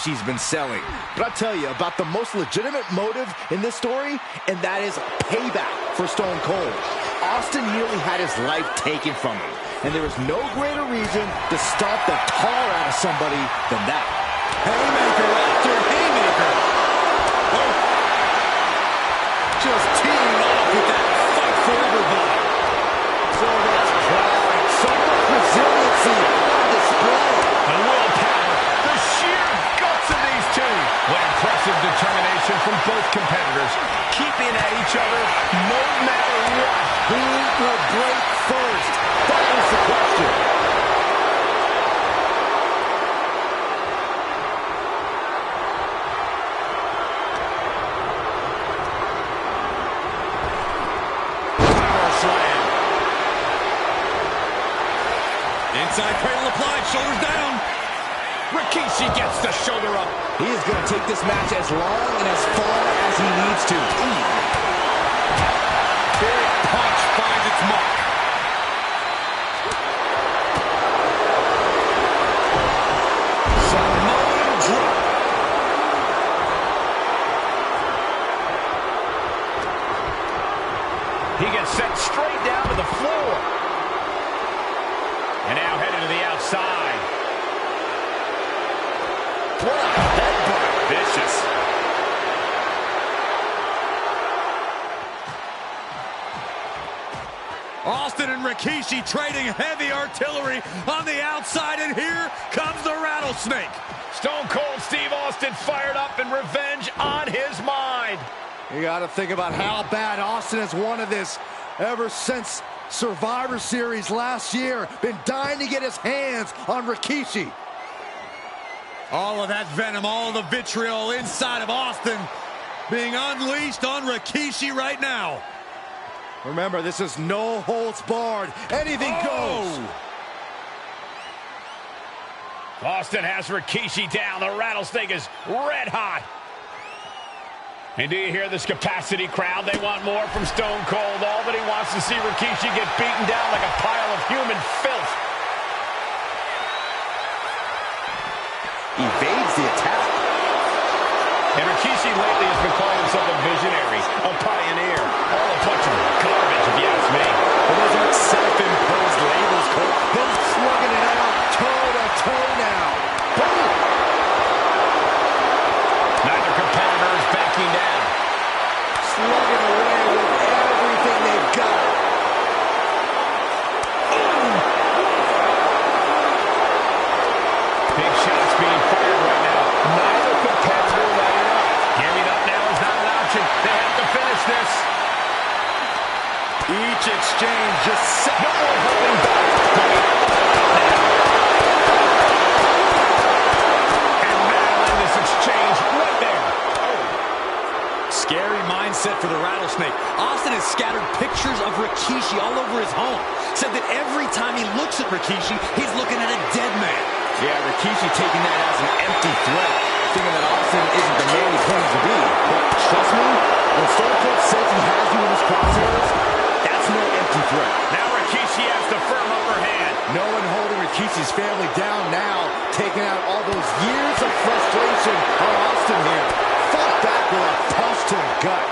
she's been selling. But I'll tell you about the most legitimate motive in this story, and that is payback for Stone Cold. Austin nearly had his life taken from him, and there is no greater reason to stomp the tar out of somebody than that. Haymaker after haymaker. Oh. Just teeing off with that fight for everybody. So much pride, so much resiliency on display. The willpower, the sheer guts of these two. What impressive determination from both competitors, keeping at each other no matter what. Who will break first? That is the question. Power slam. Inside cradle applied, shoulders down. Rikishi gets the shoulder up. He is going to take this match as long and as far as he needs to. Big punch finds its mark. Samoan drop. He gets sent straight down to the floor. And now headed to the outside. What a headbutt. Vicious. Austin and Rikishi trading heavy artillery on the outside, and here comes the rattlesnake. Stone Cold Steve Austin fired up and revenge on his mind. You got to think about how bad Austin has wanted this ever since Survivor Series last year. Been dying to get his hands on Rikishi. All of that venom, all the vitriol inside of Austin being unleashed on Rikishi right now. Remember, this is no holds barred. Anything goes. Austin has Rikishi down. The rattlesnake is red hot. And do you hear this capacity crowd? They want more from Stone Cold. All that he wants to see Rikishi get beaten down like a pile of human filth. Evades the attack. And Rikishi lately has been calling himself a visionary, a pioneer. All a bunch of garbage, if you ask me. Well, those aren't self-imposed labels, Cole. They're slugging it out toe-to-toe now. Boom! Neither competitor is backing down. Slugging away with everything they've got. Big shots being fired right now. Neither competitor letting up. Giving up now is not an option. They have to finish this. Each exchange just set. No more holding back. And now in this exchange right there. Scary mindset for the rattlesnake. Austin has scattered pictures of Rikishi all over his home. Said that every time he looks at Rikishi, he's looking at a dead man. Yeah, Rikishi taking that as an empty threat, thinking that Austin isn't the man he claims to be. But trust me, when Stone Cold says he has you in his crosshairs, that's no empty threat. Now Rikishi has the firm upper hand. No one holding Rikishi's family down now, taking out all those years of frustration on Austin here. Fought back with a punch to the gut.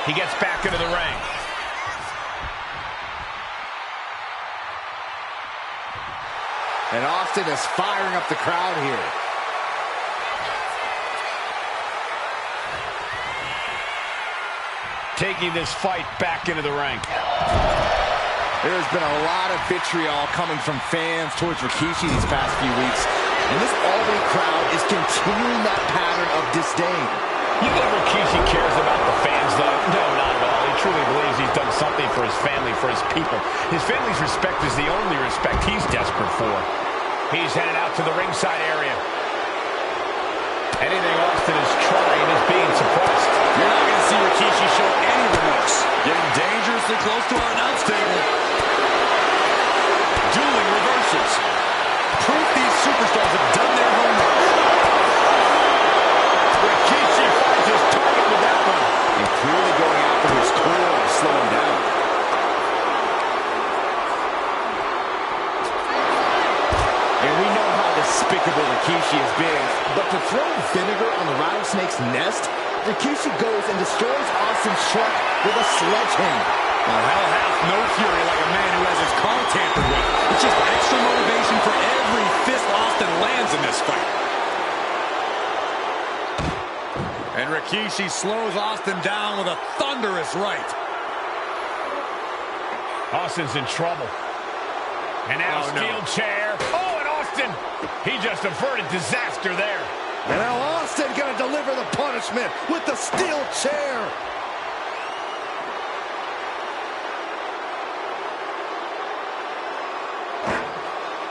He gets back into the ring. And Austin is firing up the crowd here. Taking this fight back into the ring. There's been a lot of vitriol coming from fans towards Rikishi these past few weeks. And this Albany crowd is continuing that pattern of disdain. You think Rikishi cares about the fans, though? No, not at all. He truly believes he's done something for his family, for his people. His family's respect is the only respect he's desperate for. He's headed out to the ringside area. Anything Austin is trying is being suppressed. You're not going to see Rikishi show any remorse. Getting dangerously close to our announce table. Dueling reversals. Proof these superstars have done their homework. Rikishi finds his target with that one. And clearly going after his core to slow him down. And we know how despicable Rikishi has been, but to throw throw vinegar on the rattlesnake's nest, Rikishi goes and destroys Austin's truck with a sledgehammer. Well, hell hath no fury like a man who has his car tampered with. It's just extra motivation for every fist Austin lands in this fight. And Rikishi slows Austin down with a thunderous right. Austin's in trouble. And now steel chair. Oh, and Austin, he just averted disaster there. And now Austin gonna deliver the punishment with the steel chair.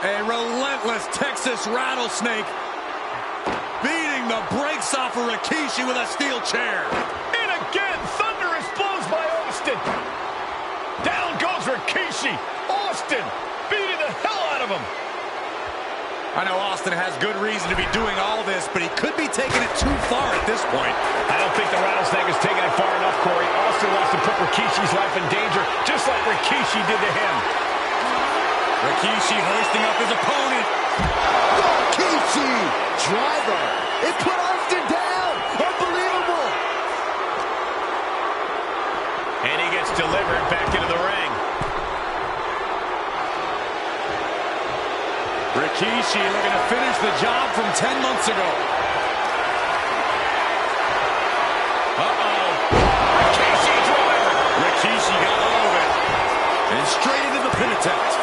A relentless Texas rattlesnake beating the brakes off of Rikishi with a steel chair. And again, thunderous blows by Austin. Down goes Rikishi. Austin beating the hell out of him. I know Austin has good reason to be doing all this, but he could be taking it too far at this point. I don't think the rattlesnake is taking it far enough, Corey. Austin wants to put Rikishi's life in danger, just like Rikishi did to him. Rikishi hoisting up his opponent. Rikishi driver. It put Austin down. Unbelievable. And he gets delivered back into the ring. Rikishi looking to finish the job from 10 months ago. Uh-oh. Rikishi driver. Rikishi got all of it. And straight into the pin attempt.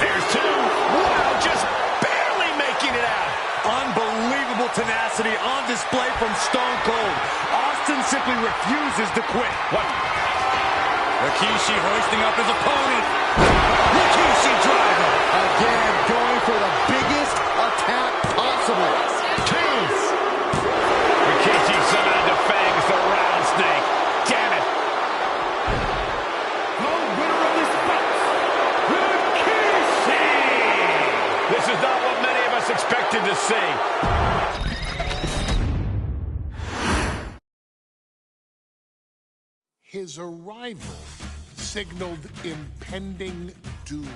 There's two. Wow, just barely making it out. Unbelievable tenacity on display from Stone Cold. Austin simply refuses to quit. What? Rikishi hoisting up his opponent. Rikishi driver. Again, going for the biggest attack possible. Two. Rikishi somehow defangs the rattlesnake. Damn it. The winner of this bout, Rikishi! This is not what many of us expected to see. His arrival signaled impending doom.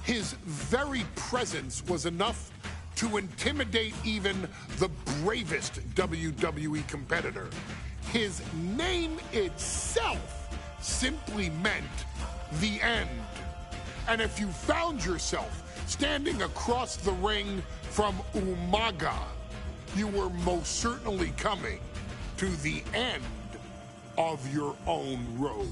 His very presence was enough to intimidate even the bravest WWE competitor. His name itself simply meant the end. And if you found yourself standing across the ring from Umaga, you were most certainly coming to the end of your own road.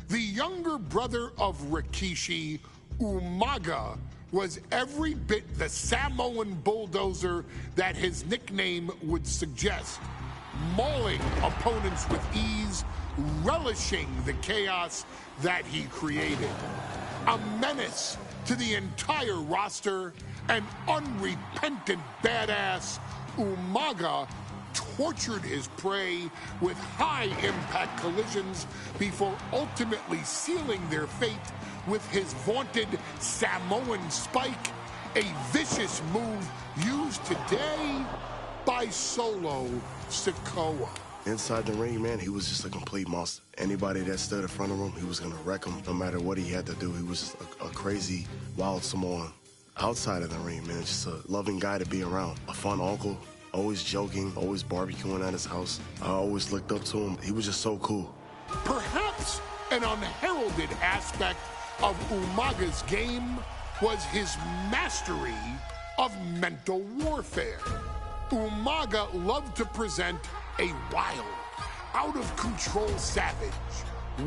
The younger brother of Rikishi, Umaga, was every bit the Samoan bulldozer that his nickname would suggest, mauling opponents with ease, relishing the chaos that he created. A menace to the entire roster, an unrepentant badass, Umaga tortured his prey with high-impact collisions before ultimately sealing their fate with his vaunted Samoan spike, a vicious move used today by Solo Sikoa. Inside the ring, man, he was just a complete monster. Anybody that stood in front of him, he was going to wreck him no matter what he had to do. He was just a crazy, wild Samoan. Outside of the ring, man, just a loving guy to be around. A fun uncle, always joking, always barbecuing at his house. I always looked up to him. He was just so cool. Perhaps an unheralded aspect of Umaga's game was his mastery of mental warfare. Umaga loved to present a wild, out-of-control savage,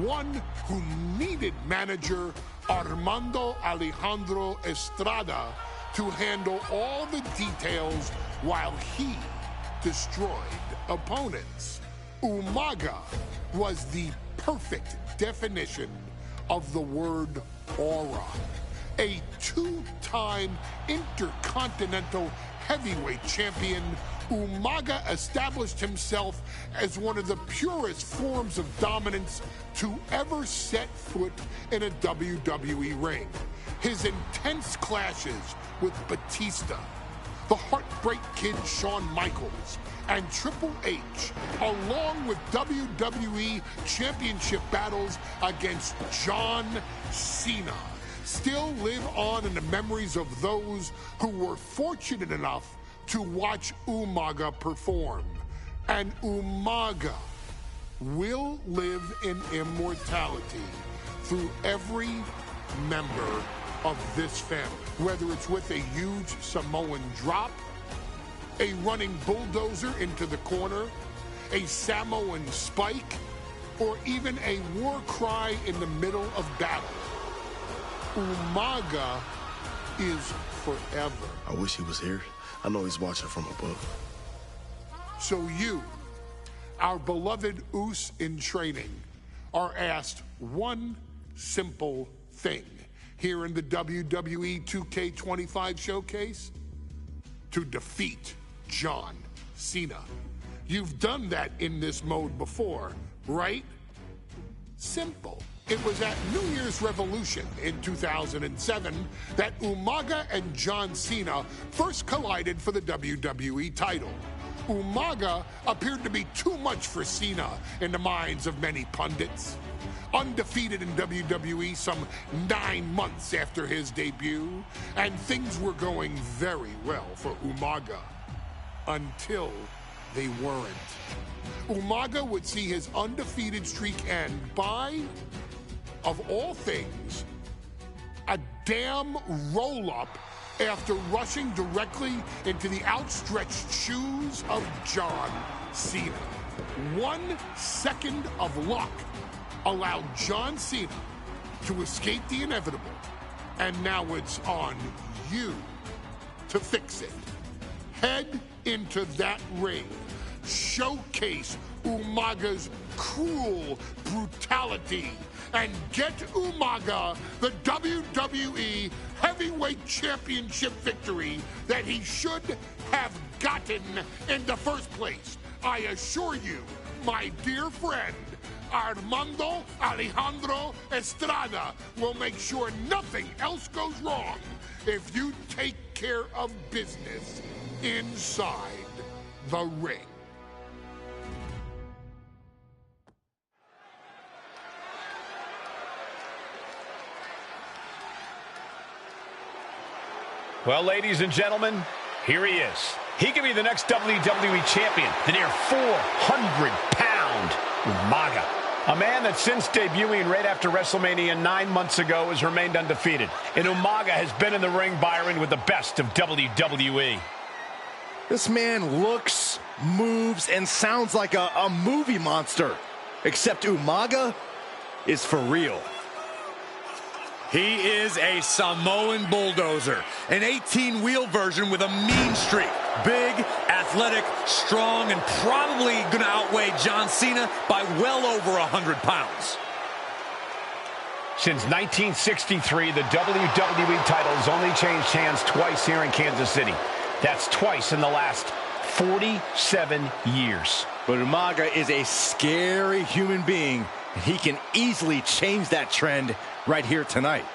one who needed manager Armando Alejandro Estrada to handle all the details while he destroyed opponents. Umaga was the perfect definition of the word aura. A two-time intercontinental heavyweight champion, Umaga established himself as one of the purest forms of dominance to ever set foot in a WWE ring. His intense clashes with Batista, the Heartbreak Kid Shawn Michaels, and Triple H, along with WWE Championship battles against John Cena, still live on in the memories of those who were fortunate enough to watch Umaga perform. And Umaga will live in immortality through every member of this family. Whether it's with a huge Samoan drop, a running bulldozer into the corner, a Samoan spike, or even a war cry in the middle of battle. Umaga is forever. I wish he was here. I know he's watching from above. So you, our beloved Us in training, are asked one simple thing here in the WWE 2K25 showcase: to defeat John Cena. You've done that in this mode before, right? Simple. It was at New Year's Revolution in 2007 that Umaga and John Cena first collided for the WWE title. Umaga appeared to be too much for Cena in the minds of many pundits. Undefeated in WWE some 9 months after his debut, and things were going very well for Umaga. Until they weren't. Umaga would see his undefeated streak end by, of all things, a damn roll-up after rushing directly into the outstretched shoes of John Cena. 1 second of luck allowed John Cena to escape the inevitable, and now it's on you to fix it. Head into that ring. Showcase Umaga's cruel brutality and get Umaga the WWE Heavyweight Championship victory that he should have gotten in the first place. I assure you, my dear friend, Armando Alejandro Estrada will make sure nothing else goes wrong if you take care of business inside the ring. Well, ladies and gentlemen, here he is. He could be the next WWE champion, the near 400-pound Umaga. A man that since debuting right after WrestleMania 9 months ago has remained undefeated. And Umaga has been in the ring, Byron, with the best of WWE. This man looks, moves, and sounds like a movie monster. Except Umaga is for real. He is a Samoan bulldozer, an 18-wheel version with a mean streak. Big, athletic, strong, and probably going to outweigh John Cena by well over 100 pounds. Since 1963, the WWE title has only changed hands twice here in Kansas City. That's twice in the last 47 years. But Umaga is a scary human being. He can easily change that trend right here tonight.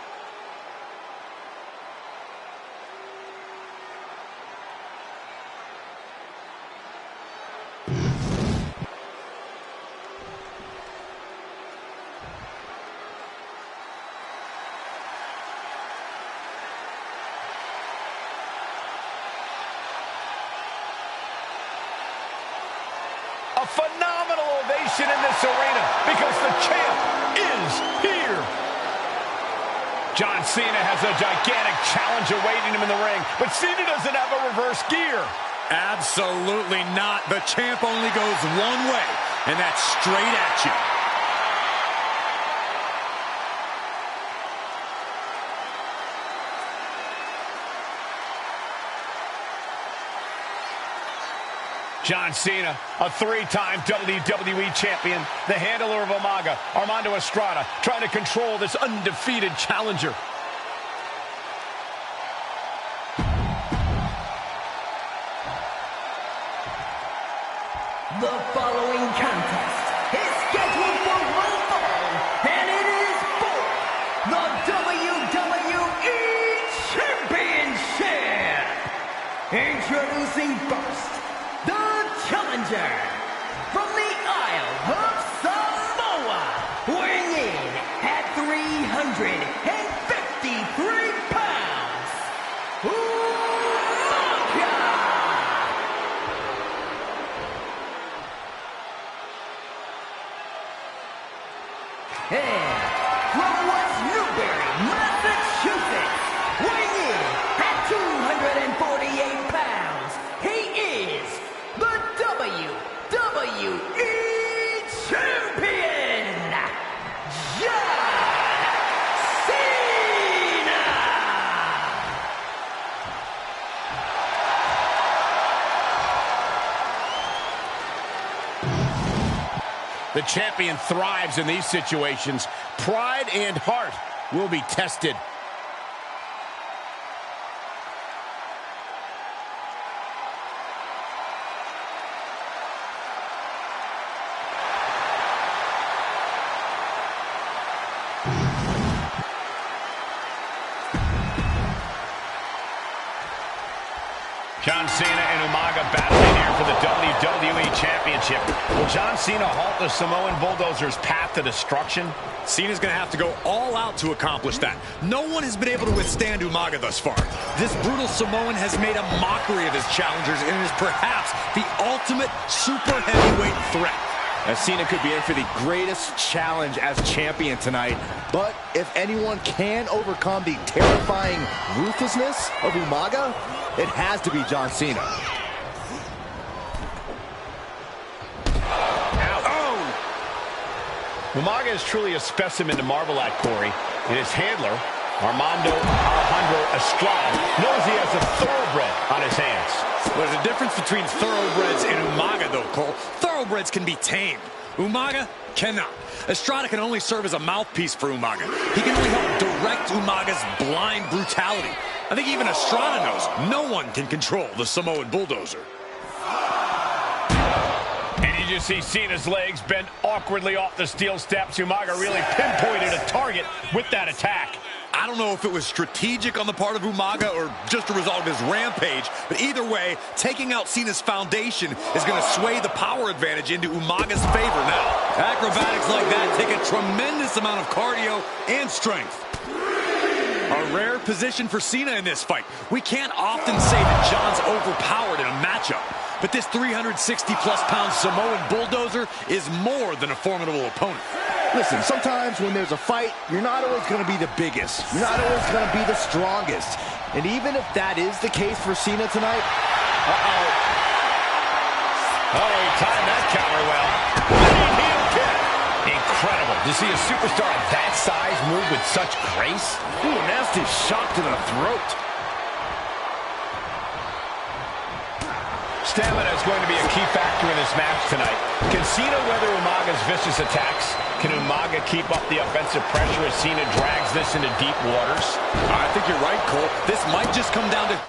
A phenomenal ovation in this arena because the champ is here. John Cena has a gigantic challenge awaiting him in the ring, but Cena doesn't have a reverse gear. Absolutely not. The champ only goes one way, and that's straight at you. John Cena, a 3-time WWE champion, the handler of Umaga, Armando Estrada, trying to control this undefeated challenger. The following contest is scheduled for one fall, and it is for the WWE Championship. Introducing first, the challenger from the Isle of Samoa, weighing in at 353 pounds, Umaga. And from West Newbury, Massachusetts, weighing in at 248 pounds, he is the WWE Champion, John Cena! The champion thrives in these situations. Pride and heart will be tested. John Cena and Umaga battling here for the WWE Championship. Will John Cena halt the Samoan Bulldozer's path to destruction? Cena's going to have to go all out to accomplish that. No one has been able to withstand Umaga thus far. This brutal Samoan has made a mockery of his challengers and is perhaps the ultimate super heavyweight threat. As Cena could be in for the greatest challenge as champion tonight. But if anyone can overcome the terrifying ruthlessness of Umaga, it has to be John Cena. Oh! Umaga is truly a specimen to marvel at, Corey. And his handler, Armando Alejandro Estrada, knows he has a thoroughbred on his hands. There's a difference between thoroughbreds and Umaga, though, Cole. Thoroughbreds can be tamed. Umaga cannot. Estrada can only serve as a mouthpiece for Umaga. He can only help direct Umaga's blind brutality. I think even Estrada knows no one can control the Samoan Bulldozer. And you just see Cena's legs bend awkwardly off the steel steps. Umaga really pinpointed a target with that attack. I don't know if it was strategic on the part of Umaga or just a result of his rampage, but either way, taking out Cena's foundation is going to sway the power advantage into Umaga's favor now. Acrobatics like that take a tremendous amount of cardio and strength. A rare position for Cena in this fight. We can't often say that John's overpowered in a matchup, but this 360-plus pound Samoan Bulldozer is more than a formidable opponent. Listen, sometimes when there's a fight, you're not always going to be the biggest. You're not always going to be the strongest. And even if that is the case for Cena tonight, Oh, he timed that counter well. Running heel kick. Incredible to see a superstar of that size move with such grace. ooh, nasty shot to the throat. Stamina is going to be a key factor in this match tonight. Can Cena weather Umaga's vicious attacks? Can Umaga keep up the offensive pressure as Cena drags this into deep waters? I think you're right, Cole. This might just come down to...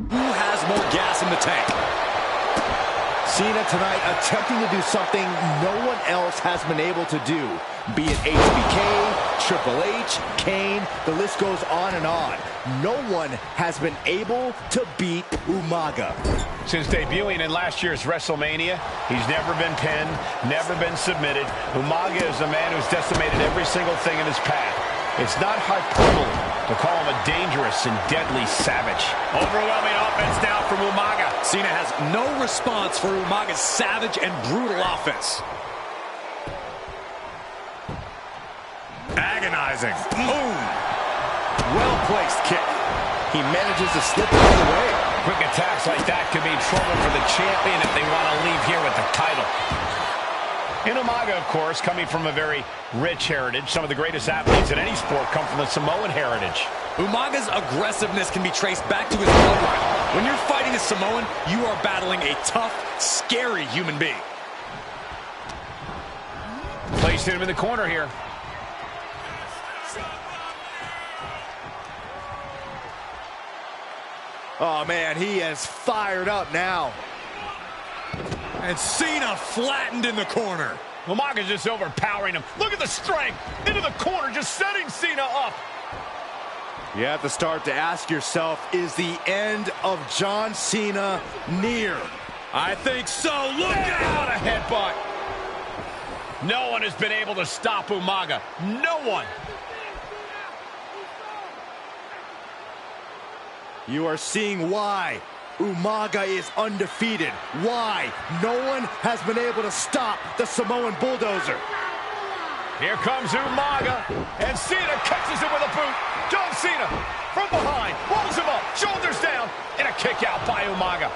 Who has more gas in the tank? Cena tonight attempting to do something no one else has been able to do. Be it HBK, Triple H, Kane, the list goes on and on. No one has been able to beat Umaga. Since debuting in last year's WrestleMania, he's never been pinned, never been submitted. Umaga is a man who's decimated every single thing in his path. It's not hyperbole to call him a dangerous and deadly savage. Overwhelming offense now from Umaga. Cena has no response for Umaga's savage and brutal offense. Agonizing. Boom. Well-placed kick. He manages to slip it out of the way. Quick attacks like that could mean trouble for the champion if they want to leave here with the title. And Umaga, of course, coming from a very rich heritage. Some of the greatest athletes in any sport come from the Samoan heritage. Umaga's aggressiveness can be traced back to his bloodline. When you're fighting a Samoan, you are battling a tough, scary human being. Placing him in the corner here. Oh, man, he is fired up now. And Cena flattened in the corner. Umaga's just overpowering him. Look at the strength. Into the corner, just setting Cena up. You have to start to ask yourself, is the end of John Cena near? I think so. Look What out! a headbutt. No one has been able to stop Umaga. No one. You are seeing why Umaga is undefeated. Why no one has been able to stop the Samoan Bulldozer. Here comes Umaga, and Cena catches him with a boot. John Cena from behind, rolls him up, shoulders down, and a kick out by Umaga.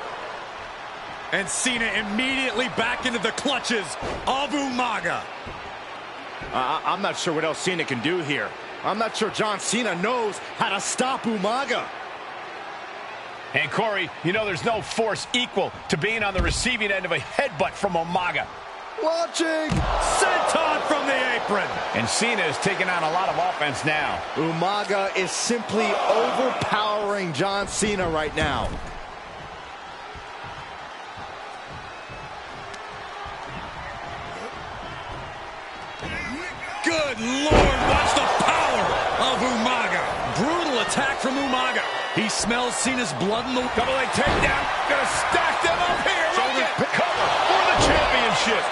And Cena immediately back into the clutches of Umaga. I'm not sure what else Cena can do here. I'm not sure John Cena knows how to stop Umaga. And Corey, you know there's no force equal to being on the receiving end of a headbutt from Umaga. Launching! Senton from the apron. And Cena is taking on a lot of offense now. Umaga is simply overpowering John Cena right now. Good Lord, watch the power of Umaga. Brutal attack from Umaga. He smells Cena's blood in the... Double leg takedown. Gonna stack them up here. Look at cover for the championship.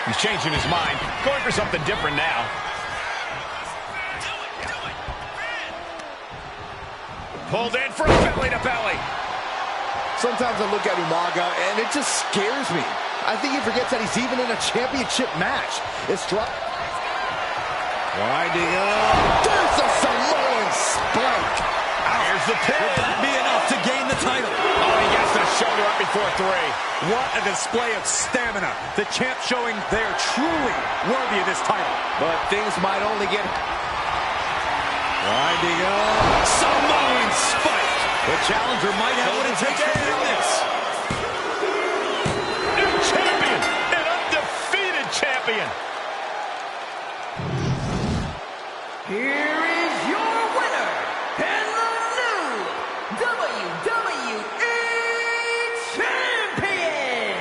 He's changing his mind. Going for something different now. Pulled in for a belly to belly. Sometimes I look at Umaga and it just scares me. I think he forgets that he's even in a championship match. It's winding up. There's a Samoan spike. Here's the pin. Will that be enough to gain the title? Oh, he gets the shoulder up before 3. What a display of stamina. The champ showing they are truly worthy of this title. But things might only get winding up. Samoan spike. The challenger might have what it takes to win this. New champion. An undefeated champion. Here is your winner, and the new WWE Champion,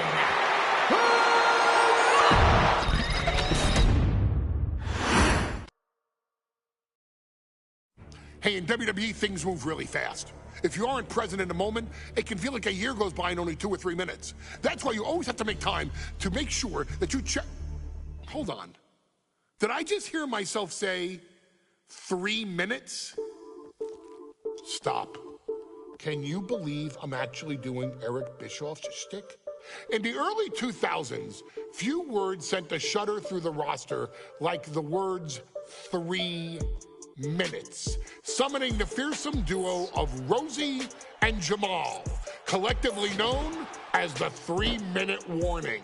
Hey, in WWE, things move really fast. If you aren't present in the moment, it can feel like a year goes by in only 2 or 3 minutes. That's why you always have to make time to make sure that you check. Hold on. Did I just hear myself say 3 minutes? Stop. Can you believe I'm actually doing Eric Bischoff's shtick? In the early 2000s, few words sent a shudder through the roster like the words 3 minutes, summoning the fearsome duo of Rosie and Jamal, collectively known as the 3-minute warning.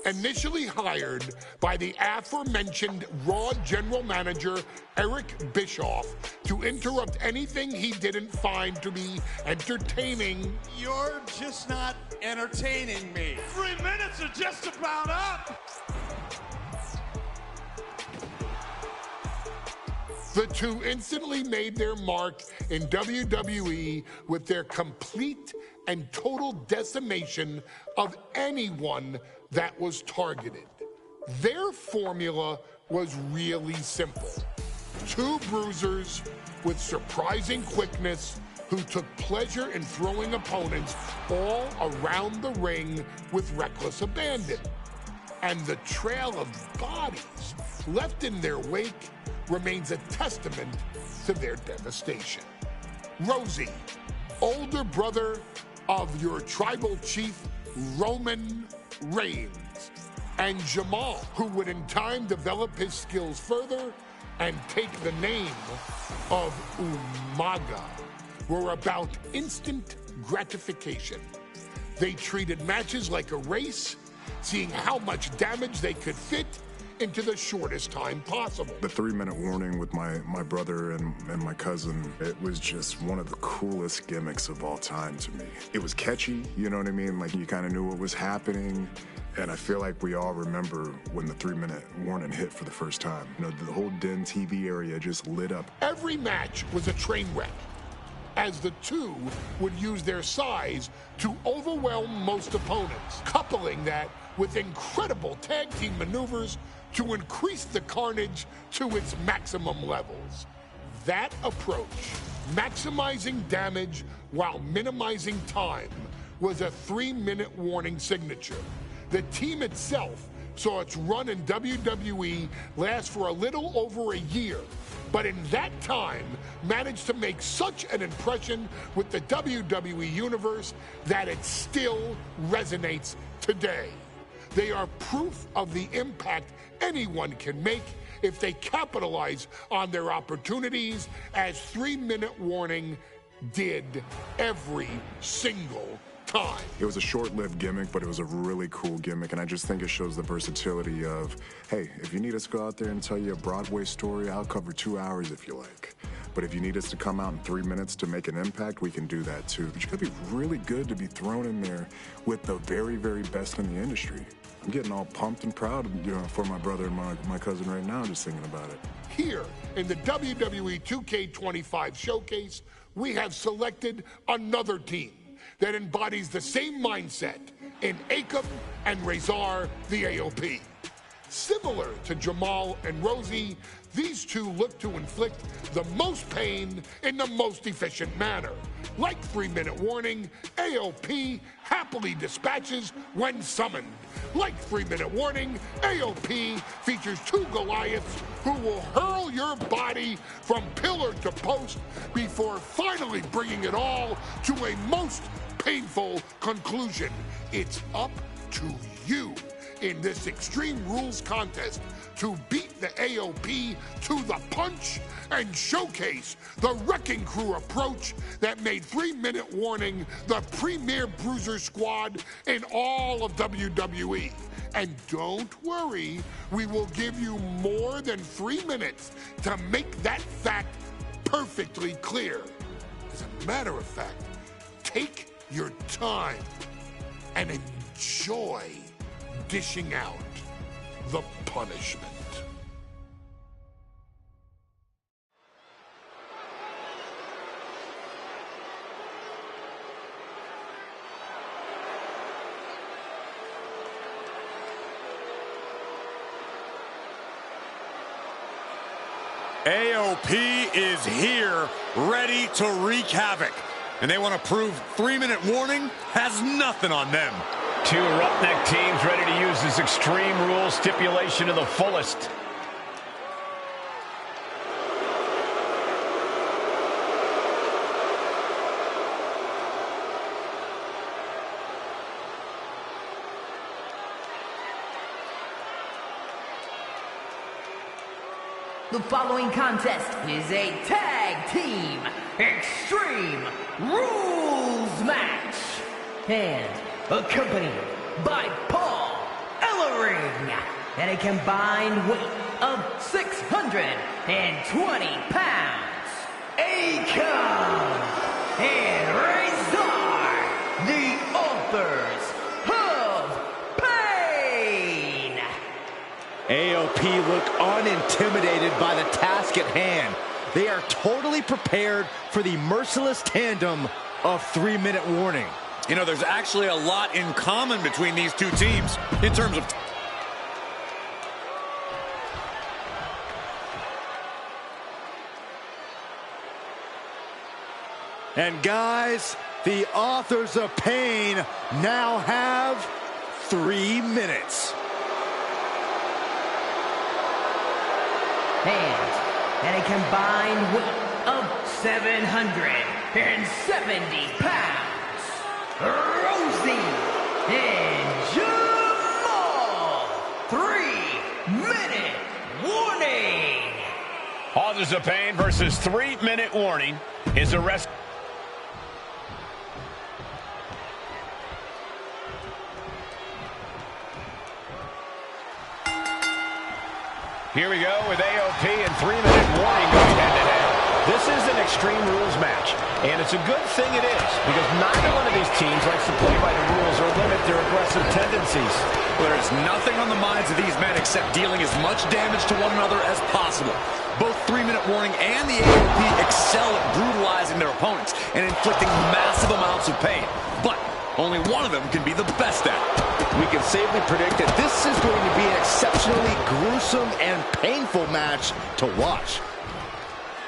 Initially hired by the aforementioned Raw general manager Eric Bischoff to interrupt anything he didn't find to be entertaining. You're just not entertaining me. 3 minutes are just about up. The two instantly made their mark in WWE with their complete and total decimation of anyone that was targeted. Their formula was really simple. 2 bruisers with surprising quickness who took pleasure in throwing opponents all around the ring with reckless abandon. And the trail of bodies left in their wake remains a testament to their devastation. Rosie, older brother of your tribal chief, Roman Reigns, and Jamal, who would in time develop his skills further and take the name of Umaga, were about instant gratification. They treated matches like a race, seeing how much damage they could fit into the shortest time possible. The 3-minute warning with my brother and my cousin, it was just one of the coolest gimmicks of all time to me. It was catchy, you know what I mean? Like, you kind of knew what was happening. And I feel like we all remember when the 3-minute warning hit for the first time. You know, the whole Den TV area just lit up. Every match was a train wreck. as the two would use their size to overwhelm most opponents, coupling that with incredible tag team maneuvers to increase the carnage to its maximum levels. That approach, maximizing damage while minimizing time, was a 3-minute warning signature. The team itself saw its run in WWE last for a little over a year, but in that time managed to make such an impression with the WWE Universe that it still resonates today. They are proof of the impact anyone can make if they capitalize on their opportunities, as 3-minute warning did every single time. It was a short-lived gimmick, but it was a really cool gimmick, and I just think it shows the versatility of, hey, if you need us to go out there and tell you a Broadway story, I'll cover 2 hours if you like. But if you need us to come out in 3 minutes to make an impact, we can do that too. But you gotta be really good to be thrown in there with the very, very best in the industry. I'm getting all pumped and proud, for my brother and my cousin right now, just thinking about it. Here in the WWE 2K25 showcase, we have selected another team that embodies the same mindset in Akam and Razor the AOP. Similar to Jamal and Rosie, these two look to inflict the most pain in the most efficient manner. Like 3-minute warning, AOP happily dispatches when summoned. Like 3-minute warning, AOP features 2 Goliaths who will hurl your body from pillar to post before finally bringing it all to a most painful conclusion. It's up to you in this Extreme Rules contest to beat the AOP to the punch and showcase the Wrecking Crew approach that made 3-minute warning the premier bruiser squad in all of WWE. And don't worry, we will give you more than 3 minutes to make that fact perfectly clear. As a matter of fact, take your time and enjoy dishing out the punishment. AOP is here, ready to wreak havoc. And they want to prove 3-minute warning has nothing on them. 2 roughneck teams ready to use this Extreme Rules stipulation to the fullest. The following contest is a tag team Extreme Rules match, and accompanied by Paul Ellering at a combined weight of 620 pounds. Akam and Razor, the authors of pain. AOP look unintimidated by the task at hand. They are totally prepared for the merciless tandem of 3-minute warning. There's actually a lot in common between these two teams in terms of... And guys, the authors of pain now have 3 minutes. And at a combined weight of 770 pounds, Rosie and Jamal. 3-minute warning. Authors of Pain versus 3-minute warning is a rest. Here we go with AOP and 3-minute warning going head-to-head. This is an Extreme Rules match, and it's a good thing it is, because neither one of these teams likes to play by the rules or limit their aggressive tendencies. Well, there's nothing on the minds of these men except dealing as much damage to one another as possible. Both 3-minute warning and the AOP excel at brutalizing their opponents and inflicting massive amounts of pain. But only one of them can be the best at it. We can safely predict that this is going to be an exceptionally gruesome and painful match to watch.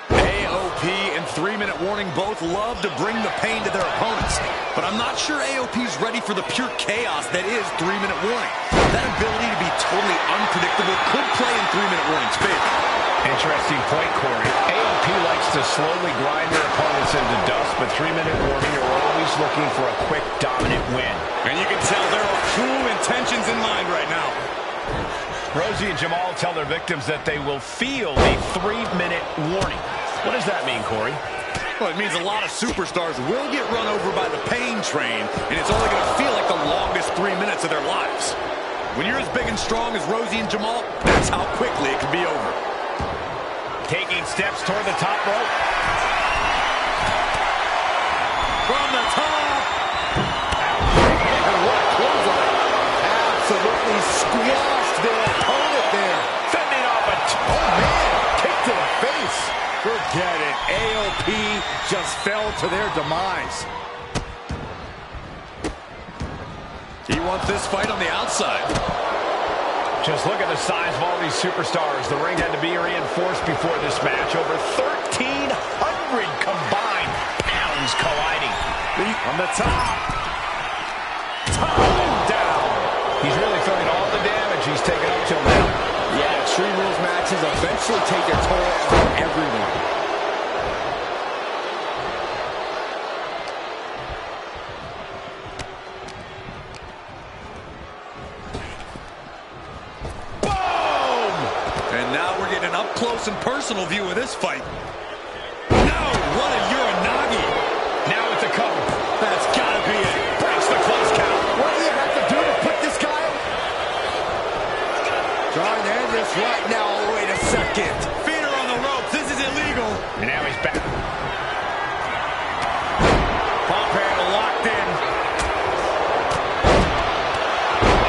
AOP and 3-minute warning both love to bring the pain to their opponents. But I'm not sure AOP's ready for the pure chaos that is 3-minute warning. That ability to be totally unpredictable could play in 3-minute warning's favor. Interesting point, Corey. AOP likes to slowly grind their opponents into dust, but 3-minute warning are always looking for a quick, dominant win. And you can tell there are cruel intentions in mind right now. Rosie and Jamal tell their victims that they will feel the 3-minute warning. What does that mean, Corey? Well, it means a lot of superstars will get run over by the pain train, and it's only going to feel like the longest 3 minutes of their lives. When you're as big and strong as Rosie and Jamal, that's how quickly it can be over. Taking steps toward the top rope. From the top. And what a clothesline. Absolutely squashed their opponent there. Fending off a Oh, man. Kick to the face. Forget it. AOP just fell to their demise. He wants this fight on the outside. Just look at the size of all these superstars. The ring had to be reinforced before this match. Over 1,300 combined pounds colliding. On the top. Time down. He's really throwing all the damage he's taken up till now. Yeah, Extreme Rules matches eventually take their toll on everyone. Close and personal view of this fight. No, what a Uranagi. Now it's a cover. That's gotta be it. Breaks the close count. What do you have to do to put this guy? Trying to end this right now. Oh, wait a second. Feet are on the ropes. This is illegal. And now he's back. Pump handle locked in.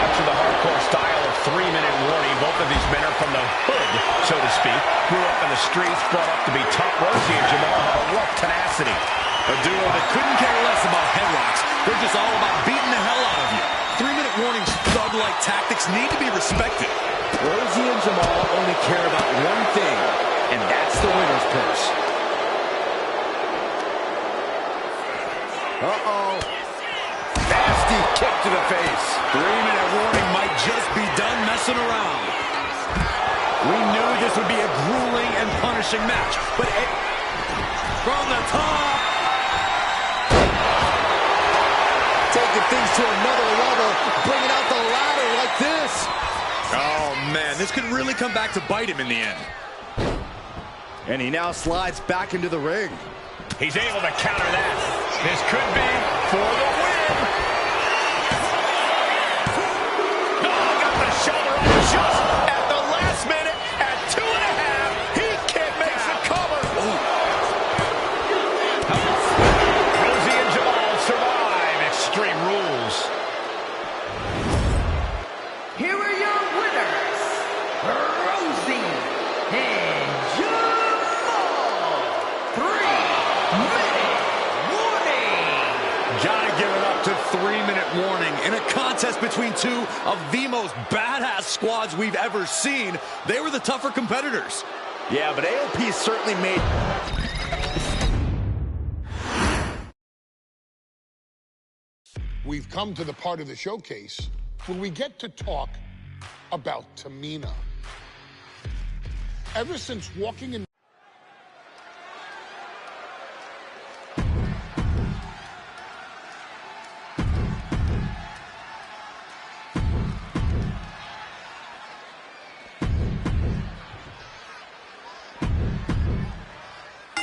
Much of the hardcore style of 3-minute warning. Both of these men are from the hood, so to speak. Grew up in the streets, brought up to be tough. Rosie and Jamal have a rough tenacity. A duo that couldn't care less about headlocks. They're just all about beating the hell out of you. 3-minute warning's thug-like tactics need to be respected. Rosie and Jamal only care about one thing, and that's the winner's purse. Uh-oh. Nasty kick to the face. 3-minute warning might just be done messing around. We knew this would be a grueling and punishing match, but from the top. Taking things to another level, bringing out the ladder like this. Oh, man, this could really come back to bite him in the end. And he now slides back into the ring. He's able to counter that. This could be for the win. Oh, got the shoulder up just at the last minute. At 2.5, he can't make the cover. Rosie and Jamal survive Extreme Rules. Here are your winners, Rosie and Jamal. 3-minute warning. Gotta give it up to 3-minute warning. In a contest between two of the most badass squads we've ever seen, they were the tougher competitors. Yeah, but AOP certainly made... We've come to the part of the showcase where we get to talk about Tamina. Ever since walking in...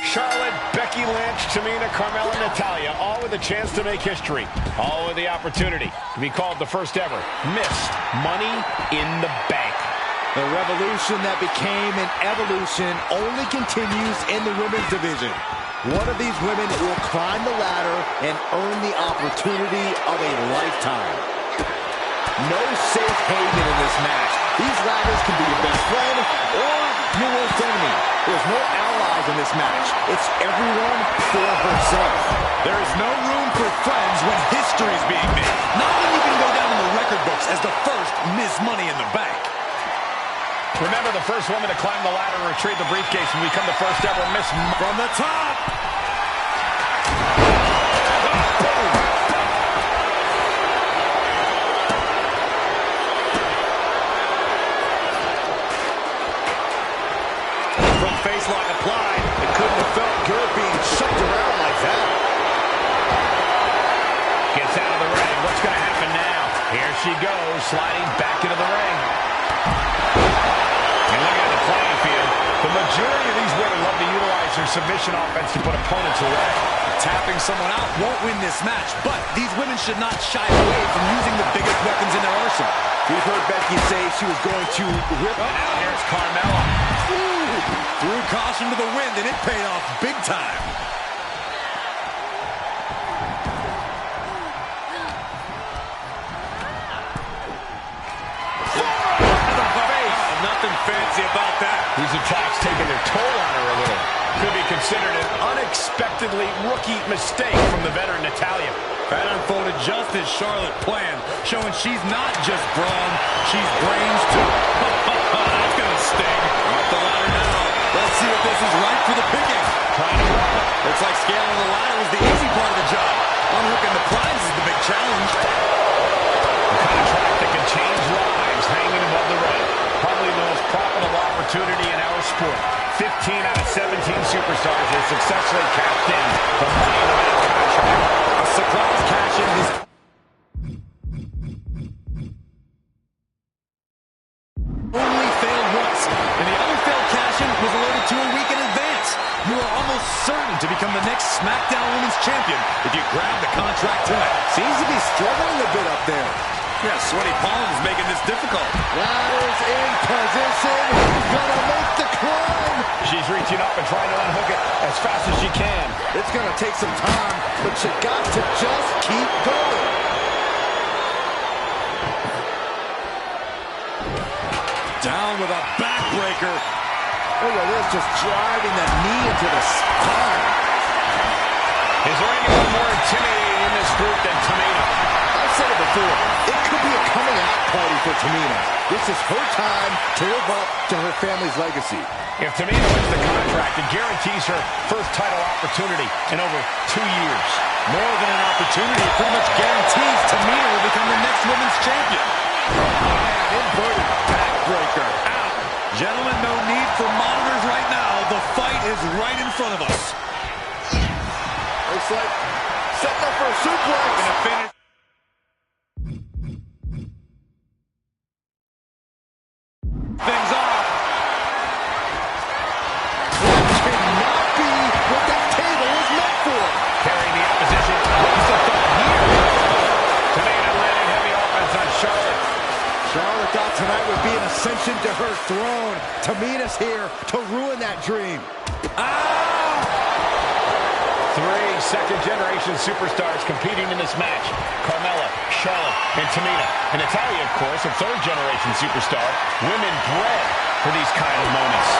Charlotte, Becky Lynch, Tamina, Carmella, Natalya, all with a chance to make history. All with the opportunity to be called the first ever Missed Money in the Bank. The revolution that became an evolution only continues in the women's division. One of these women will climb the ladder and earn the opportunity of a lifetime. No safe haven in this match. These ladders can be your best friend or your worst enemy. There's no allies in this match. It's everyone for herself. There is no room for friends when history is being made. Not when you can go down in the record books as the first Miss Money in the Bank. Remember, the first woman to climb the ladder and retrieve the briefcase and become the first ever Miss From the top. From facelock applied. It couldn't have felt good being shoved around like that. Gets out of the ring. What's going to happen now? Here she goes, sliding back into the ring. And look at the playing field. The majority of these women love to utilize their submission offense to put opponents away. Tapping someone out won't win this match, but these women should not shy away from using the biggest weapons in their arsenal. We've heard Becky say she was going to rip. And now here's Carmella. Threw caution to the wind, and it paid off big time. Nothing fancy about that. These attacks taking their toll on her a little. Could be considered an unexpectedly rookie mistake from the veteran Natalya. That unfolded just as Charlotte planned, showing she's not just brawn, she's brains too. That's gonna sting. Off the ladder now. Let's see if this is right for the picking. Trying to run. Looks like scaling the ladder was the easy part of the job. Unhooking the prize is the big challenge. A contract that can change lives hanging above the ring. Probably the most profitable opportunity in our sport. 15 out of 17 superstars have successfully cashed in the Money in the Bank contract. A surprise cash in his... only failed once, and the other failed cash-in was alerted to a week in advance. You are almost certain to become the next SmackDown Women's Champion if you grab the contract tonight. Seems to be struggling a bit up there. Yeah, sweaty palms is making this difficult. Ladders in position. Who's gonna make the climb? She's reaching up and trying to unhook it as fast as she can. It's gonna take some time, but you got to just keep going. Down with a backbreaker. Look at this, just driving the knee into the spine. Is there anyone more intimidating in this group than Tamina? I've said it before, it could be a coming out party for Tamina. This is her time to live up to her family's legacy. If Tamina wins the contract, it guarantees her first title opportunity in over 2 years. More than an opportunity, it pretty much guarantees Tamina will become the next women's champion. And inverted backbreaker. Out. Gentlemen, no need for monitors right now. The fight is right in front of us. Looks like setting up for a suplex. Gonna finish. Things off. Cannot be what that table was meant for. Carrying the opposition. What's the thought here? Tamina landing heavy offense on Charlotte. Charlotte thought tonight would be an ascension to her throne. Tamina's here to ruin that dream. Three second-generation superstars competing in this match. Carmella, Charlotte, and Tamina. And Natalya, of course, a third-generation superstar. Women bred for these kind of moments.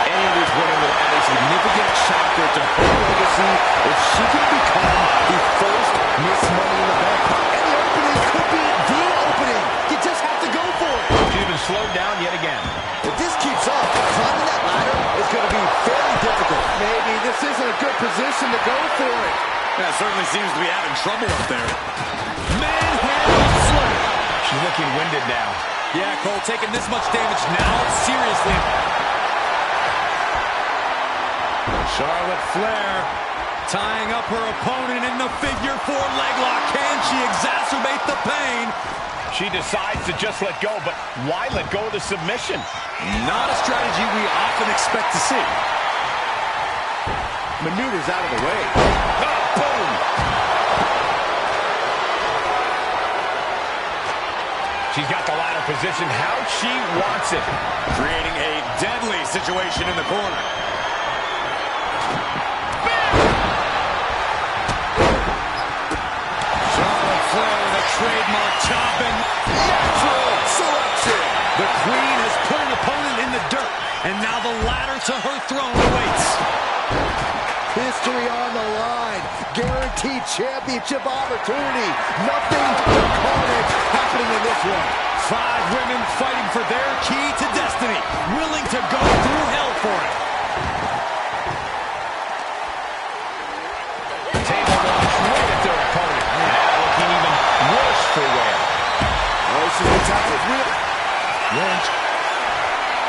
Any of these women will add a significant chapter to her legacy if she can become the first Miss Money in the Bank. And the opening could be the opening. You just have to go for it. She's been slowed down yet again. If this keeps up, climbing that ladder is going to be very difficult. Maybe this isn't a good position to go for it. Yeah, certainly seems to be having trouble up there. Manhandle slam. She's looking winded now. Yeah, Cole, taking this much damage now, seriously. Charlotte Flair tying up her opponent in the figure 4 leg lock. Can she exacerbate the pain? She decides to just let go, but why let go of the submission? Not a strategy we often expect to see. Maneuvers out of the way. Oh, boom! She's got the ladder positioned how she wants it. Creating a deadly situation in the corner. Charlotte Flair with a trademark chopping. Natural selection. The Queen has put an opponent in the dirt, and now the ladder to her throne awaits. History on the line. Guaranteed championship opportunity. Nothing but carnage happening in this one. 5 women fighting for their key to destiny, willing to go through hell for it. Table launch right at their opponent. Now looking even worse for wear. Motion attack is real. Lynch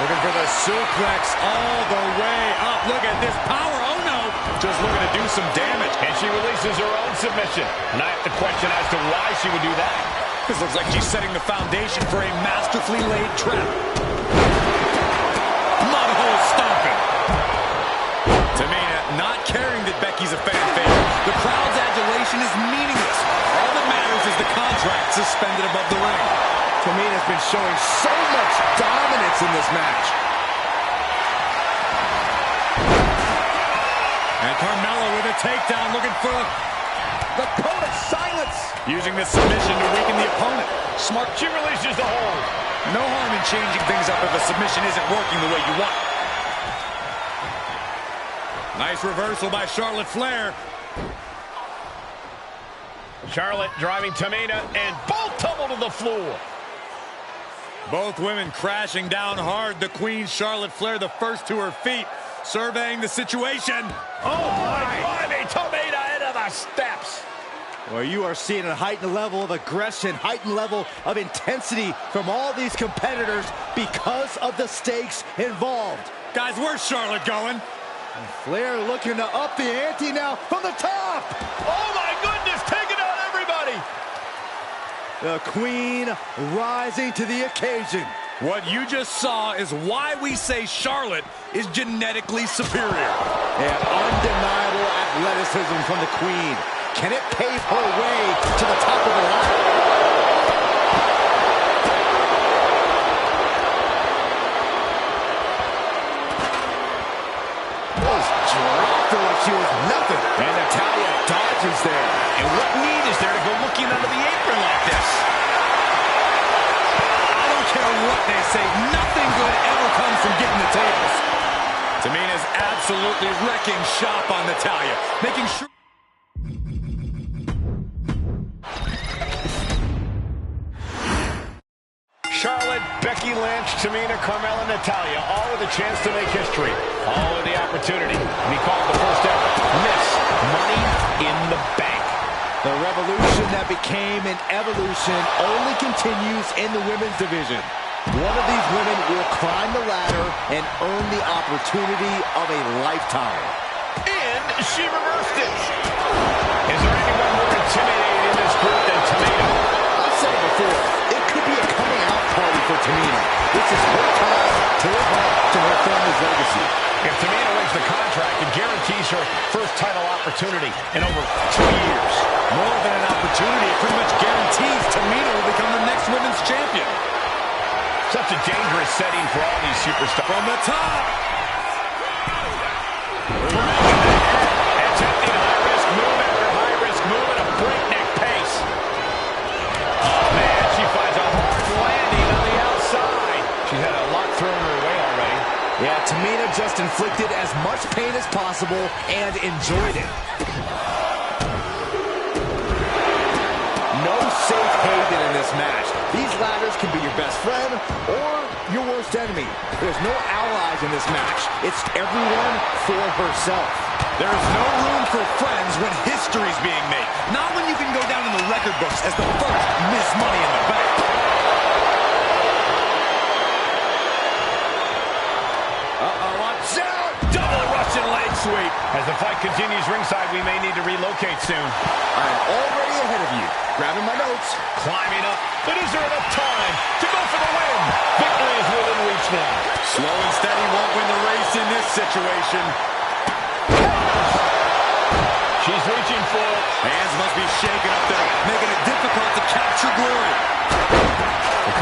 looking for the suplex all the way up. Look at this power. Oh no. Just looking to do some damage. And she releases her own submission. And I have to question as to why she would do that. This looks like she's setting the foundation for a masterfully laid trap. Mudhole stomping. Tamina not caring that Becky's a fan favorite. The crowd's adulation is meaningless. All that matters is the contract suspended above the ring. Tamina's been showing so much dominance in this match. And Carmella with a takedown, looking for The code of silence. using this submission to weaken the opponent. Smart. She releases the hold. No harm in changing things up if a submission isn't working the way you want. Nice reversal by Charlotte Flair. Charlotte driving Tamina, and both tumble to the floor. Both women crashing down hard. The Queen, Charlotte Flair, the first to her feet, surveying the situation. Oh, my God, Tamina into the steps. Well, you are seeing a heightened level of aggression, heightened level of intensity from all these competitors because of the stakes involved. Guys, where's Charlotte going? Flair looking to up the ante now from the top. Oh, my goodness, taking out everybody. The Queen rising to the occasion. What you just saw is why we say Charlotte is genetically superior. And undeniable athleticism from the Queen. Can it pave her way to the top of the ladder? Was dropped like she was nothing. And Natalya dodges there. And what need is there to go looking under the apron like this? I don't care what they say, nothing good ever comes from getting the tables. Tamina's absolutely wrecking shop on Natalya, making sure... Charlotte, Becky Lynch, Tamina, Carmella, Natalya, all with a chance to make history. All with the opportunity to be called the first ever Miss Money in the Bank. The revolution that became an evolution only continues in the women's division. One of these women will climb the ladder and earn the opportunity of a lifetime. And she reversed it. Is there anyone more intimidating in this group than Tamina? I've said it before, it could be a coming out party for Tamina. This is her time to live up to her family's legacy. If Tamina wins the contract, it guarantees her first title opportunity in over 2 years. More than an opportunity, it pretty much guarantees Tamina will become the next women's champion. Such a dangerous setting for all these superstars. From the top. Attempting high-risk move after high-risk move at a breakneck pace. Oh, man, she finds a hard landing on the outside. She's had a lot thrown her way already. Yeah, Tamina just inflicted as much pain as possible and enjoyed it. No safe haven in this match. These ladders can be your best friend or your worst enemy. There's no allies in this match. It's everyone for herself. There is no room for friends when history's being made. Not when you can go down in the record books as the first Miss Money in the Bank. Watch out! Double Russian leg sweep. As the fight continues ringside, we may need to relocate soon. I'm already ahead of you. Grabbing my notes. Climbing up, but is there enough time to go for the win? Victory is within reach now. Slow and steady won't win the race in this situation. She's reaching for it. Hands must be shaking up there, making it difficult to capture glory. The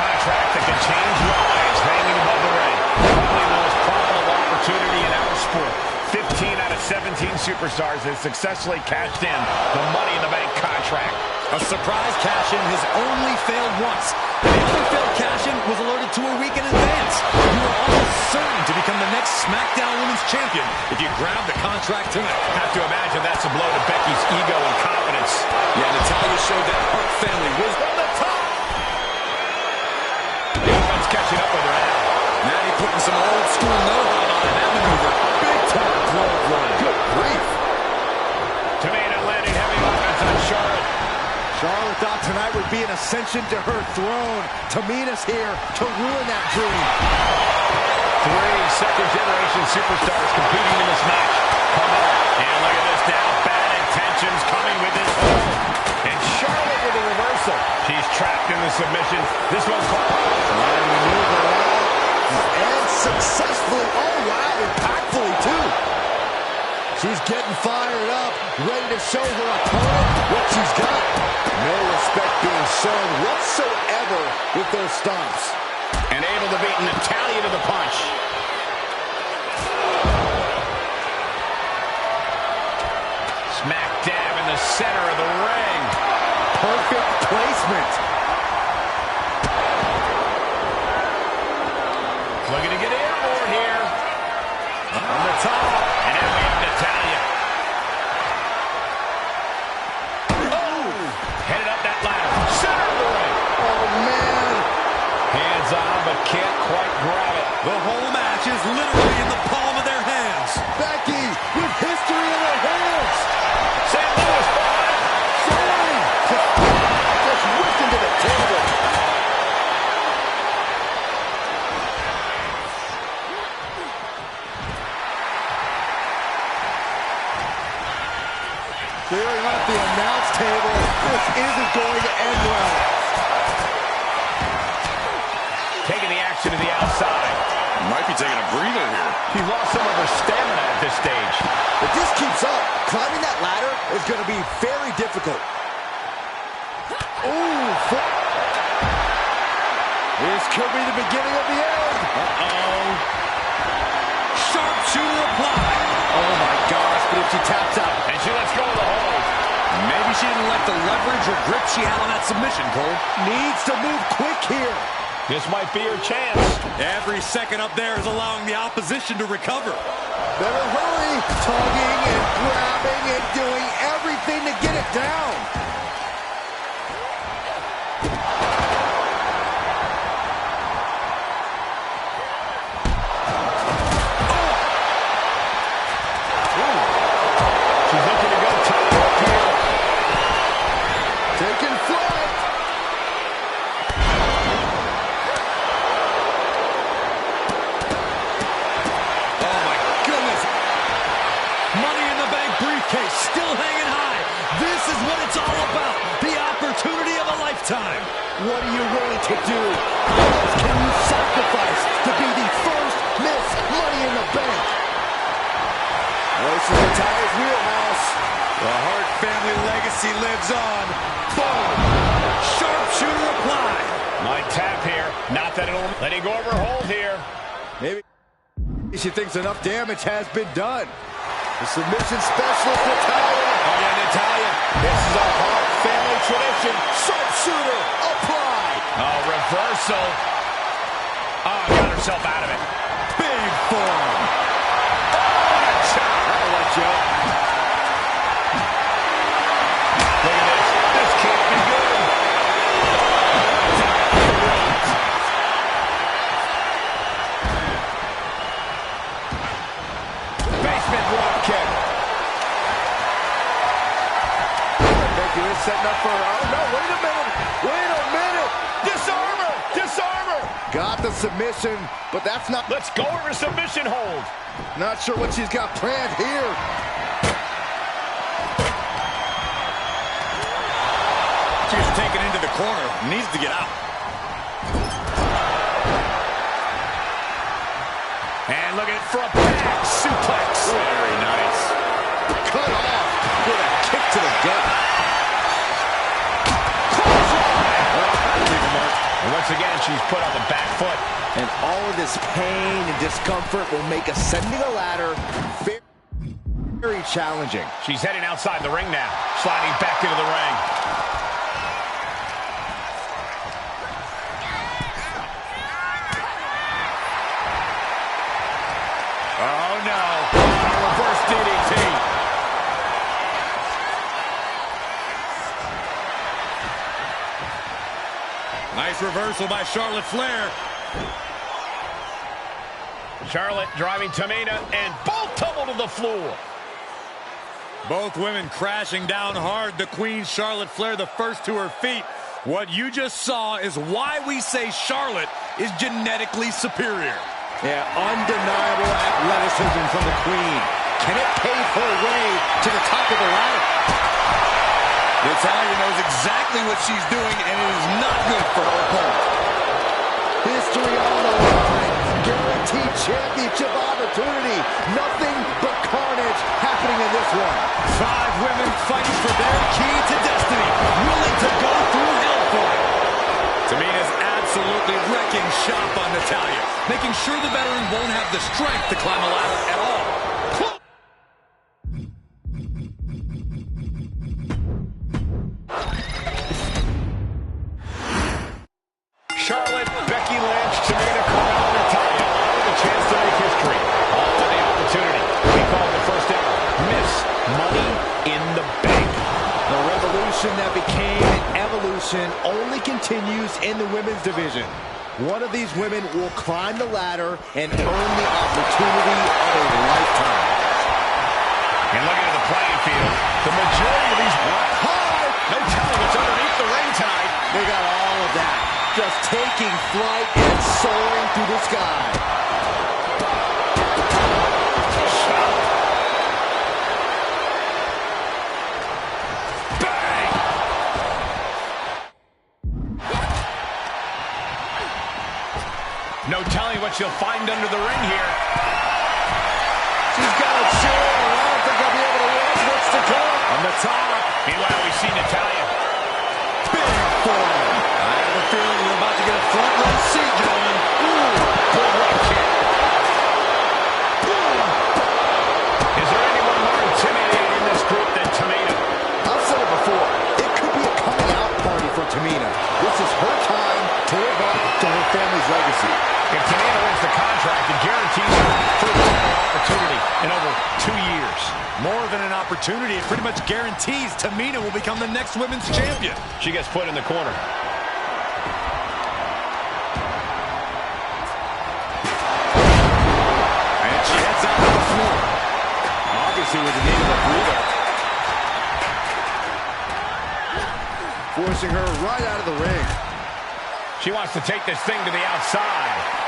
out of 17 superstars has successfully cashed in the Money in the Bank contract. A surprise cash-in has only failed once. The other failed cash-in was alerted to a week in advance. You were almost certain to become the next SmackDown Women's Champion if you grabbed the contract tonight. Have to imagine that's a blow to Becky's ego and confidence. Yeah, Natalya showed that Hart family wisdom. From the top! The offense catching up with her now. Natty putting some old school know-how on that maneuver. Big time clothesline. Good grief. Tamina landing heavy offense on Charlotte. Charlotte thought tonight would be an ascension to her throne. Tamina's here to ruin that dream. 3 second-generation superstars competing in this match. Come on. And look at this now. Bad intentions coming with this hold. And Charlotte with a reversal. She's trapped in the submission. This one's called. And maneuver out. And successfully. Oh, wow. Impactfully, too. She's getting fired up. Ready to show her opponent what she's got. No respect being shown whatsoever with those stomps. And able to beat Natalya to the punch. Smack dab in the center of the ring. Perfect placement. Looking to get airborne here. On the top. And now we have Natalya. Oh! Headed up that ladder. Center of the ring. Oh, man. Hands on, but can't quite grab it. The whole match is literally in the palm of their hands. Becky with history in her hands. St. Louis ball. Sorry. Just whipped into the table. Clearing up the announce table. This isn't going to end well. Taking the action to the outside. Might be taking a breather here. She lost some of her stamina at this stage. If this keeps up, climbing that ladder is going to be very difficult. Ooh. This could be the beginning of the end. Uh-oh. Sharpshooter applied. Oh, my gosh, but if she taps out. And she lets go of the hold. Maybe she didn't like the leverage or grip she had on that submission, Cole. Needs to move quick here. This might be her chance. Every second up there is allowing the opposition to recover. Better hurry. Tugging and grabbing and doing everything to get it down. She's looking to go top rope here. Taking flight. Oh, my goodness. Money in the Bank briefcase still hanging high. This is what it's all about. The opportunity of a lifetime. What are you willing to do? How much can you sacrifice to be the first Miss Money in the Bank? This is Natalya's wheelhouse. The Hart family legacy lives on. Boom. Sharpshooter applied. Might tap here. Not that it'll letting go of her hold here. Maybe she thinks enough damage has been done. The submission specialist, Natalya. Oh, yeah, Natalya. This is a Hart family tradition. Sharpshooter applied. Oh, reversal. Oh, got herself out of it. Big form. That'll let you up. Look at this. This can't be good. Basement drop kick. Becky is setting up for her. Oh, no, wait a minute. Wait a minute. Disarm her. Disarm her. Got the submission, but that's not... Let's go over submission hold. Not sure what she's got planned here. She's taken into the corner. Needs to get out. And look at it for a back suplex. Very nice. Cut off with a kick to the gut. And once again, she's put on the back foot. And all of this pain and discomfort will make ascending a ladder very... very challenging. She's heading outside the ring now, sliding back into the ring. Oh no, reverse DDT. Nice reversal by Charlotte Flair. Charlotte driving Tamina, and both tumble to the floor. Both women crashing down hard. The Queen, Charlotte Flair, the first to her feet. What you just saw is why we say Charlotte is genetically superior. Yeah, undeniable athleticism from the Queen. Can it pave her way to the top of the ladder? Natalya knows exactly what she's doing, and it is not good for her opponent. History on the line. Guaranteed championship opportunity. Nothing but carnage happening in this one. 5 women fighting for their key to destiny, willing to go through hell for it. Tamina's absolutely wrecking shop on Natalya, making sure the veteran won't have the strength to climb a ladder at all. Charlotte, Becky Lynch, Tamina, Carmella, Natalya, all with a chance to make history. All with the opportunity. We call it the first ever Miss Money in the Bank. The revolution that became an evolution only continues in the women's division. One of these women will climb the ladder and earn the opportunity of a lifetime. And looking at the playing field, the majority of these high, no telling what's underneath the ring tonight. They got all of that. Just taking flight and soaring through the sky. Bang! No telling what she'll find under the ring here. She's got it sure. I don't think I'll be able to watch what's to come. On the top. Meanwhile, we see Natalya. Big form. I have a feeling we're about to get a front row seat going. Ooh, good right kick. Is there anyone more intimidating in this group than Tamina? I've said it before. It could be a coming out party for Tamina. This is her time to live up to her family's legacy. If Tamina wins the contract, it guarantees her first title opportunity in over 2 years. More than an opportunity, it pretty much guarantees Tamina will become the next women's champion. She gets put in the corner. And she heads out to the floor. Obviously with the need of a breather. Forcing her right out of the ring. She wants to take this thing to the outside.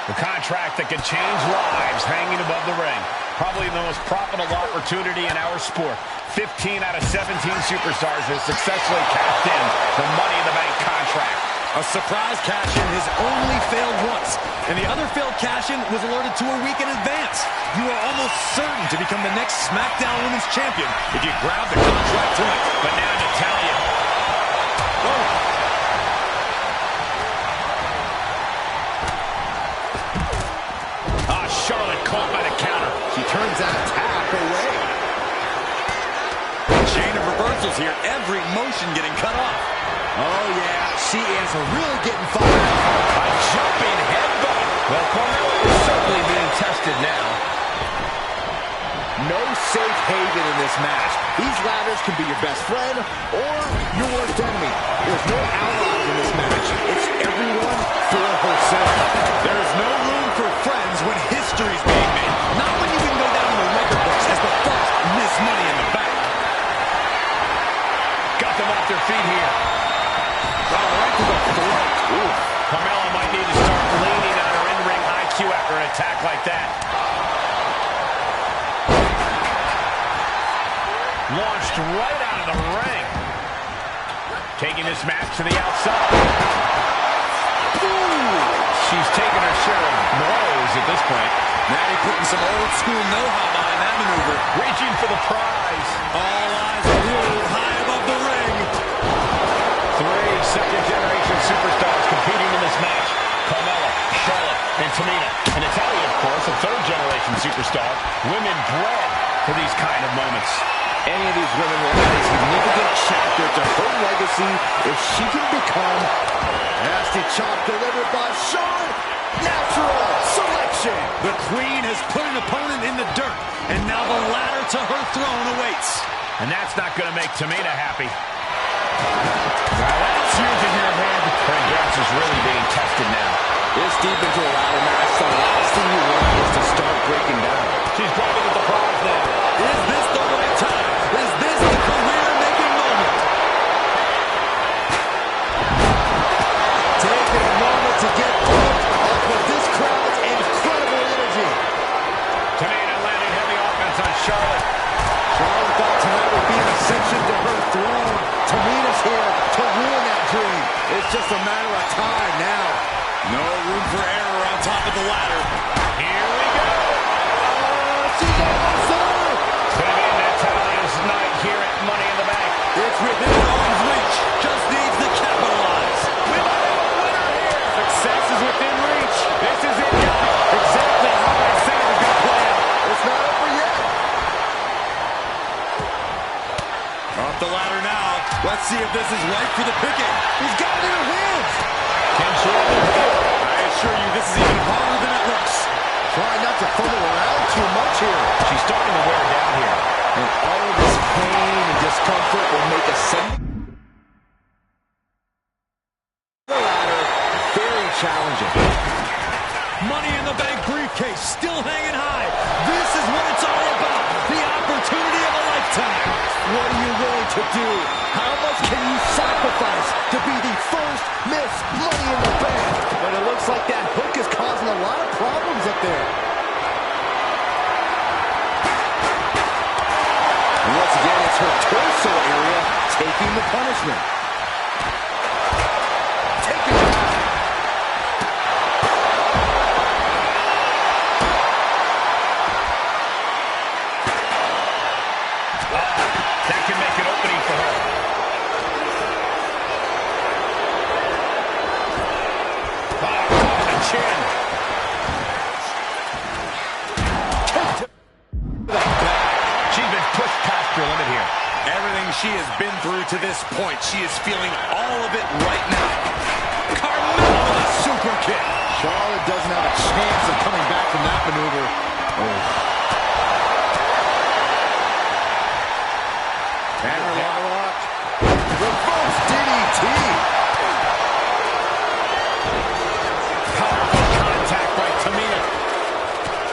The contract that could change lives hanging above the ring. Probably the most profitable opportunity in our sport. 15 out of 17 superstars have successfully cashed in the Money in the Bank contract. A surprise cash-in has only failed once, and the other failed cash-in was alerted to a week in advance. You are almost certain to become the next SmackDown Women's Champion if you grab the contract tonight. But now Natalya. Oh. Charlotte caught by the counter. She turns that attack away. Chain of reversals here. Every motion getting cut off. Oh, yeah. She is really getting fired up. A jumping headbutt. Well, Carmella is certainly being tested now. No safe haven in this match. These ladders can be your best friend or your worst enemy. There's no allies in this match. It's everyone for herself. There is no room for friends when history's being made. Not when you can go down in the record books as the first Miss Money in the Bank. Got them off their feet here. Right to the throat. Ooh. Carmella might need to start leaning on her in-ring IQ after an attack like that. Launched right out of the ring. Taking this match to the outside. Ooh. She's taking her share of blows at this point. Natty putting some old school know-how behind that maneuver. Reaching for the prize. All eyes are high above the ring. 3 second-generation superstar. Women bred for these kind of moments. Any of these women will add a significant chapter to her legacy if she can become nasty chop delivered by Charlotte. Natural selection. The Queen has put an opponent in the dirt, and now the ladder to her throne awaits. And that's not going to make Tamina happy. Now that's huge in your head. Her endurance is really being tested now. This deep into a ladder match, the last thing you want is to start breaking down. She's grabbing at the prize now. Is this the right time? Is this the career-making moment? Taking a moment to get pumped off of this crowd's incredible energy. Tamina landing heavy offense on Charlotte. Charlotte thought tonight would be an ascension to her throne. Tamina's here to ruin that dream. It's just a matter of time now. No room for error on top of the ladder. Here we go. She's outside. It's going to be Natalya's night here at Money in the Bank. It's within arm's reach. Just needs to capitalize. We might have a winner here. Success is within reach. This is it, guys. Exactly how I said it was going to play out. It's not over yet. Off the ladder now. Let's see if this is right for the picking. He's got it in her hands. Can she ever do it? I assure you, this is even harder than it looks. Trying not to fumble around too much here. She's starting to wear down here. And all of this pain and discomfort will make a the ladder very challenging. Money in the Bank briefcase still hanging high. This is what it's all about. The opportunity of a lifetime. What are you willing to do? How much can you sacrifice to be the first Miss Money in the Bank? But it looks like that hook is causing a lot of problems up there. And once again, it's her torso area taking the punishment. Taking it out. That can make an opening for her. The chin. She's been pushed past her limit here. Everything she has been through to this point, she is feeling all of it right now. Carmella with a super kick. Charlotte doesn't have a chance of coming back from that maneuver. Hammerlock. Reverse DDT. Powerful contact by Tamina.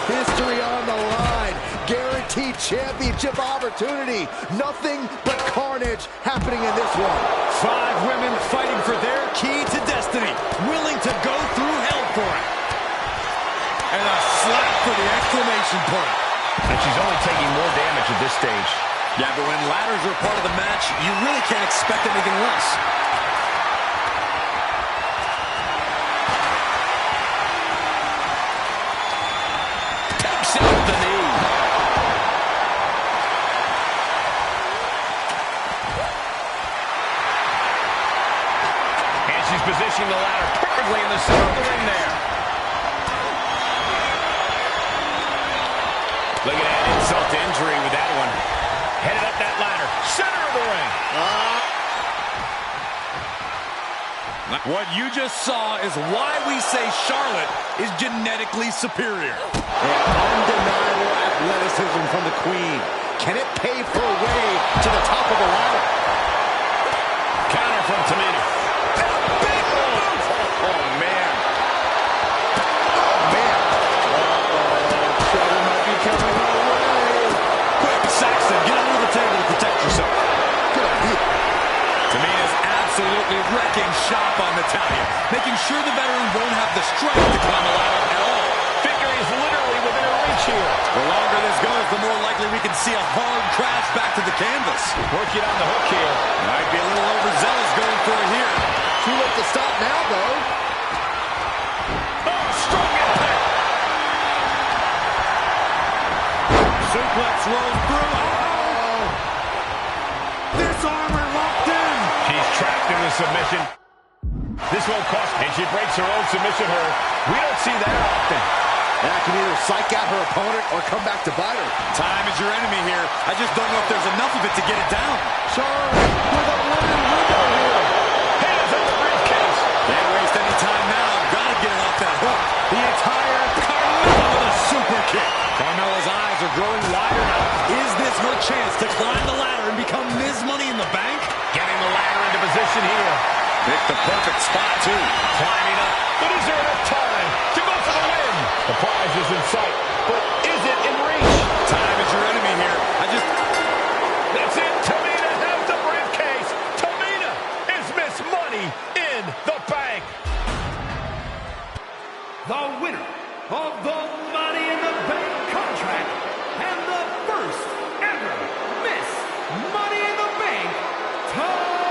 History on the line. Guaranteed championship opportunity. Nothing but carnage happening in this one. 5 women fighting for their key to destiny. Willing to go through hell for it. And a slap for the exclamation point. And she's only taking more damage at this stage. Yeah, but when ladders are part of the match, you really can't expect anything less. Takes out the knee. And she's positioning the ladder perfectly in the center of the ring there. Look at that insult to injury with that one. Headed up that ladder. Center of the ring. What you just saw is why we say Charlotte is genetically superior. And undeniable athleticism from the Queen. Can it pave her way to the top of the ladder? Counter from Tamina. Big move! Oh, man. Oh, man. Trouble might be coming her way. Quick, Saxton, get under the table to protect yourself. Good idea. Tamina's absolutely wrecking shop on Natalya, making sure the veteran won't have the strength to climb the ladder at all. Victory is literally within her reach here. The longer this goes, the more likely we can see a hard crash back to the canvas. Working on the hook here. Might be a little overzealous going for it here. Too late to stop now, though. Oh, strong impact. Suplex rolls through. Oh! This armor locked in. She's trapped in the submission. This won't cost, and she breaks her own submission hold. We don't see that often. That can either psych out her opponent or come back to bite her. Time is your enemy here. I just don't know if there's enough of it to get it down. Charlotte with a winning window here. Hands on the briefcase. Can't waste any time now. Gotta get it off that hook. The entire Carmella with a super kick. Carmella's eyes are growing wider now. Is this her chance to climb the ladder and become Ms. Money in the Bank? Getting the ladder into position here. Picked the perfect spot, too. Climbing up. But is there enough time to go for the win? The prize is in sight, but is it in reach? Time is your enemy here. That's it. Tamina has the briefcase. Tamina is Miss Money in the Bank. The winner of the Money in the Bank contract and the first ever Miss Money in the Bank, Tamina!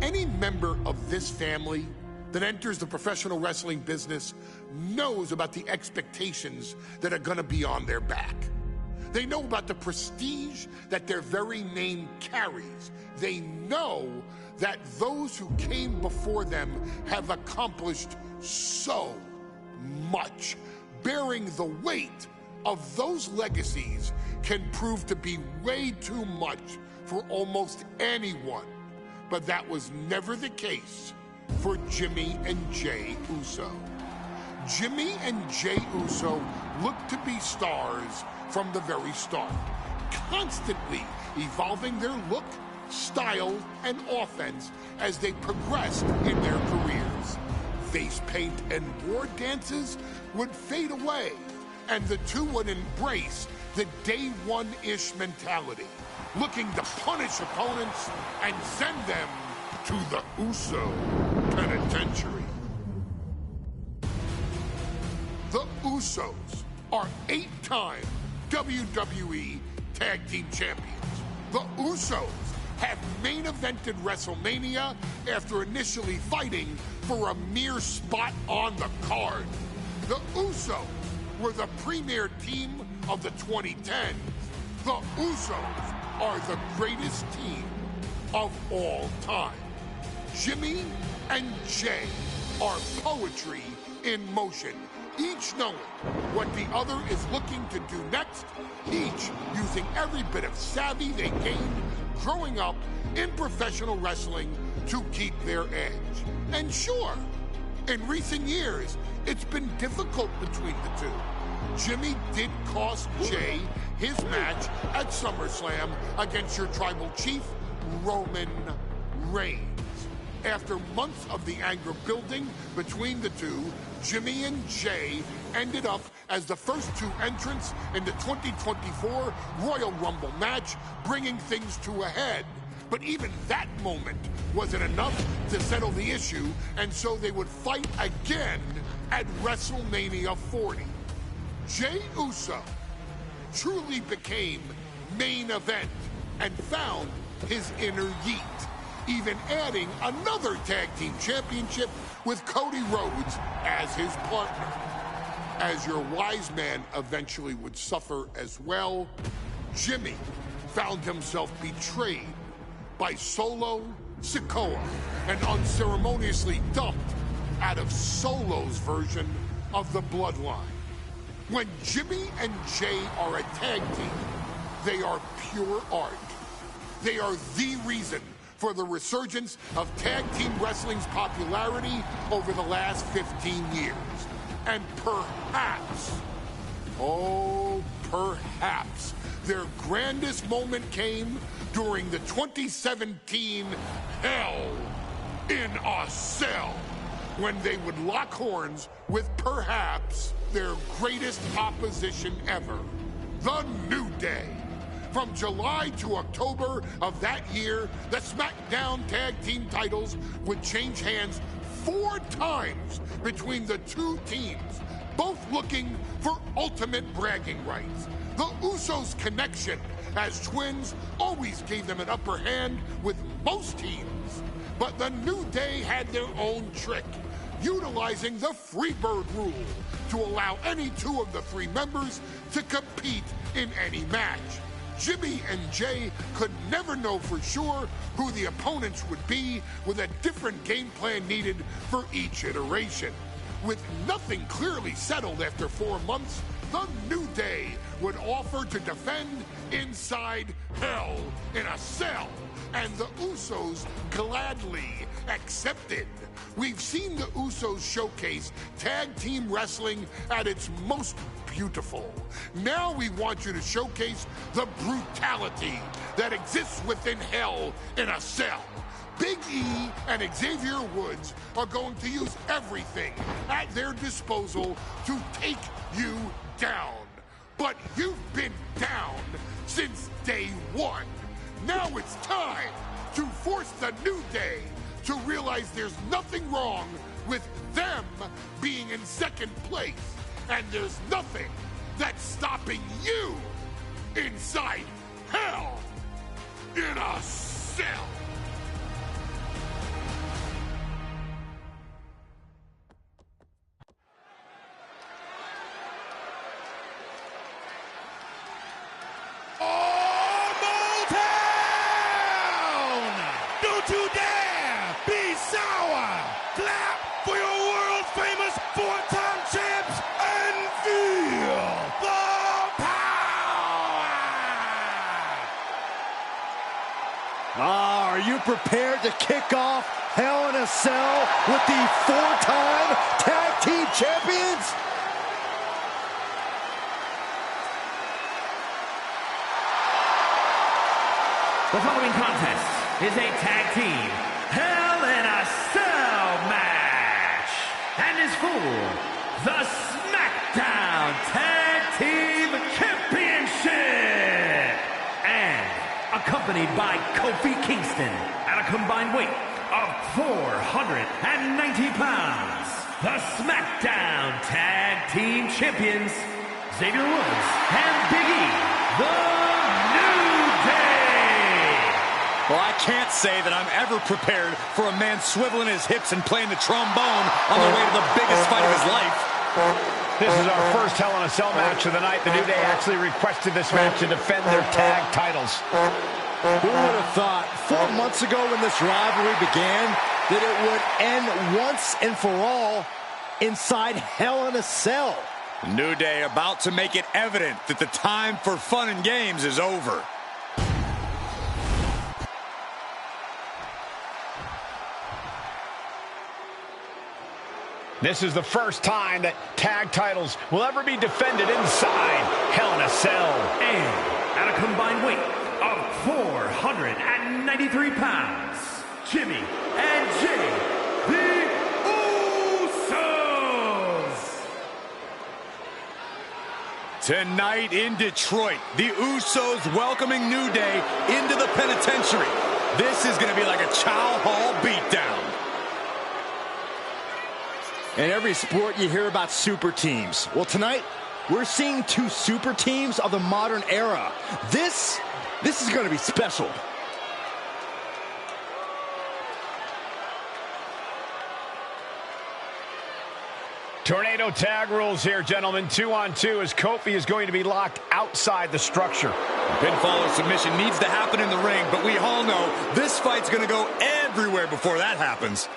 Any member of this family that enters the professional wrestling business knows about the expectations that are going to be on their back. They know about the prestige that their very name carries. They know that those who came before them have accomplished so much. Bearing the weight of those legacies can prove to be way too much for almost anyone. But that was never the case for Jimmy and Jey Uso. Jimmy and Jey Uso looked to be stars from the very start, constantly evolving their look, style, and offense as they progressed in their careers. Face paint and war dances would fade away, and the two would embrace the day one-ish mentality, looking to punish opponents and send them to the Uso Penitentiary. The Usos are 8-time WWE Tag Team Champions. The Usos have main evented WrestleMania after initially fighting for a mere spot on the card. The Usos were the premier team of the 2010s. The Usos are the greatest team of all time. Jimmy and Jey are poetry in motion, each knowing what the other is looking to do next, each using every bit of savvy they gained growing up in professional wrestling to keep their edge. And sure, in recent years, it's been difficult between the two. Jimmy did cost Jey his match at SummerSlam against your tribal chief, Roman Reigns. After months of the anger building between the two, Jimmy and Jey ended up as the first two entrants in the 2024 Royal Rumble match, bringing things to a head. But even that moment wasn't enough to settle the issue, and so they would fight again at WrestleMania 40. Jey Uso truly became main event and found his inner yeet, even adding another tag team championship with Cody Rhodes as his partner. As your wise man eventually would suffer as well, Jimmy found himself betrayed by Solo Sikoa and unceremoniously dumped out of Solo's version of the Bloodline. When Jimmy and Jey are a tag team, they are pure art. They are the reason for the resurgence of tag team wrestling's popularity over the last 15 years. And perhaps, oh, perhaps, their grandest moment came during the 2017 Hell in a Cell, when they would lock horns with perhaps their greatest opposition ever, The New Day. From July to October of that year, the SmackDown Tag Team titles would change hands 4 times between the two teams, both looking for ultimate bragging rights. The Usos' connection as twins always gave them an upper hand with most teams. But the New Day had their own trick, utilizing the Freebird rule to allow any two of the 3 members to compete in any match. Jimmy and Jay could never know for sure who the opponents would be, with a different game plan needed for each iteration. With nothing clearly settled after 4 months, the New Day would offer to defend inside Hell in a Cell, and the Usos gladly accepted. We've seen the Usos showcase tag team wrestling at its most beautiful. Now we want you to showcase the brutality that exists within Hell in a Cell. Big E and Xavier Woods are going to use everything at their disposal to take you down. But you've been down since day one. Now it's time to force the New Day to realize there's nothing wrong with them being in second place. And there's nothing that's stopping you inside Hell in a Cell. Don't you dare be sour! Clap for your world-famous four-time champs and feel the power! Are you prepared to kick off Hell in a Cell with the four-time tag team champions? The following contest is a tag team Hell in a Cell match and is for the SmackDown Tag Team Championship, and accompanied by Kofi Kingston at a combined weight of 490 pounds. The SmackDown Tag Team Champions, Xavier Woods and Big E, the New Day. Well, I can't say that I'm ever prepared for a man swiveling his hips and playing the trombone on the way to the biggest fight of his life. This is our first Hell in a Cell match of the night. The New Day actually requested this match to defend their tag titles. Who would have thought 4 months ago when this rivalry began that it would end once and for all inside Hell in a Cell? New Day about to make it evident that the time for fun and games is over. This is the first time that tag titles will ever be defended inside Hell in a Cell. And at a combined weight of 493 pounds, Jimmy and Jay, the Usos. Tonight in Detroit, the Usos welcoming New Day into the penitentiary. This is going to be like a Chow Hall beatdown. In every sport, you hear about super teams. Well, tonight, we're seeing two super teams of the modern era. This is going to be special. Tornado tag rules here, gentlemen. 2-on-2 as Kofi is going to be locked outside the structure. Pinfall or submission needs to happen in the ring, but we all know this fight's going to go everywhere before that happens.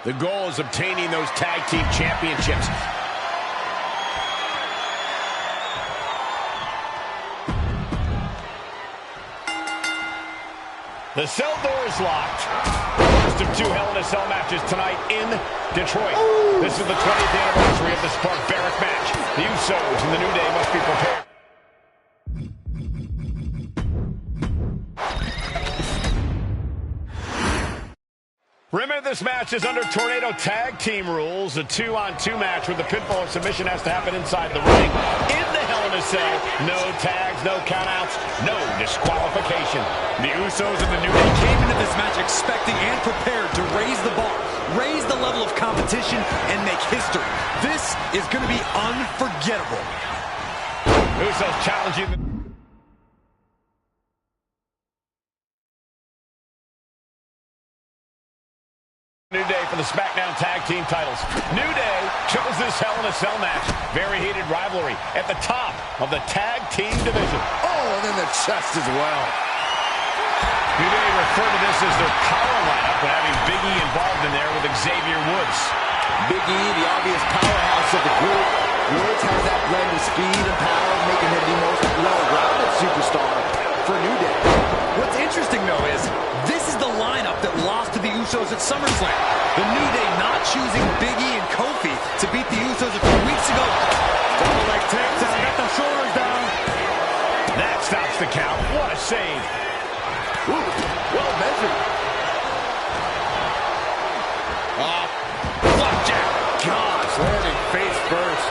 The goal is obtaining those tag team championships. The cell door is locked. First of two Hell in a Cell matches tonight in Detroit. Ooh. This is the 20th anniversary of this barbaric match. The Usos and the New Day must be prepared. Remember, this match is under Tornado Tag Team rules. A 2-on-2 match where the pinfall or submission has to happen inside the ring. In the Hell in a Cell, no tags, no countouts, no disqualification. The Usos and the New Day came into this match expecting and prepared to raise the bar, raise the level of competition, and make history. This is going to be unforgettable. Usos challenging the New Day for the SmackDown Tag Team titles. New Day chose this Hell in a Cell match. Very heated rivalry at the top of the Tag Team division. Oh, and then the chest as well. New Day referred to this as their power lineup when having Big E involved in there with Xavier Woods. Big E, the obvious powerhouse of the group. Woods has that blend of speed and power, making him the most well-rounded superstar for New Day. What's interesting, though, is this is the lineup that lost to the Usos at SummerSlam. The New Day not choosing Big E and Kofi to beat the Usos a few weeks ago. Double leg takedown, got the shoulders down. That stops the count. What a save. Ooh, well measured. Flapjack. Gosh, landing face first.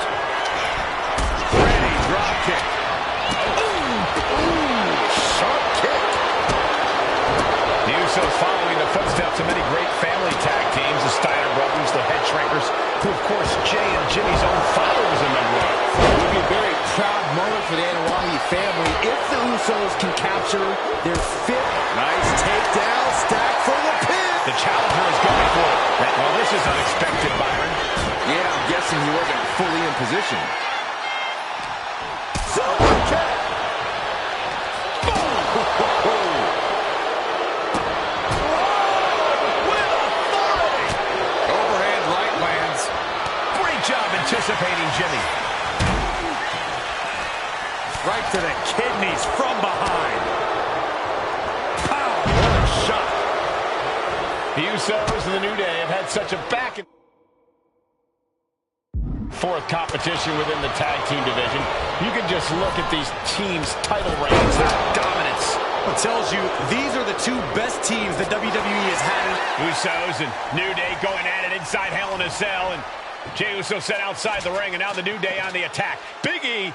Ready drop kick. Sharp kick. The Usos following the footsteps of many great family tag teams, the Steiner brothers, the Head Shrinkers, who of course Jay and Jimmy's own father was a member of. It would be a very proud moment for the Anoa'i family if the Usos can capture their fifth. Nice takedown, stack for the pin. The challenger is going for it. Well, this is unexpected, Byron. Yeah, I'm guessing he wasn't fully in position. Super kick. Overhand right lands. Great job anticipating Jimmy. Right to the kidneys from behind. Pow, what a shot. The Usos and the New Day have had such a back and forth competition within the tag team division. You can just look at these teams' title reigns, their dominance. It tells you these are the two best teams that WWE has had. Usos and New Day going at it inside Hell in a Cell, and Jey Uso set outside the ring, and now the New Day on the attack. Big E,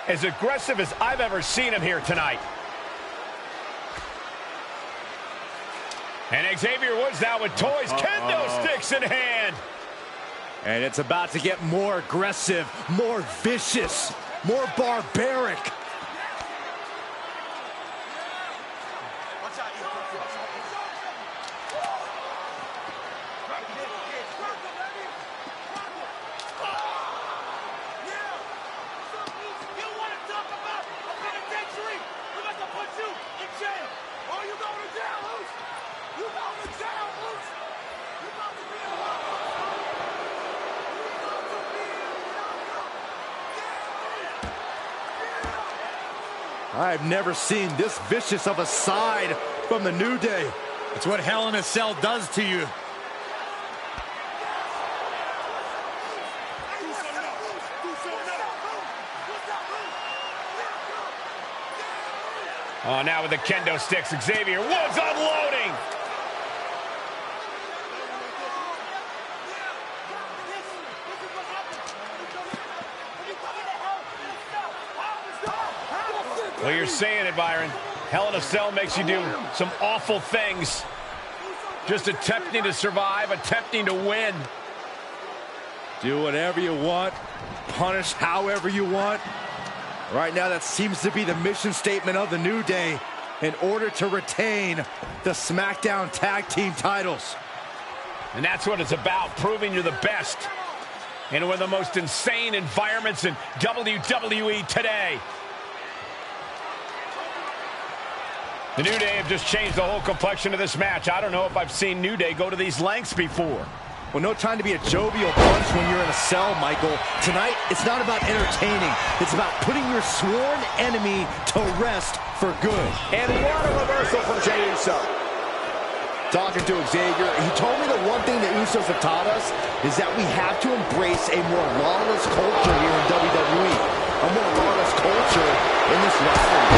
as aggressive as I've ever seen him here tonight. And Xavier Woods now with toys, kendo sticks in hand. And it's about to get more aggressive, more vicious, more barbaric. I've never seen this vicious of a side from the New Day. It's what Hell in a Cell does to you. Oh, now with the kendo sticks, Xavier Woods unloading. Well, you're saying it, Byron. Hell in a Cell makes you do some awful things. Just attempting to survive, attempting to win. Do whatever you want, punish however you want. Right now, that seems to be the mission statement of the New Day in order to retain the SmackDown Tag Team titles. And that's what it's about, proving you're the best in one of the most insane environments in WWE today. The New Day have just changed the whole complexion of this match. I don't know if I've seen New Day go to these lengths before. Well, no time to be a jovial bunch when you're in a cell, Michael. Tonight, it's not about entertaining. It's about putting your sworn enemy to rest for good. And what a reversal from Jey Uso. Talking to Xavier, he told me the one thing the Usos have taught us is that we have to embrace a more lawless culture here in WWE. A more lawless culture in this wrestling.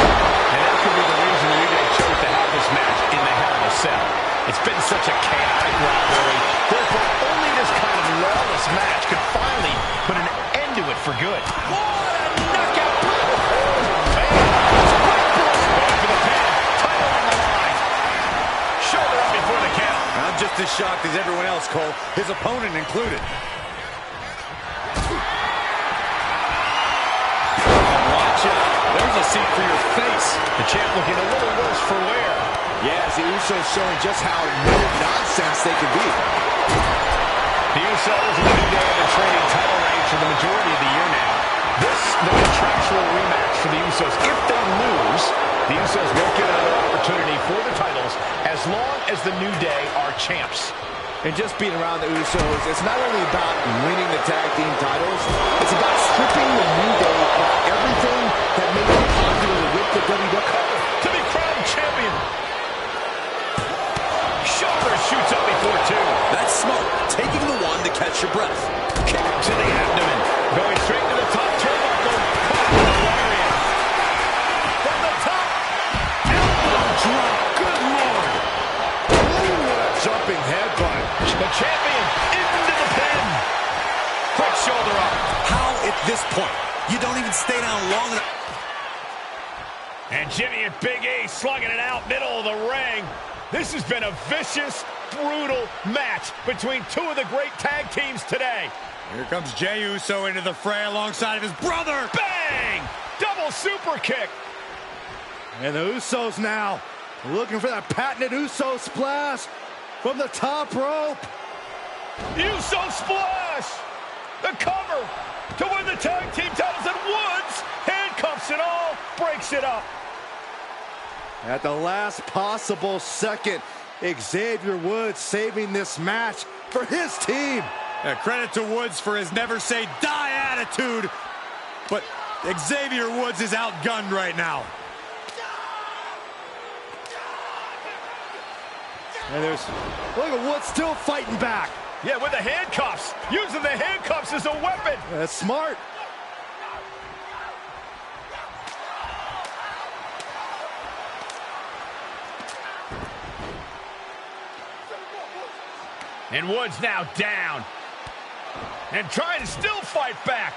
And that could be the reason the New Day chose to have this match in the Hell in a Cell. It's been such a chaotic rivalry. Therefore, only this kind of lawless match could finally put an end to it for good. What a knockout! Oh, man. Going for the pin. Title on the line. Shoulder up before the count. I'm just as shocked as everyone else, Cole, his opponent included. Watch out. There's a seat for your face. The champ looking a little worse for wear. Yes, the Usos showing just how no nonsense they can be. The Usos and the New Day have been trading title reigns for the majority of the year now. This, the contractual rematch for the Usos. If they lose, the Usos won't get another opportunity for the titles as long as the New Day are champs. And just being around the Usos, it's not only about winning the tag team titles, it's about stripping the New Day of everything that made them popular with the WWE. To be crowned champion. Shoulder shoots up before two. That's smart. Taking the one to catch your breath. Kick to the abdomen. Going straight to the top turnbuckle. Caught with a lariat. From the top. Elbow drop. Good Lord. Ooh, what a jumping headbutt. The champion into the pin. Quick shoulder up. How at this point? You don't even stay down long enough. And Jimmy and Big E slugging it out middle of the ring. This has been a vicious, brutal match between two of the great tag teams today. Here comes Jey Uso into the fray alongside of his brother. Bang! Double super kick. And the Usos now looking for that patented Uso splash from the top rope. Uso splash. The cover to win the tag team titles, and Woods, handcuffs and all, breaks it up. At the last possible second, Xavier Woods saving this match for his team. Credit to Woods for his never say die attitude, but Xavier Woods is outgunned right now. And look at Woods still fighting back. Yeah, with the handcuffs. Using the handcuffs as a weapon. That's smart. And Woods now down. And trying to still fight back.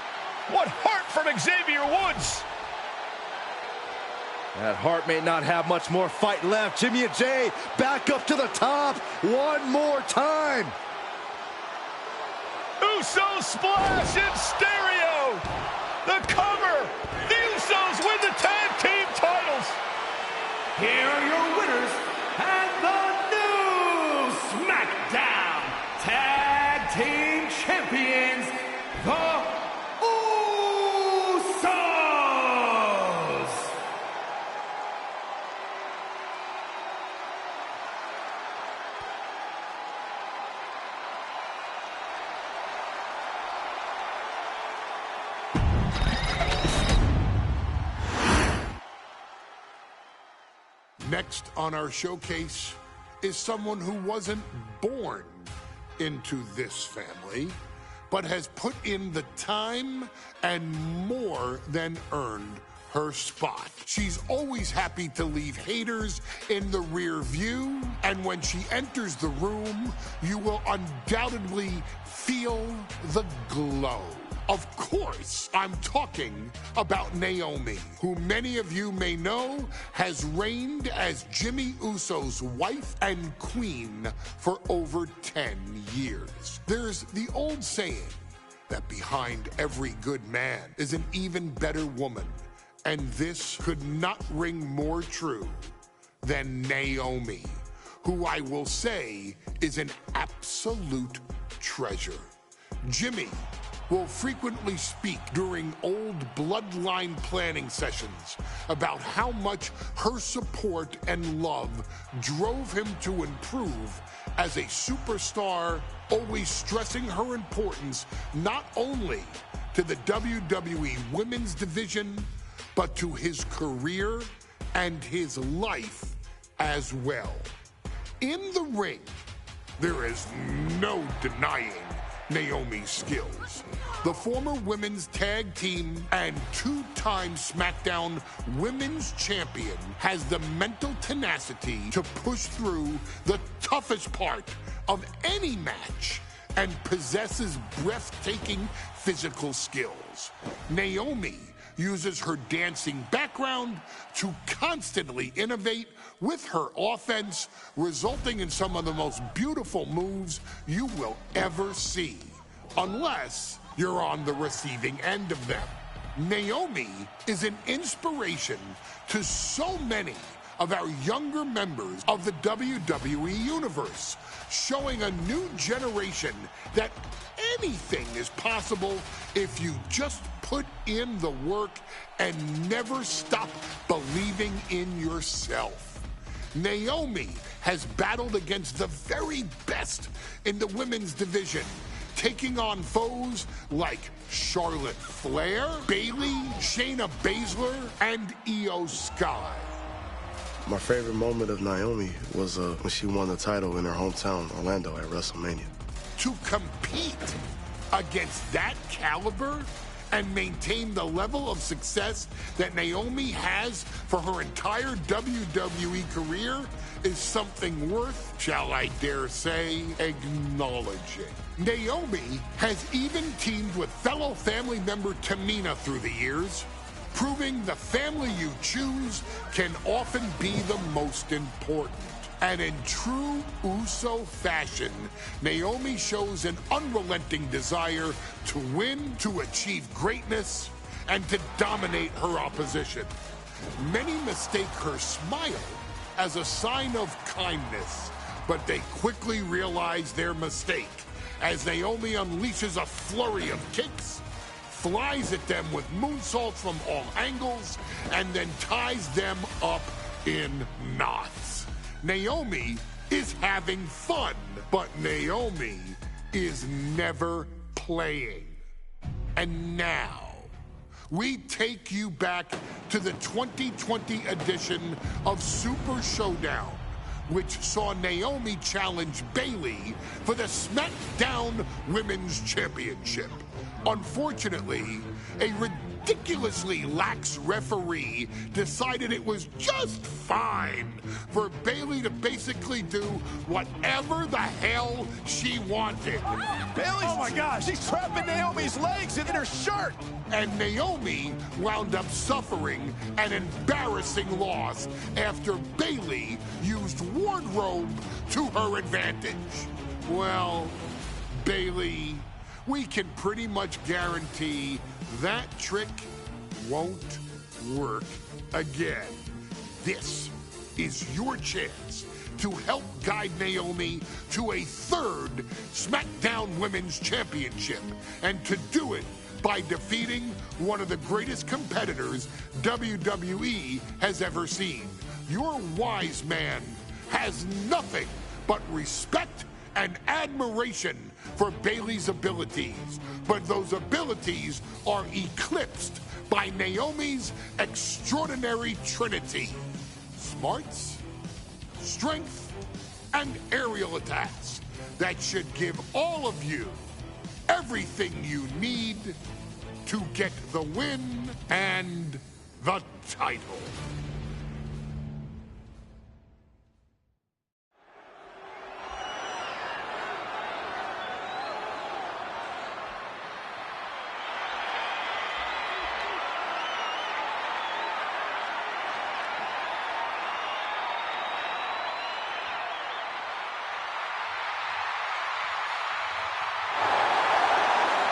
What heart from Xavier Woods. That heart may not have much more fight left. Jimmy and Jey back up to the top one more time. Uso splash in stereo. The cover. The Usos win the tag team titles. Here are your winners and the new SmackDown Tag Team Champions, the Usos! Next on our showcase is someone who wasn't born into this family, but has put in the time and more than earned her spot. She's always happy to leave haters in the rear view, and when she enters the room, you will undoubtedly feel the glow. Of course, I'm talking about Naomi, who many of you may know has reigned as Jimmy Uso's wife and queen for over 10 years. There's the old saying that behind every good man is an even better woman, and this could not ring more true than Naomi, who I will say is an absolute treasure. Jimmy will frequently speak during old bloodline planning sessions about how much her support and love drove him to improve as a superstar, always stressing her importance not only to the WWE Women's Division, but to his career and his life as well. In the ring, there is no denying Naomi's skills. The former women's tag team and two-time SmackDown Women's Champion has the mental tenacity to push through the toughest part of any match and possesses breathtaking physical skills. Naomi uses her dancing background to constantly innovate with her offense, resulting in some of the most beautiful moves you will ever see, unless you're on the receiving end of them. Naomi is an inspiration to so many of our younger members of the WWE Universe, showing a new generation that anything is possible if you just put in the work and never stop believing in yourself. Naomi has battled against the very best in the women's division, taking on foes like Charlotte Flair, Bayley, Shayna Baszler, and Io Sky. My favorite moment of Naomi was when she won the title in her hometown, Orlando, at WrestleMania. To compete against that caliber and maintain the level of success that Naomi has for her entire WWE career is something worth, shall I dare say, acknowledging. Naomi has even teamed with fellow family member Tamina through the years, proving the family you choose can often be the most important. And in true Uso fashion, Naomi shows an unrelenting desire to win, to achieve greatness, and to dominate her opposition. Many mistake her smile as a sign of kindness, but they quickly realize their mistake as Naomi unleashes a flurry of kicks, flies at them with moonsaults from all angles, and then ties them up in knots. Naomi is having fun, but Naomi is never playing. And now, we take you back to the 2020 edition of Super Showdown, which saw Naomi challenge Bayley for the SmackDown Women's Championship. Unfortunately, a ridiculously lax referee decided it was just fine for Bayley to basically do whatever the hell she wanted. Bayley, oh my gosh, she's trapping Naomi's legs in her shirt. And Naomi wound up suffering an embarrassing loss after Bayley used wardrobe to her advantage. Well, Bayley, we can pretty much guarantee that trick won't work again. This is your chance to help guide Naomi to a third SmackDown Women's Championship, and to do it by defeating one of the greatest competitors WWE has ever seen. Your wise man has nothing but respect and admiration for Bayley's abilities, but those abilities are eclipsed by Naomi's extraordinary trinity: smarts, strength, and aerial attacks that should give all of you everything you need to get the win and the title.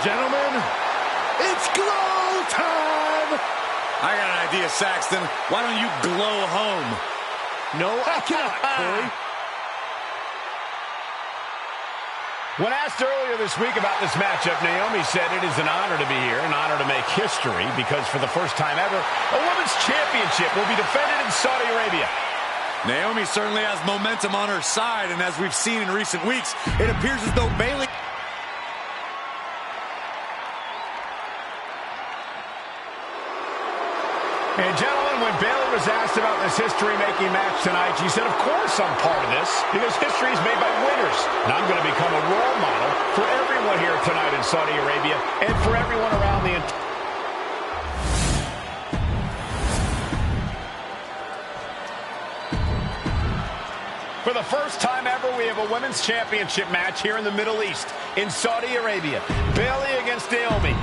Gentlemen, it's glow time! I got an idea, Saxton. Why don't you glow home? No, I cannot, Corey. When asked earlier this week about this matchup, Naomi said it is an honor to be here, an honor to make history, because for the first time ever, a women's championship will be defended in Saudi Arabia. Naomi certainly has momentum on her side, and as we've seen in recent weeks, it appears as though Bayley... And gentlemen, when Bayley was asked about this history-making match tonight, she said, of course I'm part of this, because history is made by winners. And I'm going to become a role model for everyone here tonight in Saudi Arabia, and for everyone around the entire... For the first time ever, we have a women's championship match here in the Middle East, in Saudi Arabia. Bayley against Naomi.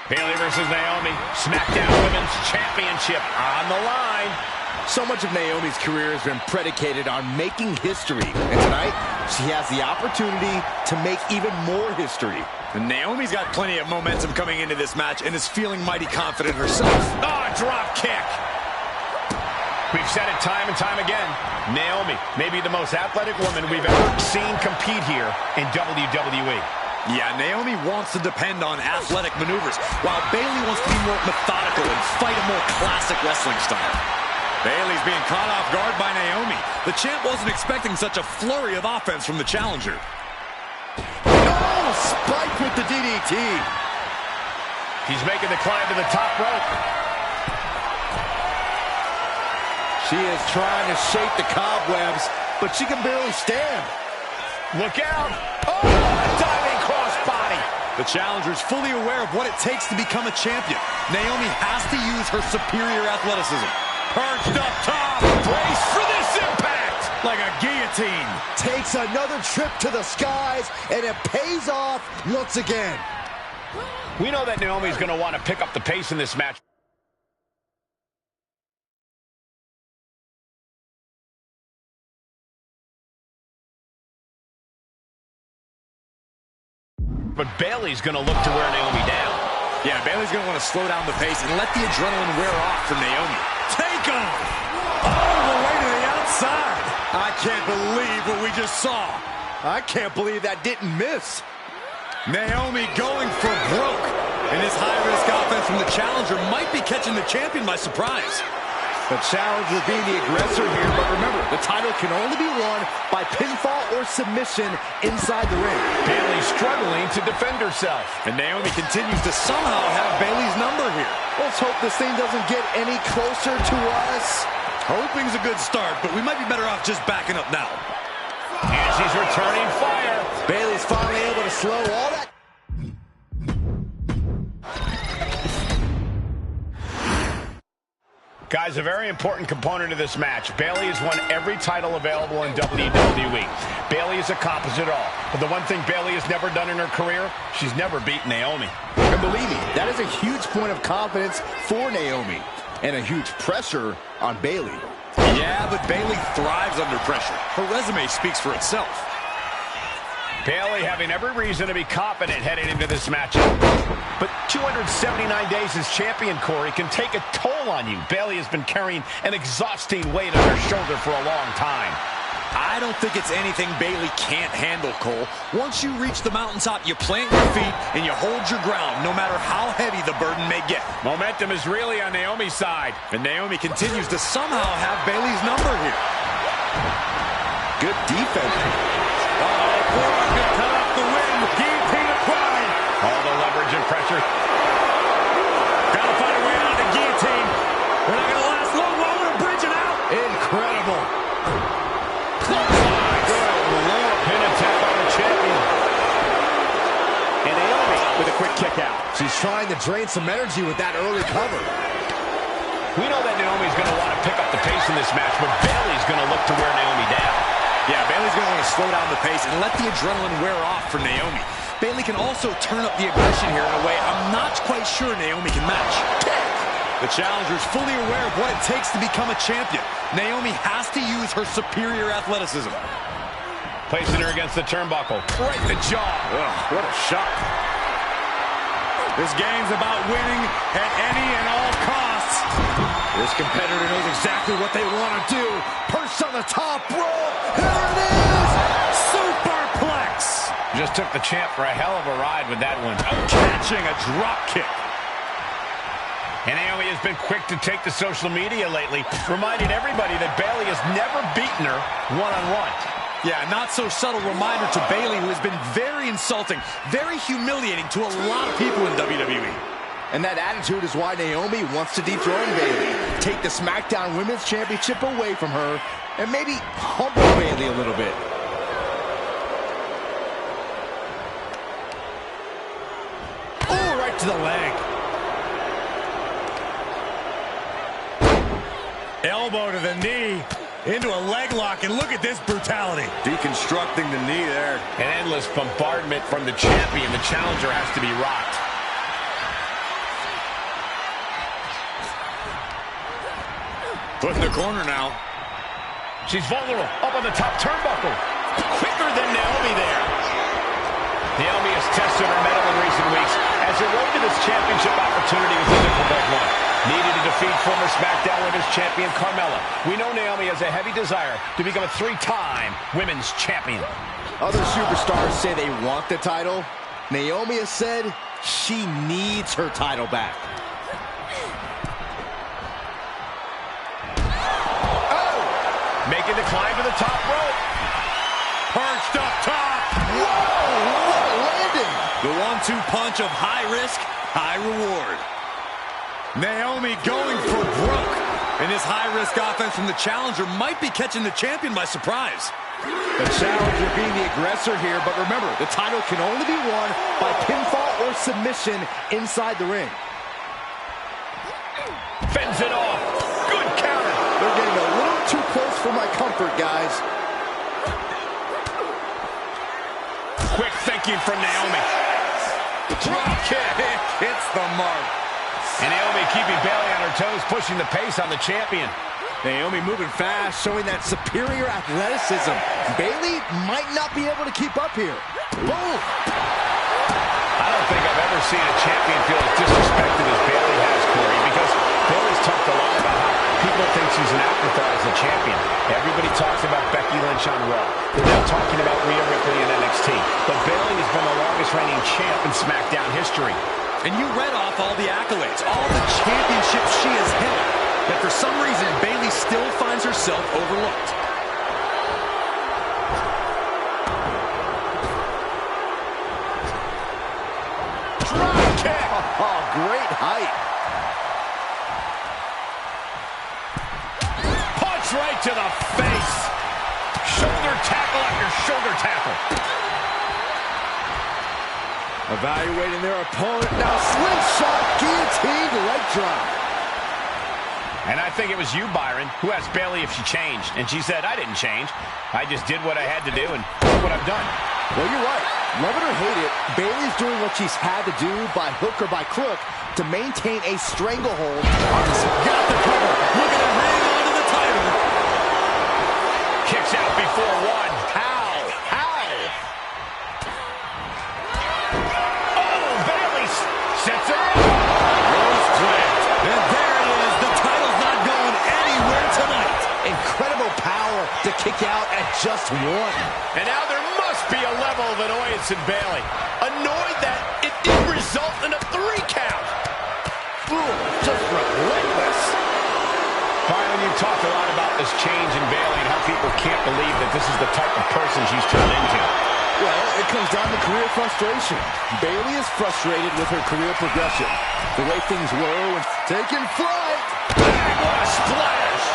Bayley versus Naomi, SmackDown Women's Championship on the line. So much of Naomi's career has been predicated on making history. And tonight, she has the opportunity to make even more history. And Naomi's got plenty of momentum coming into this match and is feeling mighty confident herself. Oh, drop kick. We've said it time and time again. Naomi may be the most athletic woman we've ever seen compete here in WWE. Yeah, Naomi wants to depend on athletic maneuvers, while Bayley wants to be more methodical and fight a more classic wrestling style. Bayley's being caught off guard by Naomi. The champ wasn't expecting such a flurry of offense from the challenger. Oh, spike with the DDT. He's making the climb to the top rope. She is trying to shake the cobwebs, but she can barely stand. Look out. Oh, diving crossbody. The challenger's fully aware of what it takes to become a champion. Naomi has to use her superior athleticism. Perched up top. Brace for this impact. Like a guillotine. Takes another trip to the skies, and it pays off once again. We know that Naomi's going to want to pick up the pace in this match. But Bayley's going to look to wear Naomi down. Yeah, Bayley's going to want to slow down the pace and let the adrenaline wear off for Naomi. Take off! All the way to the outside. I can't believe what we just saw. I can't believe that didn't miss. Naomi going for broke. And this high-risk offense from the challenger might be catching the champion by surprise. The challenger being the aggressor here, but remember, the title can only be won by pinfall or submission inside the ring. Bayley struggling to defend herself. And Naomi continues to somehow have Bayley's number here. Let's hope this thing doesn't get any closer to us. Hoping's a good start, but we might be better off just backing up now. And she's returning fire. Bayley's finally able to slow all that. Guys, a very important component of this match. Bayley has won every title available in WWE. Bayley has accomplished it all. But the one thing Bayley has never done in her career, she's never beaten Naomi. And believe me, that is a huge point of confidence for Naomi. And a huge pressure on Bayley. Yeah, but Bayley thrives under pressure. Her resume speaks for itself. Bayley having every reason to be confident heading into this matchup. But 279 days as champion, Corey, can take a toll on you. Bayley has been carrying an exhausting weight on her shoulder for a long time. I don't think it's anything Bayley can't handle, Cole. Once you reach the mountaintop, you plant your feet and you hold your ground, no matter how heavy the burden may get. Momentum is really on Naomi's side. And Naomi continues to somehow have Bayley's number here. Good defense. Gonna cut off the wind. Guillotine applied. All the leverage and pressure. Gotta find a way out of the guillotine. We're not gonna last long while we're bridging out. Incredible. Pin attempt on the champion. And Naomi with a quick kick out. She's trying to drain some energy with that early cover. We know that Naomi's going to want to pick up the pace in this match, but Bayley's going to look to wear Naomi down. Yeah, Bayley's going to want to slow down the pace and let the adrenaline wear off for Naomi. Bayley can also turn up the aggression here in a way I'm not quite sure Naomi can match. The challenger's fully aware of what it takes to become a champion. Naomi has to use her superior athleticism. Placing her against the turnbuckle. Right in the jaw. Ugh, what a shot. This game's about winning at any and all costs. This competitor knows exactly what they want to do. Perched on the top rope. Here it is. Superplex. Just took the champ for a hell of a ride with that one. Catching a drop kick. And Naomi has been quick to take to social media lately, reminding everybody that Bayley has never beaten her one-on-one. Yeah, not so subtle reminder to Bayley, who has been very insulting, very humiliating to a lot of people in WWE. And that attitude is why Naomi wants to dethrone Bayley, take the SmackDown Women's Championship away from her, and maybe humble Bayley a little bit. Oh, right to the leg. Elbow to the knee, into a leg lock, and look at this brutality. Deconstructing the knee there. An endless bombardment from the champion. The challenger has to be rocked. Put in the corner now. She's vulnerable. Up on the top turnbuckle. Quicker than Naomi there. Naomi has tested her mettle in recent weeks, as her road to this championship opportunity was a difficult one. Needed to defeat former SmackDown Women's Champion Carmella. We know Naomi has a heavy desire to become a 3-time Women's Champion. Other superstars say they want the title. Naomi has said she needs her title back. Oh! Making the climb to the top rope. Perched up top. Whoa! What a landing! The 1-2 punch of high risk, high reward. Naomi going for broke. And this high-risk offense from the challenger might be catching the champion by surprise. The challenger being the aggressor here, but remember, the title can only be won by pinfall or submission inside the ring. Fends it off. Good counter. They're getting a little too close for my comfort, guys. Quick thinking from Naomi. Drop kick. Hits the mark. And Naomi keeping Bayley on her toes, pushing the pace on the champion. Naomi moving fast, showing that superior athleticism. Bayley might not be able to keep up here. Boom! I don't think I've ever seen a champion feel as disrespected as Bayley has, Corey, because Bayley's talked a lot about how people think she's an afterthought as a champion. Everybody talks about Becky Lynch on Raw. They're now talking about Rhea Ripley in NXT. But Bayley has been the longest reigning champ in SmackDown history. And you read off all the accolades, all the championships she has held. But for some reason, Bayley still finds herself overlooked. Drop kick! Oh, great height. Punch right to the face. Shoulder tackle after shoulder tackle. Evaluating their opponent. Now slingshot, guillotined, leg drop. And I think it was you, Byron, who asked Bayley if she changed. And she said, I didn't change. I just did what I had to do and look what I've done. Well, you're right. Love it or hate it, Bayley's doing what she's had to do by hook or by crook to maintain a stranglehold on this. Got the cover. Looking to hang on to the title. Kicks out before one. How? Sets it up. Rose clamped. And there it is. The title's not going anywhere tonight. Incredible power to kick out at just one. And now there must be a level of annoyance in Bayley. Annoyed that it didn't result in a 3 count. Ooh, just relentless. Byron, you talked a lot about this change in Bayley and how people can't believe that this is the type of person she's turned into. Well, it comes down to career frustration. Bayley is frustrated with her career progression. The way things were when taking flight. Bang, what a splash!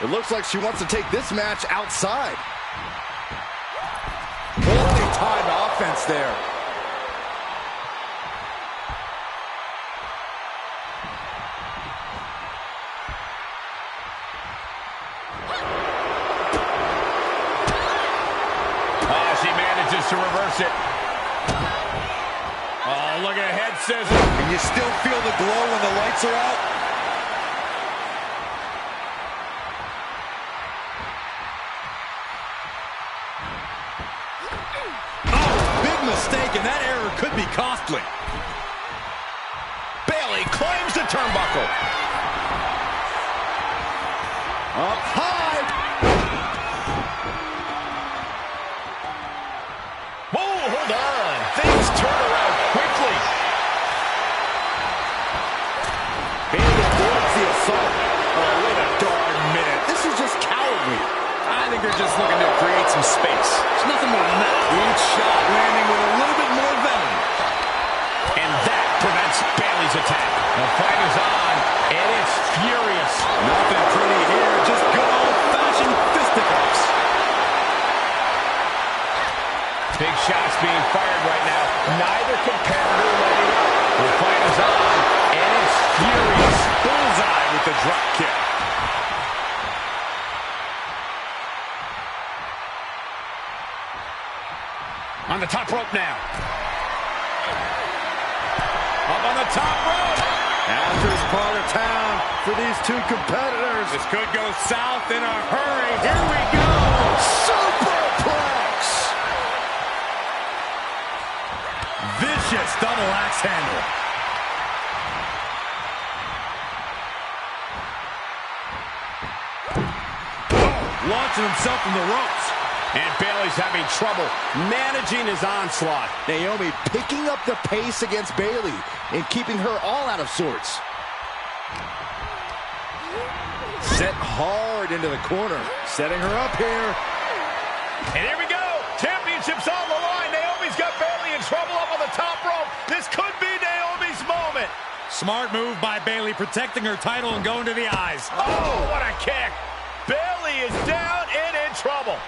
It looks like she wants to take this match outside. Poorly timed offense there. To reverse it. Oh, look at head scissors. Can you still feel the glow when the lights are out? Oh, big mistake, and that error could be costly. Bayley claims the turnbuckle. Up high. Hold on. Things turn around quickly. Bayley avoids the assault. Oh, wait a darn minute. This is just cowardly. I think they're just looking to create some space. There's nothing more than that. Each shot landing with a little bit more venom. And that prevents Bayley's attack. The fight is on, and it's furious. Nothing pretty here. Just good old-fashioned fisticuffs. Big shots being fired right now. Neither competitor letting up. The fight is on, and it's furious. Bullseye with the drop kick. On the top rope now. Up on the top rope. After part of town for these two competitors. This could go south in a hurry. Here we go. Superplex. Vicious double axe handle. Launching himself from the ropes. And Bayley's having trouble managing his onslaught. Naomi picking up the pace against Bayley and keeping her all out of sorts. Set hard into the corner, setting her up here. And here we go. Championship's on the line. Naomi's got Bayley in trouble up on the top rope. This could be Naomi's moment. Smart move by Bayley, protecting her title and going to the eyes. Oh, what a kick. Bayley is down and in trouble.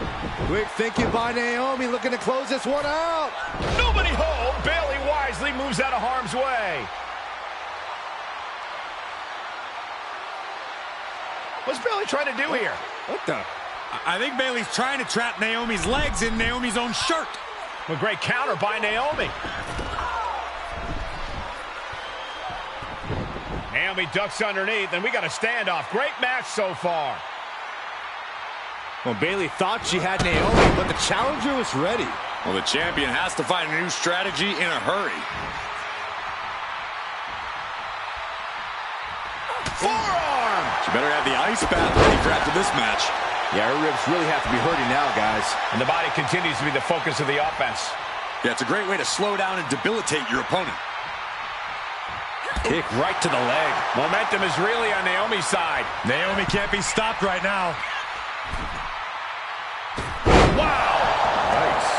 Quick thinking by Naomi, looking to close this one out. Nobody home. Bayley wisely moves out of harm's way. What's Bayley trying to do here? What the? I think Bayley's trying to trap Naomi's legs in Naomi's own shirt. A great counter by Naomi. Naomi ducks underneath, and we got a standoff. Great match so far. Well, Bayley thought she had Naomi, but the challenger was ready. Well, the champion has to find a new strategy in a hurry. Forearm! She better have the ice bath ready for after this match. Yeah, her ribs really have to be hurting now, guys. And the body continues to be the focus of the offense. Yeah, it's a great way to slow down and debilitate your opponent. Kick right to the leg. Momentum is really on Naomi's side. Naomi can't be stopped right now. Wow! Nice.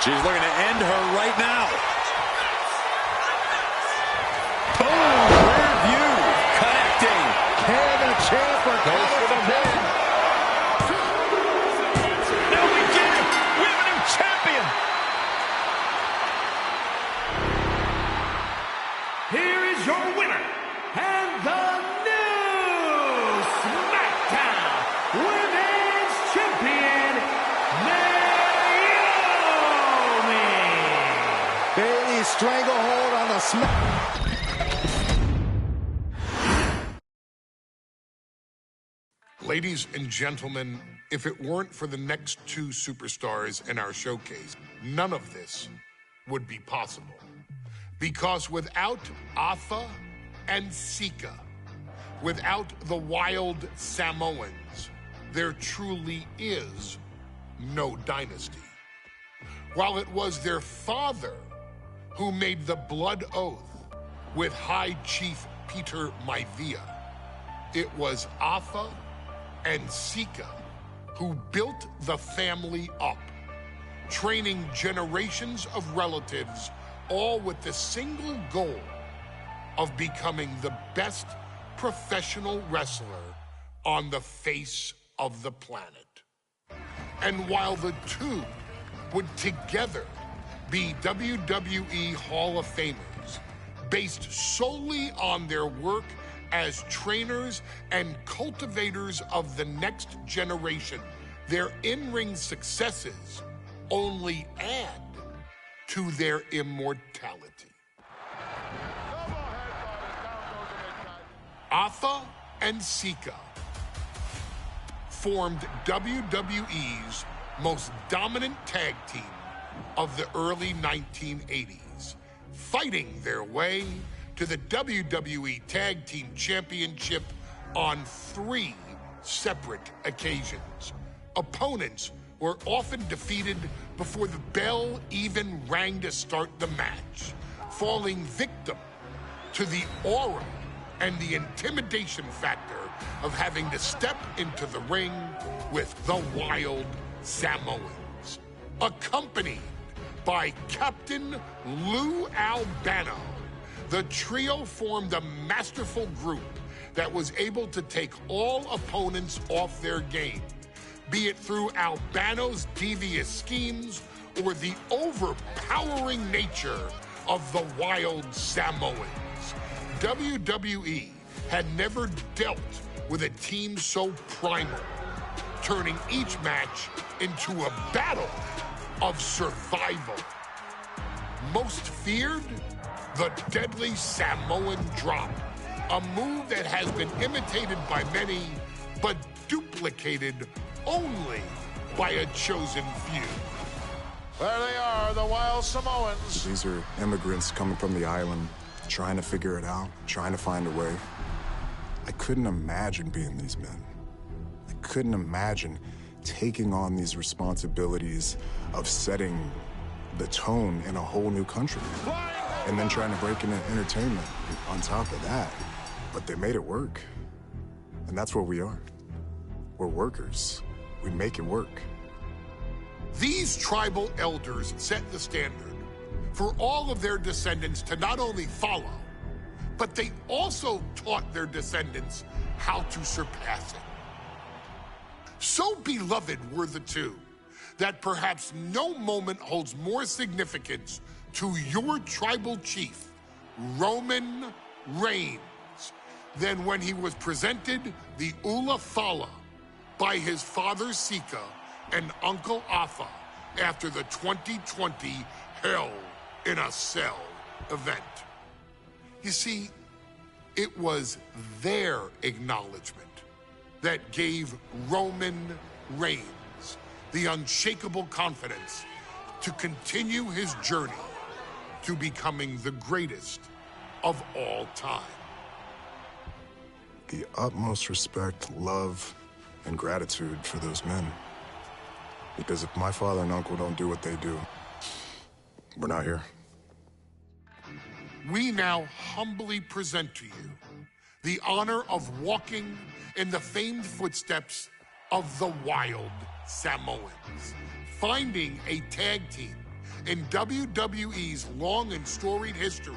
She's looking to end her right now. Boom! Rear view. Connecting. Can the champ goes for the win? Now we get it. We have a new champion. Here is your winner, and the new SmackDown Women's Champion, Naomi. Bayley's stranglehold on the smack. Ladies and gentlemen, if it weren't for the next two superstars in our showcase, none of this would be possible. Because without Afa and Sika, without the Wild Samoans, there truly is no dynasty. While it was their father who made the blood oath with High Chief Peter Maivia, it was Afa and Sika who built the family up, training generations of relatives, all with the single goal of becoming the best professional wrestler on the face of the planet. And while the two would together be WWE Hall of Famers, based solely on their work as trainers and cultivators of the next generation, their in-ring successes only add to their immortality. Afa and Sika formed WWE's most dominant tag team of the early 1980s, fighting their way to the WWE Tag Team Championship on 3 separate occasions. Opponents were often defeated before the bell even rang to start the match, falling victim to the aura and the intimidation factor of having to step into the ring with the Wild Samoans, accompanied by Captain Lou Albano. The trio formed a masterful group that was able to take all opponents off their game, be it through Albano's devious schemes or the overpowering nature of the Wild Samoans. WWE had never dealt with a team so primal, turning each match into a battle of survival. Most feared the deadly Samoan drop. A move that has been imitated by many, but duplicated only by a chosen few. There they are, the Wild Samoans. These are immigrants coming from the island, trying to figure it out, trying to find a way. I couldn't imagine being these men. I couldn't imagine taking on these responsibilities of setting the tone in a whole new country. And then trying to break into entertainment on top of that. But they made it work. And that's what we are. We're workers. We make it work. These tribal elders set the standard for all of their descendants to not only follow, but they also taught their descendants how to surpass it. So beloved were the two that perhaps no moment holds more significance to your tribal chief, Roman Reigns, than when he was presented the Ula Fala by his father Sika and Uncle Afa after the 2020 Hell in a Cell event. You see, it was their acknowledgement that gave Roman Reigns the unshakable confidence to continue his journey to becoming the greatest of all time. The utmost respect, love, and gratitude for those men. Because if my father and uncle don't do what they do, we're not here. We now humbly present to you the honor of walking in the famed footsteps of the Wild Samoans, finding a tag team in WWE's long and storied history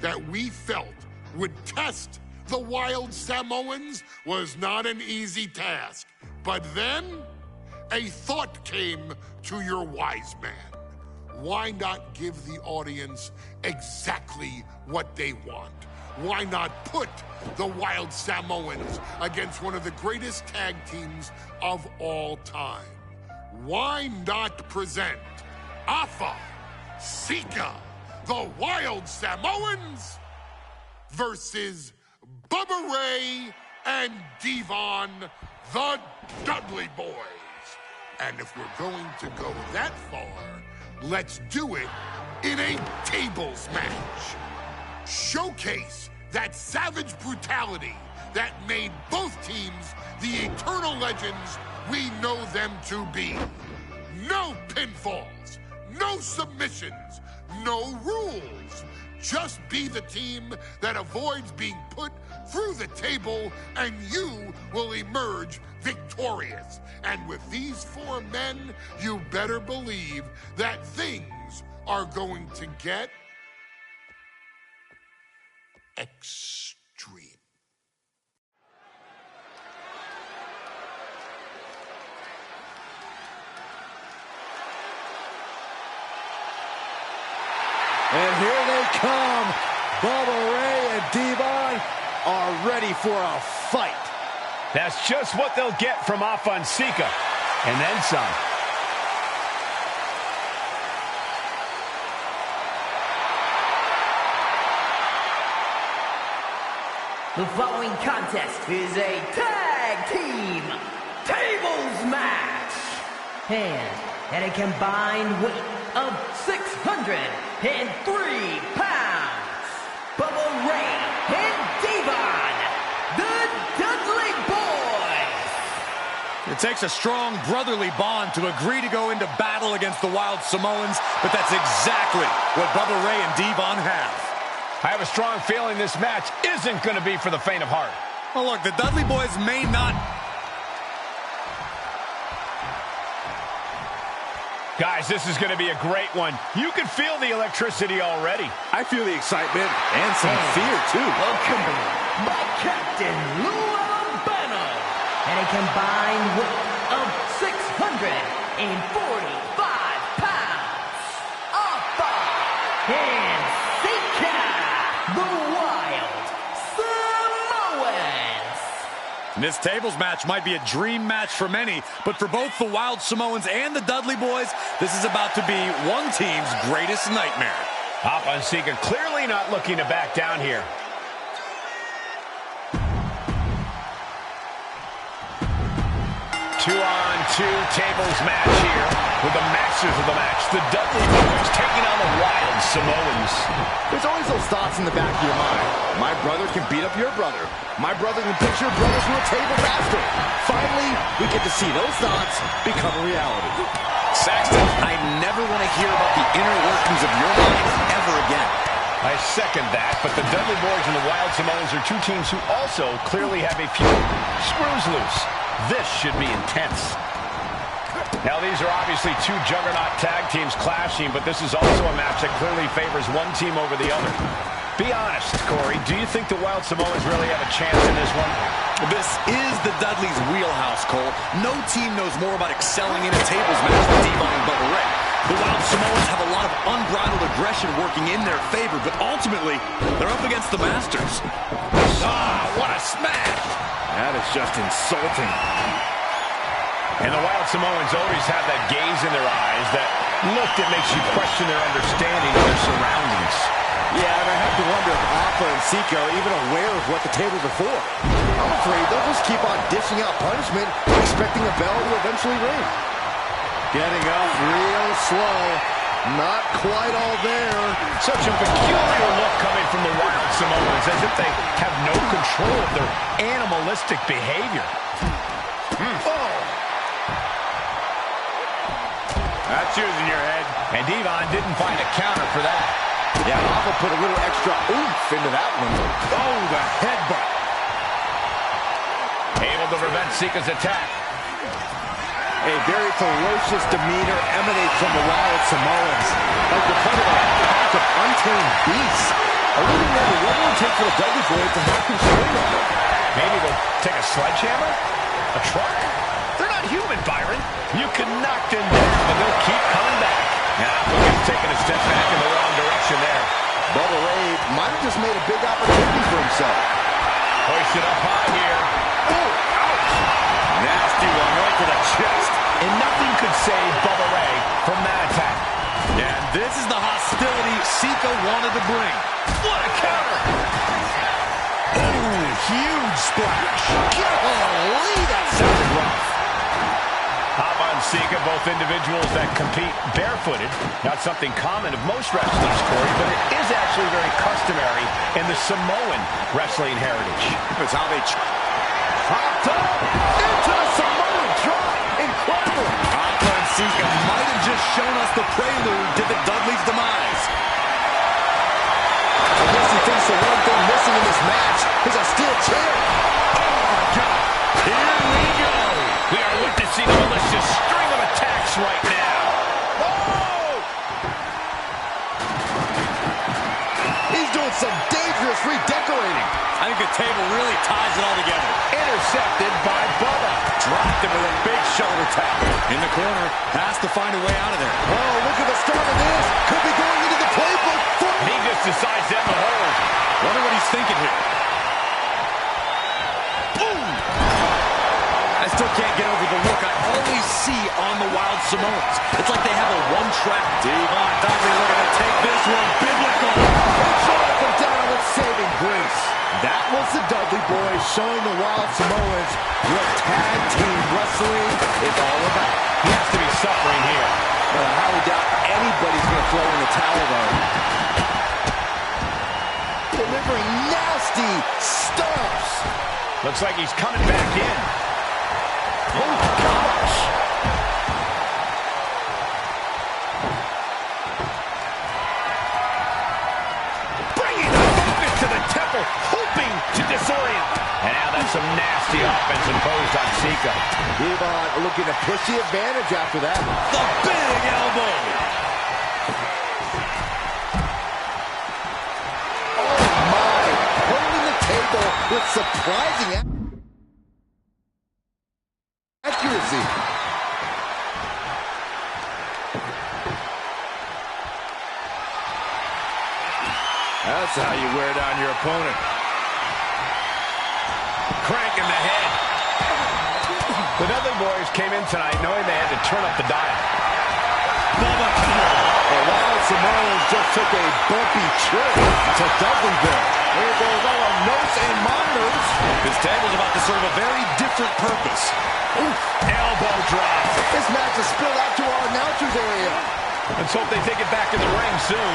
that we felt would test the Wild Samoans was not an easy task. But then, a thought came to your wise man. Why not give the audience exactly what they want? Why not put the Wild Samoans against one of the greatest tag teams of all time? Why not present Afa, Sika, the Wild Samoans versus Bubba Ray and Devon, the Dudley Boys? And if we're going to go that far, let's do it in a tables match. Showcase that savage brutality that made both teams the eternal legends we know them to be. No pinfalls, no submissions, no rules. Just be the team that avoids being put through the table, and you will emerge victorious. And with these four men, you better believe that things are going to get extreme. And here they come. Bubba Ray and Devon are ready for a fight. That's just what they'll get from Afa and Sika, and then some. The following contest is a tag team tables match. And at a combined weight of 603 pounds, Bubba Ray and Devon, the Dudley Boys. It takes a strong brotherly bond to agree to go into battle against the Wild Samoans, but that's exactly what Bubba Ray and Devon have. I have a strong feeling this match isn't going to be for the faint of heart. Well, look, the Dudley Boys may not... Guys, this is going to be a great one. You can feel the electricity already. I feel the excitement and some fear, too. Accompanied by Captain Lou Albano at a combined weight of 645 pounds. Afa and Sika, the Wild Samoans. This tables match might be a dream match for many, but for both the Wild Samoans and the Dudley Boys, this is about to be one team's greatest nightmare. Up on Sika, clearly not looking to back down here. 2-on-2 tables match here with the masters of the match. The Dudley Boys taking on the Wild Samoans. There's always those thoughts in the back of your mind. My brother can beat up your brother. My brother can put your brother through a table faster. Finally, we get to see those thoughts become a reality. Saxton, I never want to hear about the inner workings of your mind ever again. I second that, but the Dudley Boys and the Wild Samoans are two teams who also clearly have a few screws loose. This should be intense. Now, these are obviously two juggernaut tag teams clashing, but this is also a match that clearly favors one team over the other. Be honest, Corey, do you think the Wild Samoans really have a chance in this one? This is the Dudleys' wheelhouse, Cole. No team knows more about excelling in a tables match than Devon and Bubba Ray. The Wild Samoans have a lot of unbridled aggression working in their favor, but ultimately, they're up against the Masters. Ah, what a smash! That is just insulting. And the Wild Samoans always have that gaze in their eyes, that look that makes you question their understanding of their surroundings. Yeah, and I have to wonder if Alpha and Sika are even aware of what the tables are for. I'm afraid they'll just keep on dishing out punishment, expecting a bell to eventually ring. Getting up real slow. Not quite all there. Such a peculiar look coming from the Wild Samoans, as if they have no control of their animalistic behavior. Oh. That's using your head. And Devon didn't find a counter for that. Yeah, Alpha put a little extra oomph into that one. Oh, the headbutt. Able to prevent Sika's attack. A very ferocious demeanor emanates from the Wild Samoans. Like they're part of a pack of untamed beasts. I really wonder what it would take for the Dudley Boys to have control of them. Maybe they'll take a sledgehammer? A truck? They're not human, Byron. You can knock them down, but they'll keep coming back. Now, look at taking a step back in the wrong direction there. Bubba Ray might have just made a big opportunity for himself. Hoisted up high here. Oh, ouch. Nasty one right to the chest. And nothing could save Bubba Ray from that attack. And this is the hostility Sika wanted to bring. What a counter. Oh, huge splash. Golly, that sounded rough. Hop on Sika, both individuals that compete barefooted. Not something common of most wrestlers, Corey, but it is actually very customary in the Samoan wrestling heritage. It's how they Popped up into the Samoan drop. Incredible. Alpha and Sika might have just shown us the prelude to the Dudley's demise. I guess he thinks the one thing missing in this match is a steel chair. Oh, my God. Here we go. We are witnessing a malicious string of attacks right now. Oh! He's doing some dangerous redecorating. I think the table really ties it all together. Intercepted by Bubba. Dropped him with a big shoulder tap. In the corner, has to find a way out of there. Oh, look at the start of this. Could be going into the playbook. He just decides to end the hold. Wonder what he's thinking here. Boom! I still can't get over the look I always see on the Wild Samoans. It's like they have a one-track. Devon Dudley looking to take this one biblical. Shot him down with saving grace. That was the Dudley Boys showing the Wild Samoans what tag team wrestling is all about. He has to be suffering here. I highly doubt anybody's going to throw in the towel, though. Delivering nasty stomps. Looks like he's coming back in. Oh, gosh. Bringing the focus to the temple, hoping to disorient. And now that's some nasty offense imposed on Sika. Devon looking to push the advantage after that. The big elbow. Oh, my. Holding the table with surprising accuracy. That's how you wear down your opponent. Cranking the head. The Dudley Boys came in tonight knowing they had to turn up the dial. The Wild Samoans just took a bumpy trip to Dudleyville. Here goes Nos and Monitors. This table's about to serve a very different purpose. Oof, elbow drop. This match has spilled out to our announcers area. Let's hope they take it back in the ring soon.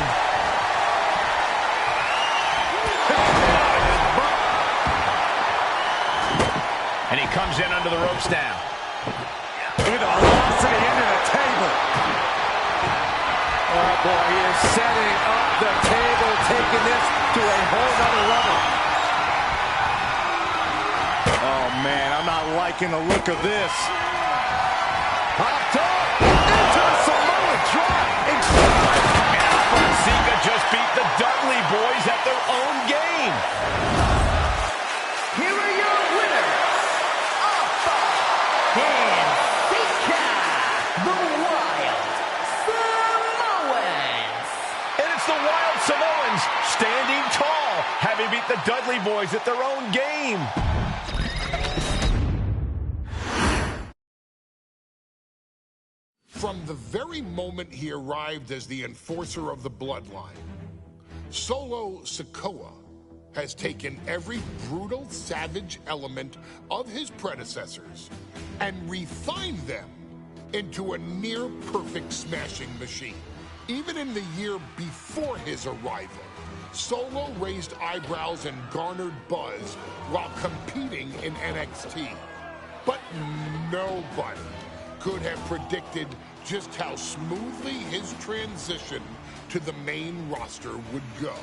And he comes in under the ropes now. Look at the velocity into the table. Oh, boy, he is setting up the table, taking this to a whole nother level. Oh, man, I'm not liking the look of this. Popped up into the Samoa drop. And Alpha and Zika just beat the Dudley boys at their own game. Here are your winners, Alpha and Zika, the Wild Samoans. And it's the Wild Samoans standing tall, having beat the Dudley boys at their own game. From the very moment he arrived as the enforcer of the bloodline, Solo Sikoa has taken every brutal, savage element of his predecessors and refined them into a near-perfect smashing machine. Even in the year before his arrival, Solo raised eyebrows and garnered buzz while competing in NXT. But nobody could have predicted just how smoothly his transition to the main roster would go.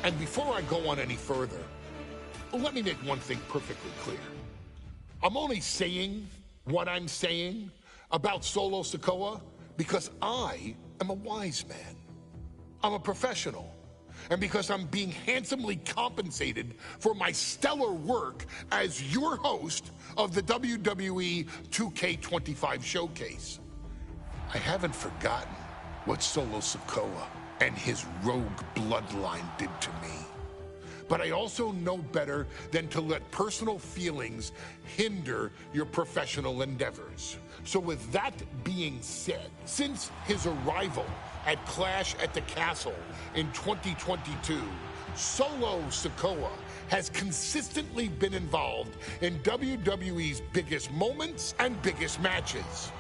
And before I go on any further, let me make one thing perfectly clear. I'm only saying what I'm saying about Solo Sikoa because I am a wise man. I'm a professional. And because I'm being handsomely compensated for my stellar work as your host of the WWE 2K25 Showcase. I haven't forgotten what Solo Sikoa and his rogue bloodline did to me. But I also know better than to let personal feelings hinder your professional endeavors. So with that being said, since his arrival at Clash at the Castle in 2022, Solo Sikoa has consistently been involved in WWE's biggest moments and biggest matches.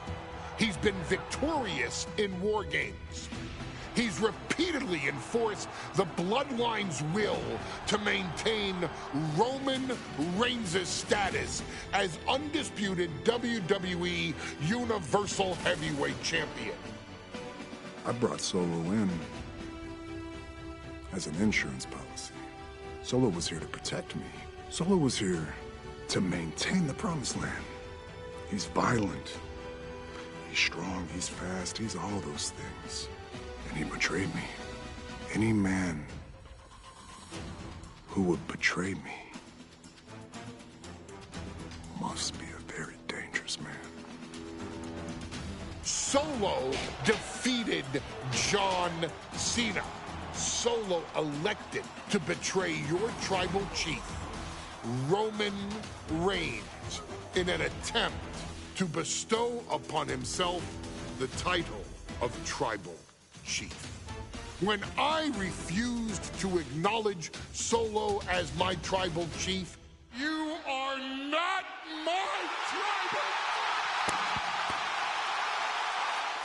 He's been victorious in War Games. He's repeatedly enforced the Bloodline's will to maintain Roman Reigns' status as undisputed WWE Universal Heavyweight Champion. I brought Solo in as an insurance policy. Solo was here to protect me. Solo was here to maintain the promised land. He's violent. He's strong, he's fast, he's all those things. And he betrayed me. Any man who would betray me must be a very dangerous man. Solo defeated John Cena. Solo elected to betray your tribal chief, Roman Reigns, in an attempt to bestow upon himself the title of tribal chief. When I refused to acknowledge Solo as my tribal chief, you are not my tribal.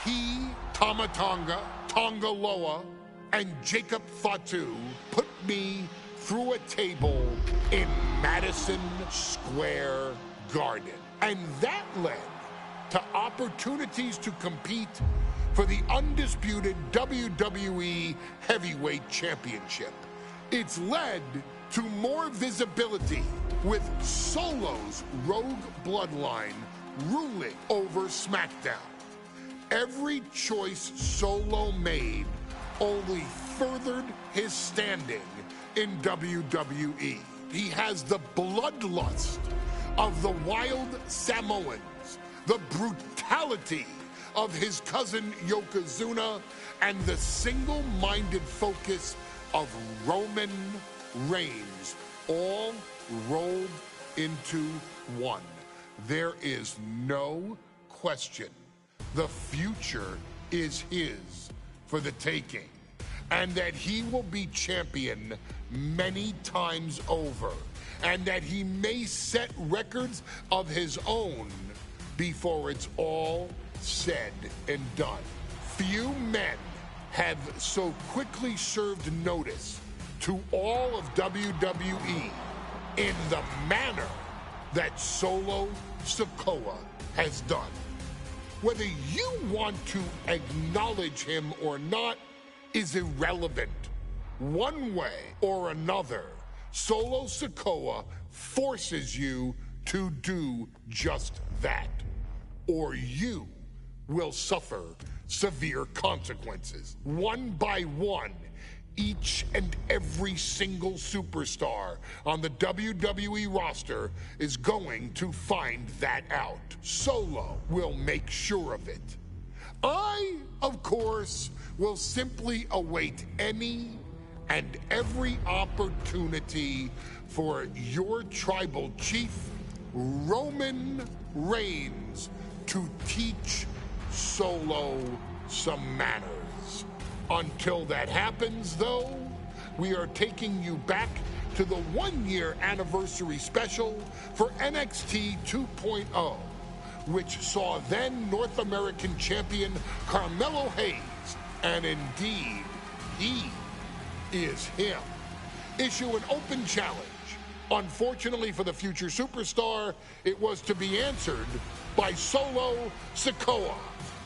He, Tama Tonga, Tonga Loa, and Jacob Fatu put me through a table in Madison Square Garden. And that led to opportunities to compete for the undisputed WWE Heavyweight Championship. It's led to more visibility with Solo's rogue bloodline ruling over SmackDown. Every choice Solo made only furthered his standing in WWE. He has the bloodlust of the Wild Samoans, the brutality of his cousin Yokozuna, and the single-minded focus of Roman Reigns, all rolled into one. There is no question. The future is his for the taking. and that he will be champion many times over, and that he may set records of his own before it's all said and done. Few men have so quickly served notice to all of WWE in the manner that Solo Sikoa has done. Whether you want to acknowledge him or not is irrelevant. One way or another, Solo Sikoa forces you to do just that, or you will suffer severe consequences. One by one, each and every single superstar on the WWE roster is going to find that out. Solo will make sure of it. I, of course, will simply await any and every opportunity for your tribal chief, Roman Reigns, to teach Solo some manners. Until that happens, though, we are taking you back to the one-year anniversary special for NXT 2.0, which saw then North American champion Carmelo Hayes, and indeed, he is him, issue an open challenge. Unfortunately for the future superstar, it was to be answered by Solo Sikoa,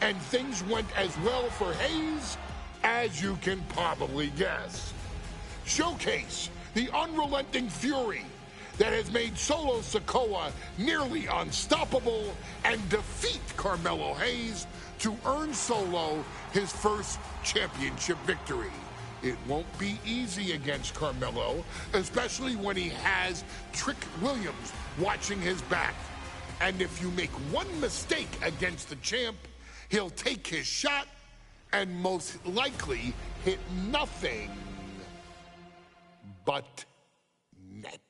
and things went as well for Hayes as you can probably guess. Showcase the unrelenting fury that has made Solo Sikoa nearly unstoppable, and defeat Carmelo Hayes to earn Solo his first championship victory. It won't be easy against Carmelo, especially when he has Trick Williams watching his back. And if you make one mistake against the champ, he'll take his shot and most likely hit nothing but net.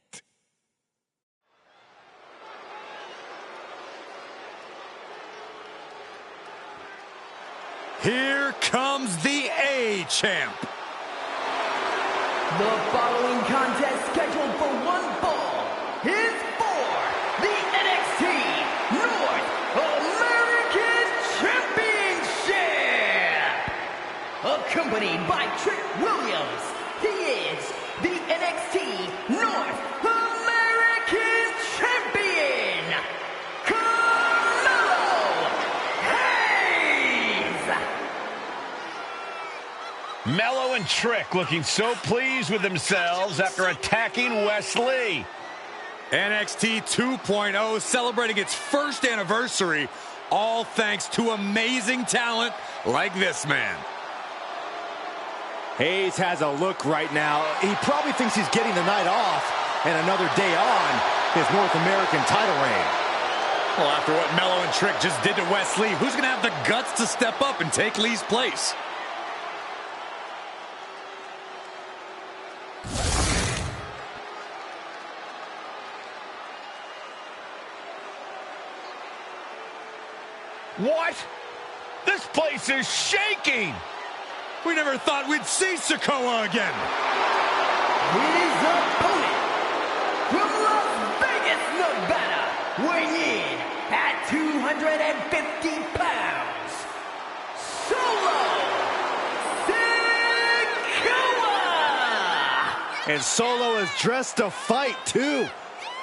Here comes the A-Champ. The following contest, scheduled for one fall, is for the NXT North American Championship. Accompanied by Trick Williams, he is the NXT North American Champion, Carmelo Hayes. Mello and Trick looking so pleased with themselves after attacking Wesley. NXT 2.0 celebrating its first anniversary, all thanks to amazing talent like this man. Hayes has a look right now. He probably thinks he's getting the night off and another day on his North American title reign. Well, after what Mello and Trick just did to Wesley, who's going to have the guts to step up and take Lee's place? What? This place is shaking! We never thought we'd see Sikoa again. His opponent, from Las Vegas, Nevada, weighing in at 250 pounds, Solo Sikoa! And Solo is dressed to fight, too.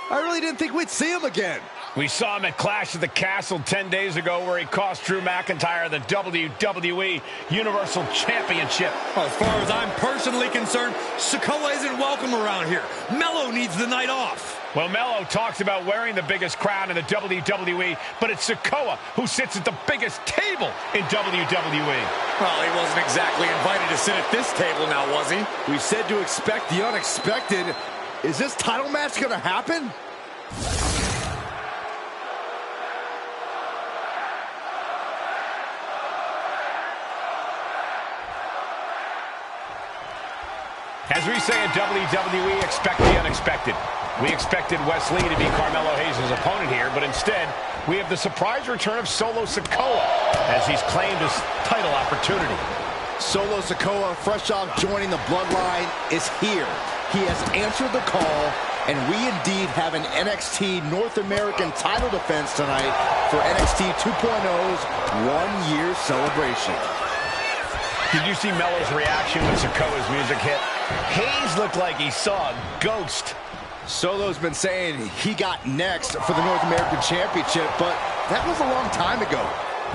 I really didn't think we'd see him again. We saw him at Clash at the Castle 10 days ago, where he cost Drew McIntyre the WWE Universal Championship. Well, as far as I'm personally concerned, Sikoa isn't welcome around here. Mello needs the night off. Well, Mello talks about wearing the biggest crown in the WWE, but it's Sikoa who sits at the biggest table in WWE. Well, he wasn't exactly invited to sit at this table now, was he? We said to expect the unexpected. Is this title match going to happen? As we say in WWE, expect the unexpected. We expected Wesley to be Carmelo Hayes' opponent here, but instead, we have the surprise return of Solo Sikoa as he's claimed his title opportunity. Solo Sikoa, fresh off joining the Bloodline, is here. He has answered the call, and we indeed have an NXT North American title defense tonight for NXT 2.0's one-year celebration. Did you see Melo's reaction when Sikoa's music hit? Hayes looked like he saw a ghost. Solo's been saying he got next for the North American Championship, but that was a long time ago.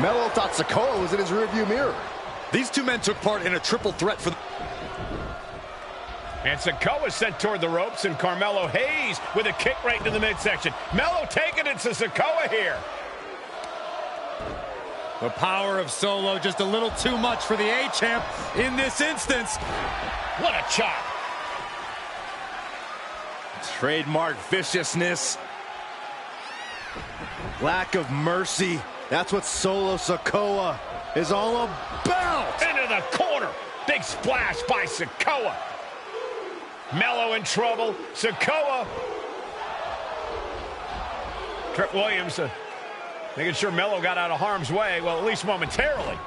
Melo thought Sikoa was in his rearview mirror. These two men took part in a triple threat for... And Sikoa sent toward the ropes, and Carmelo Hayes with a kick right to the midsection. Melo taking it to Sikoa here. The power of Solo just a little too much for the A-Champ in this instance. What a chop. Trademark viciousness. Lack of mercy. That's what Solo Sikoa is all about. Into the corner. Big splash by Sikoa. Melo in trouble. Sikoa. Trick Williams making sure Melo got out of harm's way. Well, at least momentarily.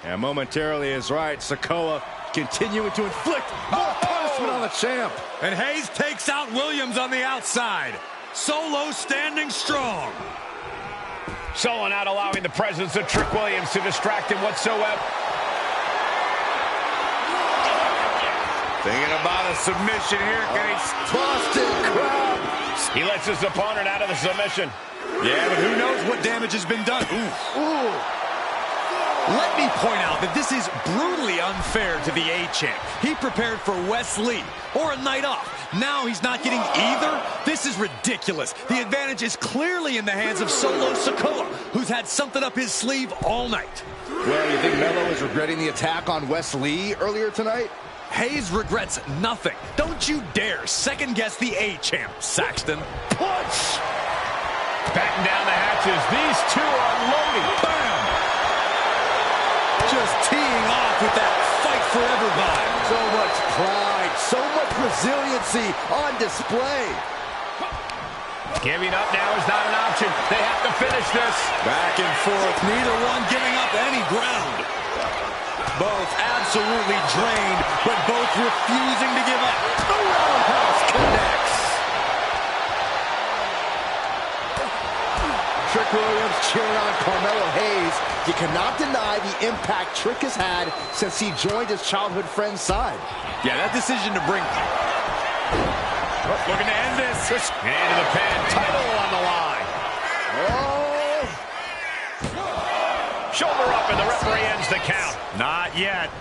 And momentarily is right. Sikoa continuing to inflict more punishment on the champ. And Hayes takes out Williams on the outside. Solo standing strong. Solo not allowing the presence of Trick Williams to distract him whatsoever. Thinking about a submission here, Case. Boston Crab. He lets his opponent out of the submission. Yeah, but who knows what damage has been done. Ooh. Let me point out that this is brutally unfair to the A-Champ. He prepared for Wes Lee or a night off. Now he's not getting either. This is ridiculous. The advantage is clearly in the hands of Solo Sikoa, who's had something up his sleeve all night. Well, you think Melo is regretting the attack on Wes Lee earlier tonight? Hayes regrets nothing. Don't you dare second-guess the A-Champ, Saxton. Punch! Batten down the hatches. These two are unloading. Bam! Just teeing off with that fight forever vibe. So much pride, so much resiliency on display. Giving up now is not an option. They have to finish this. Back and forth, neither one giving up any ground. Both absolutely drained, but both refusing to give up. The roundhouse connects. Trick Williams cheering on Carmelo Hayes. You cannot deny the impact Trick has had since he joined his childhood friend's side. Yeah, that decision to bring... looking to end this. Into the pin. Title on the line. Oh! Shoulder up, and the referee ends the count. Not yet.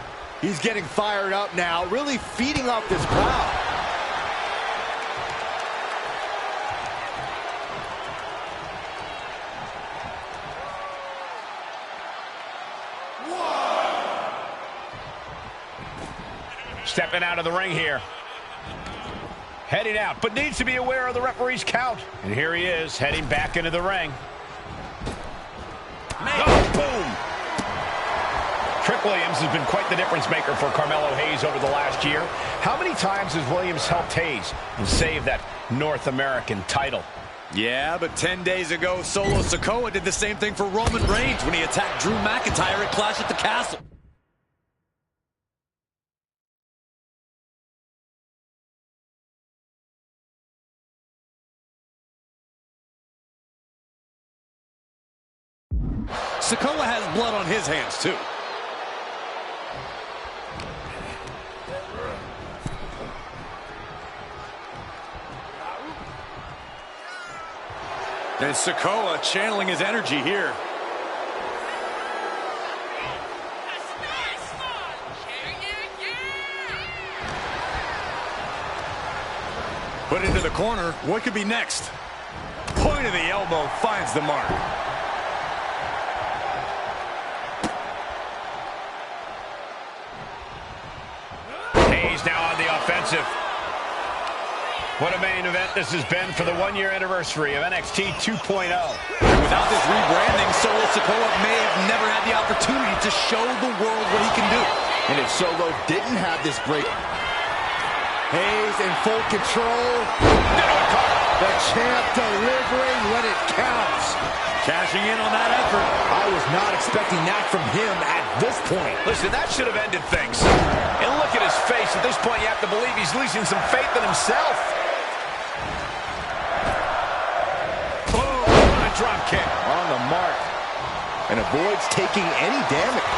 He's getting fired up now, really feeding off this crowd. Stepping out of the ring here. Heading out, but needs to be aware of the referee's count. And here he is, heading back into the ring. Oh, boom! Trick Williams has been quite the difference maker for Carmelo Hayes over the last year. How many times has Williams helped Hayes and saved that North American title? Yeah, but 10 days ago, Solo Sikoa did the same thing for Roman Reigns when he attacked Drew McIntyre at Clash at the Castle. Sikoa has blood on his hands, too. And Sikoa channeling his energy here. Put into the corner. What could be next? Point of the elbow finds the mark. Hayes now on the offensive. What a main event this has been for the one-year anniversary of NXT 2.0. Without this rebranding, Solo Sikoa may have never had the opportunity to show the world what he can do. And if Solo didn't have this break... Hayes in full control. The champ delivering when it counts. Cashing in on that effort. I was not expecting that from him at this point. Listen, that should have ended things. And look at his face. At this point, you have to believe he's losing some faith in himself. Oh, what a drop kick. On the mark. And avoids taking any damage.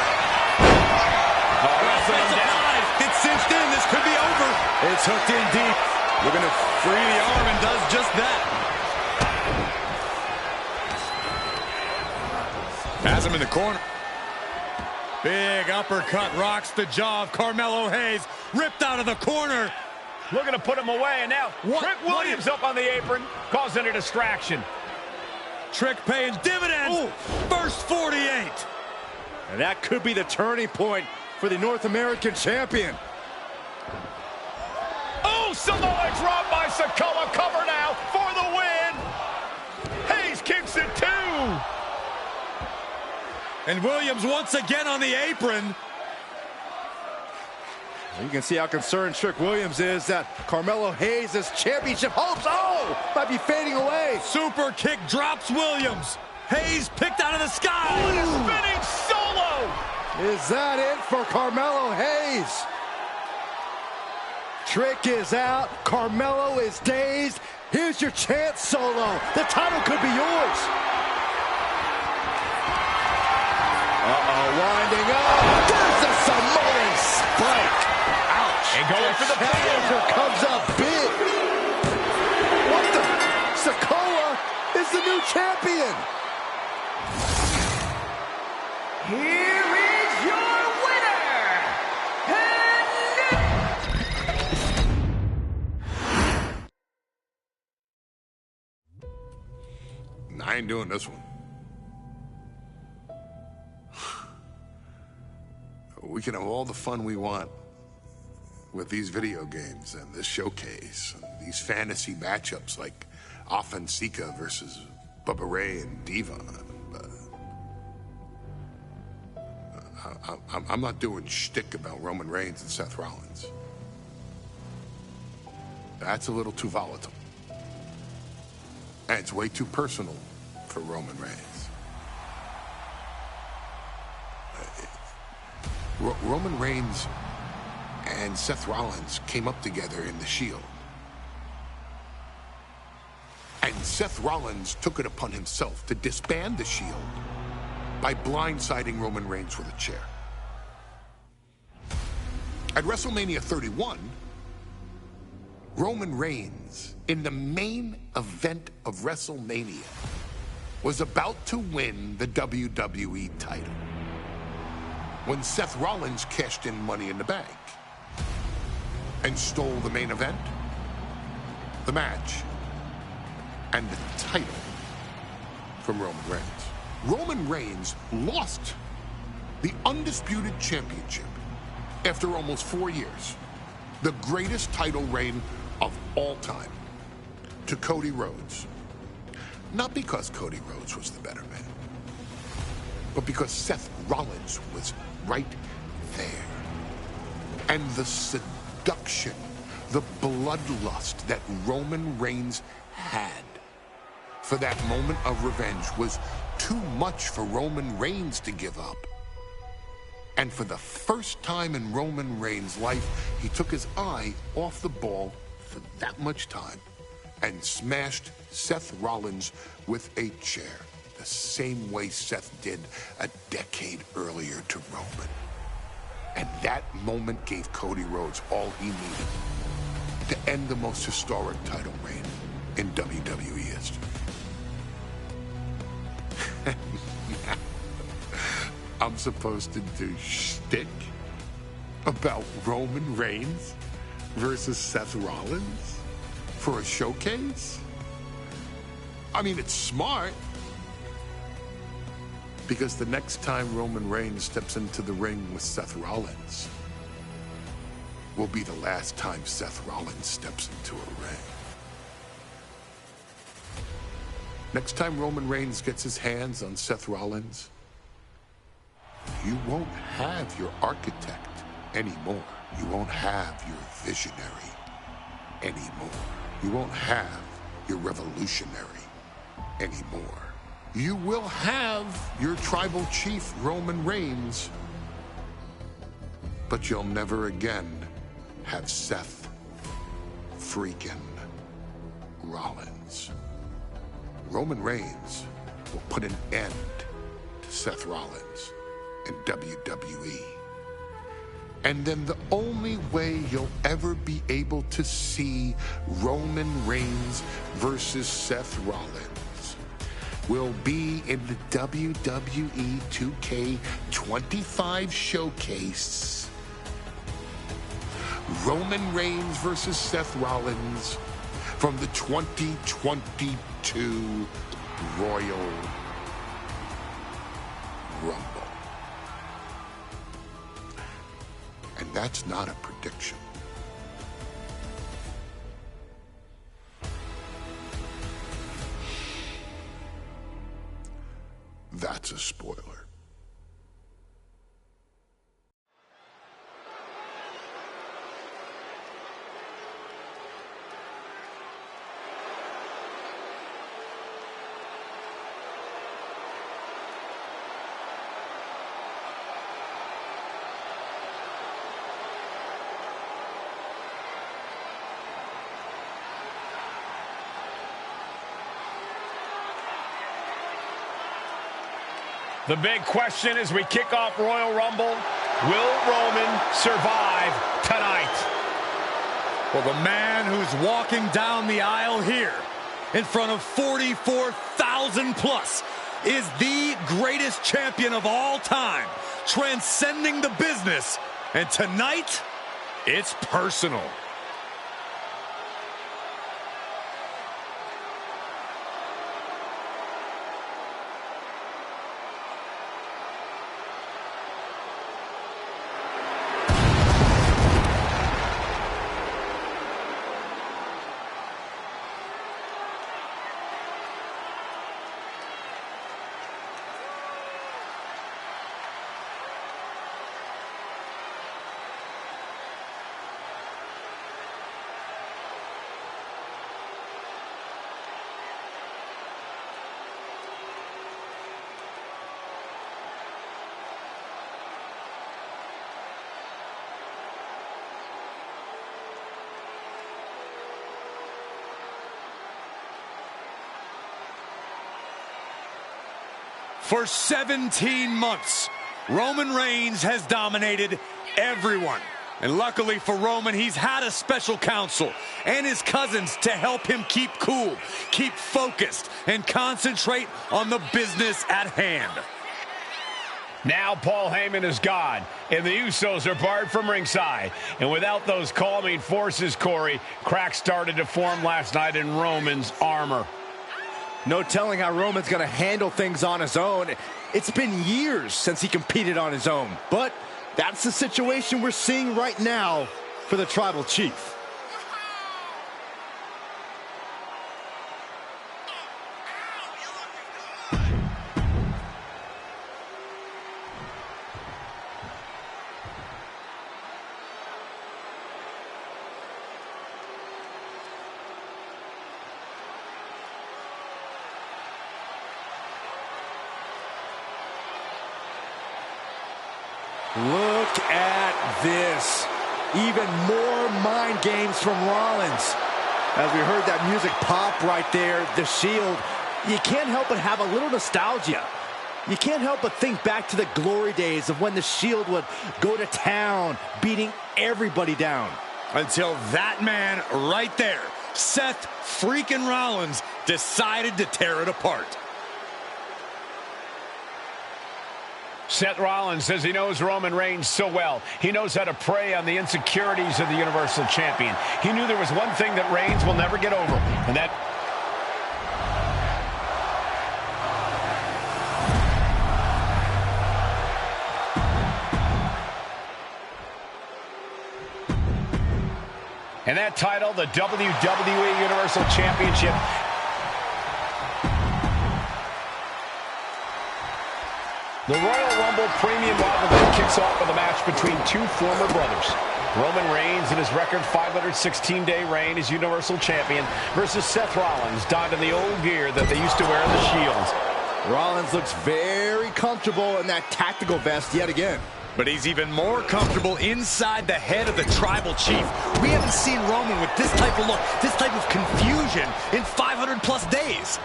Wrestling him down. It's cinched in. This could be over. It's hooked in deep. Looking to free the arm and does just that. Has him in the corner. Big uppercut rocks the jaw of Carmelo Hayes. Ripped out of the corner. Looking to put him away, and now Trick Williams up on the apron, causing a distraction. Trick paying dividends. Ooh. First 48. And that could be the turning point for the North American champion. Oh, Samoa drop by Sikoa. Cover now for the win. Hayes kicks it too. And Williams once again on the apron. You can see how concerned Trick Williams is that Carmelo Hayes' championship hopes, might be fading away. Super kick drops Williams. Hayes picked out of the sky. What a spinning solo. Is that it for Carmelo Hayes? Trick is out. Carmelo is dazed. Here's your chance solo. The title could be yours. Winding up. There's a Samoan spike. Ouch. And going for the challenger comes up big. What the? Sikoa is the new champion. Here is your winner, I ain't doing this one. We can have all the fun we want with these video games and this showcase and these fantasy matchups like Offensika versus Bubba Ray and Diva. I'm not doing shtick about Roman Reigns and Seth Rollins. That's a little too volatile. And it's way too personal for Roman Reigns. Roman Reigns and Seth Rollins came up together in the Shield. And Seth Rollins took it upon himself to disband the Shield by blindsiding Roman Reigns with a chair. At WrestleMania 31, Roman Reigns, in the main event of WrestleMania, was about to win the WWE title when Seth Rollins cashed in Money in the Bank and stole the main event, the match, and the title from Roman Reigns. Roman Reigns lost the undisputed championship after almost 4 years, the greatest title reign of all time, to Cody Rhodes. Not because Cody Rhodes was the better man, but because Seth Rollins was right there. And the seduction, the bloodlust that Roman Reigns had for that moment of revenge was too much for Roman Reigns to give up. And for the first time in Roman Reigns' life, he took his eye off the ball for that much time and smashed Seth Rollins with a chair, the same way Seth did a decade earlier to Roman. And that moment gave Cody Rhodes all he needed to end the most historic title reign in WWE history. I'm supposed to do shtick about Roman Reigns versus Seth Rollins for a showcase? I mean, it's smart, because the next time Roman Reigns steps into the ring with Seth Rollins will be the last time Seth Rollins steps into a ring. Next time Roman Reigns gets his hands on Seth Rollins, you won't have your architect anymore. You won't have your visionary anymore. You won't have your revolutionary anymore. You will have your tribal chief, Roman Reigns, but you'll never again have Seth freaking Rollins. Roman Reigns will put an end to Seth Rollins in WWE. And then the only way you'll ever be able to see Roman Reigns versus Seth Rollins will be in the WWE 2K25 showcase. Roman Reigns versus Seth Rollins from the 2022 Royal Rumble. And that's not a prediction. That's a spoiler. The big question as we kick off Royal Rumble, will Roman survive tonight? Well, the man who's walking down the aisle here in front of 44,000 plus is the greatest champion of all time, transcending the business. And tonight, it's personal. For 17 months, Roman Reigns has dominated everyone. And luckily for Roman, he's had a special counsel and his cousins to help him keep cool, keep focused, and concentrate on the business at hand. Now Paul Heyman is gone, and the Usos are barred from ringside. And without those calming forces, Corey, cracks started to form last night in Roman's armor. No telling how Roman's going to handle things on his own. It's been years since he competed on his own. But that's the situation we're seeing right now for the Tribal Chief. Look at this. Even more mind games from Rollins. As we heard that music pop right there, the Shield, you can't help but have a little nostalgia. You can't help but think back to the glory days of when the Shield would go to town, beating everybody down. Until that man right there, Seth freaking Rollins, decided to tear it apart. Seth Rollins says he knows Roman Reigns so well. He knows how to prey on the insecurities of the Universal Champion. He knew there was one thing that Reigns will never get over, and that... And that title, the WWE Universal Championship... The Royal Rumble Premium Live event kicks off with a match between two former brothers. Roman Reigns in his record 516-day reign as Universal Champion versus Seth Rollins, donned in the old gear that they used to wear in the Shields. Rollins looks very comfortable in that tactical vest yet again. But he's even more comfortable inside the head of the tribal chief. We haven't seen Roman with this type of look, this type of confusion in 500+ days.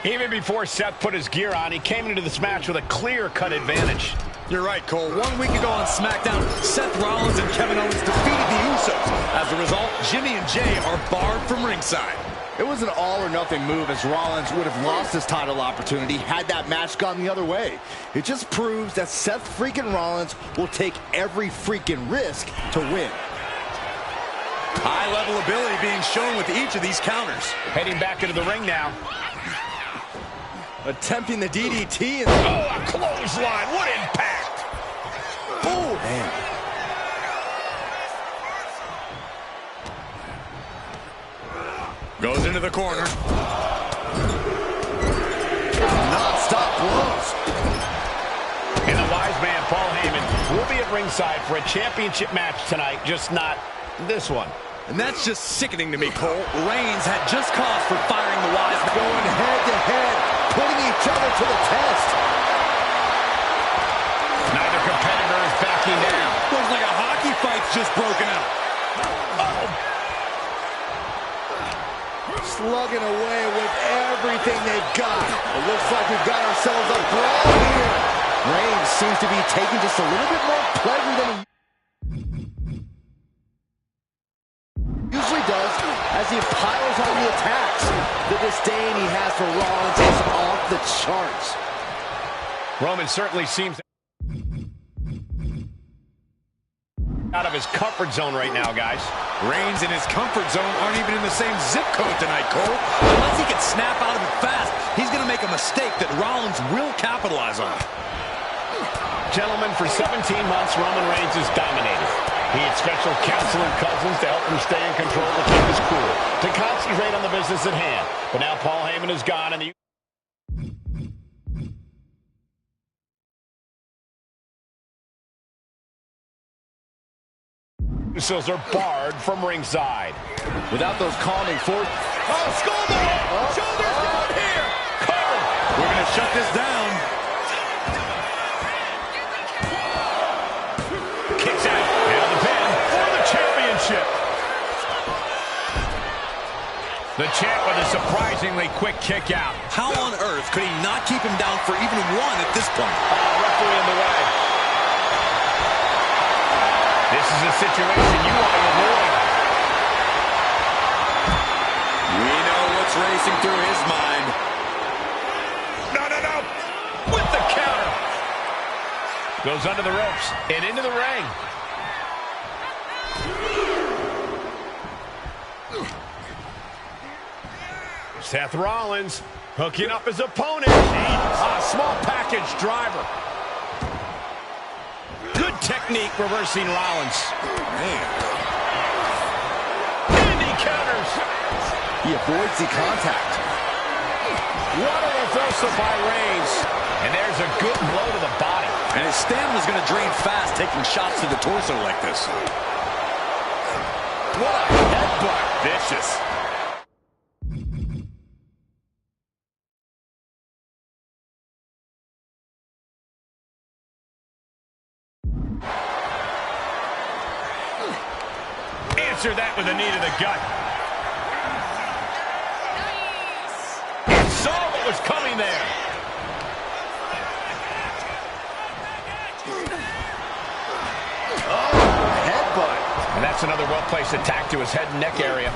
Even before Seth put his gear on, he came into this match with a clear-cut advantage. You're right, Cole. 1 week ago on SmackDown, Seth Rollins and Kevin Owens defeated the Usos. As a result, Jimmy and Jay are barred from ringside. It was an all-or-nothing move, as Rollins would have lost his title opportunity had that match gone the other way. It just proves that Seth freaking Rollins will take every freaking risk to win. High-level ability being shown with each of these counters. Heading back into the ring now. Attempting the DDT. And oh, a clothesline. What impact. Oh, man. Goes into the corner. Non-stop blows. And the wise man, Paul Heyman, will be at ringside for a championship match tonight, just not this one. And that's just sickening to me, Cole. Reigns had just cause for firing the wise man. Going head-to-head, putting each other to the test. Neither competitor is backing down. Looks like a hockey fight's just broken out. Slugging away with everything they've got. It looks like we've got ourselves a brawl here. Reigns seems to be taking just a little bit more pleasure than he usually does as he piles on the attacks. The disdain he has for Rollins is off the charts. Roman certainly seems out of his comfort zone right now, guys. Reigns and his comfort zone aren't even in the same zip code tonight, Cole. Unless he can snap out of it fast, he's going to make a mistake that Rollins will capitalize on. Gentlemen, for 17 months, Roman Reigns has dominated. He had special counsel and cousins to help him stay in control, to keep his cool, to concentrate on the business at hand. But now Paul Heyman is gone, and the Usos are barred from ringside. Without those calming force. Oh, skull shoulders down here. Covered. We're going to shut this down. Kicks out. Now the pin for the championship. The champ with a surprisingly quick kick out. How on earth could he not keep him down for even one at this point? Referee in the way. This is a situation you want to avoid. We know what's racing through his mind. No. With the counter. Goes under the ropes and into the ring. Seth Rollins hooking up his opponent. A small package driver. Good technique reversing Rollins. Man. And he counters. He avoids the contact. What a reversal by Reigns. And there's a good blow to the body. And his stamina's going to drain fast, taking shots to the torso like this. What a headbutt. Vicious. Answer that with a knee to the gut. He saw what was coming there. Headbutt. And that's another well-placed attack to his head and neck area.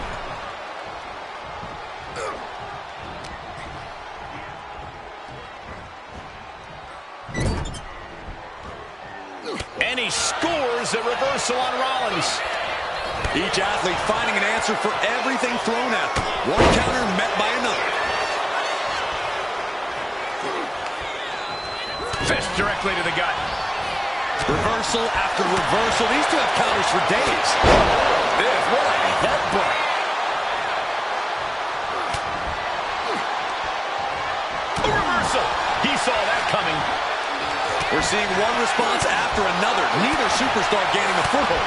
And he scores a reversal on Rollins. Each athlete finding an answer for everything thrown at them. One counter met by another. Fist directly to the gut. Reversal after reversal. These two have counters for days. What a headbutt. A reversal. He saw that coming. We're seeing one response after another. Neither superstar gaining a foothold.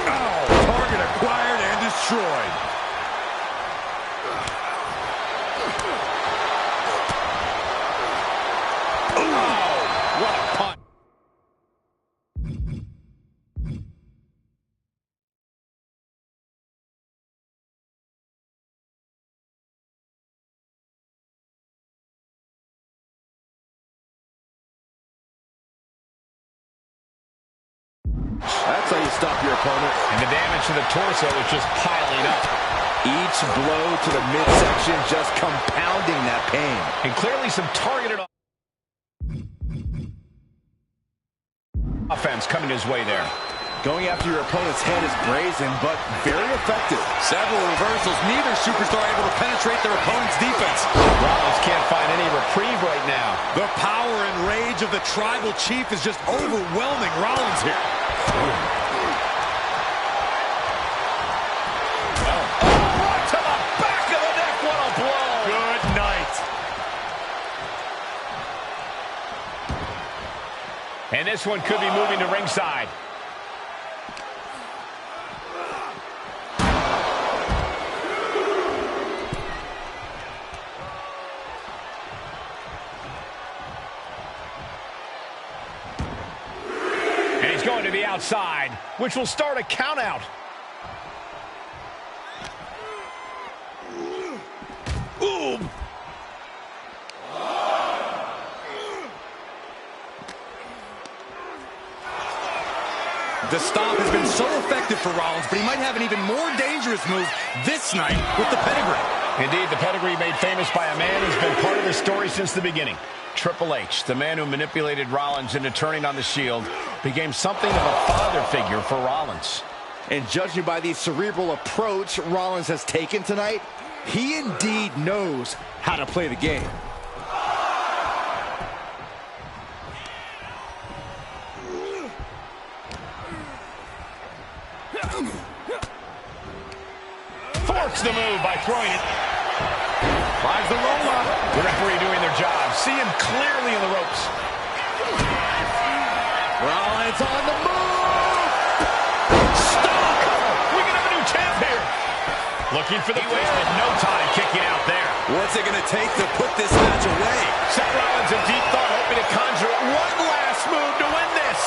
Oh, target acquired and destroyed. Oh, what a punch. That's how you stop your opponent. And the damage to the torso is just piling up. Each blow to the midsection just compounding that pain. And clearly some targeted offense coming his way there. Going after your opponent's head is brazen, but very effective. Several reversals. Neither superstar able to penetrate their opponent's defense. Rollins can't find any reprieve right now. The power and rage of the Tribal Chief is just overwhelming Rollins here. Right to the back of the neck. What a blow. Good night. And this one could be moving to ringside. And he's going to the outside, which will start a count out. Ooh. The stomp has been so effective for Rollins, but he might have an even more dangerous move this night with the pedigree. Indeed, the pedigree made famous by a man who's been part of the story since the beginning. Triple H, the man who manipulated Rollins into turning on the Shield, became something of a father figure for Rollins. And judging by the cerebral approach Rollins has taken tonight, he indeed knows how to play the game. Forks the move by throwing it. Finds the roll-up. The referee doing their job. See him clearly in the ropes. Rollins on the move! Stop! We can have a new champ here. Looking for the win. Wasted no time kicking out there. What's it going to take to put this match away? Seth Rollins in deep thought, hoping to conjure one last move to win this.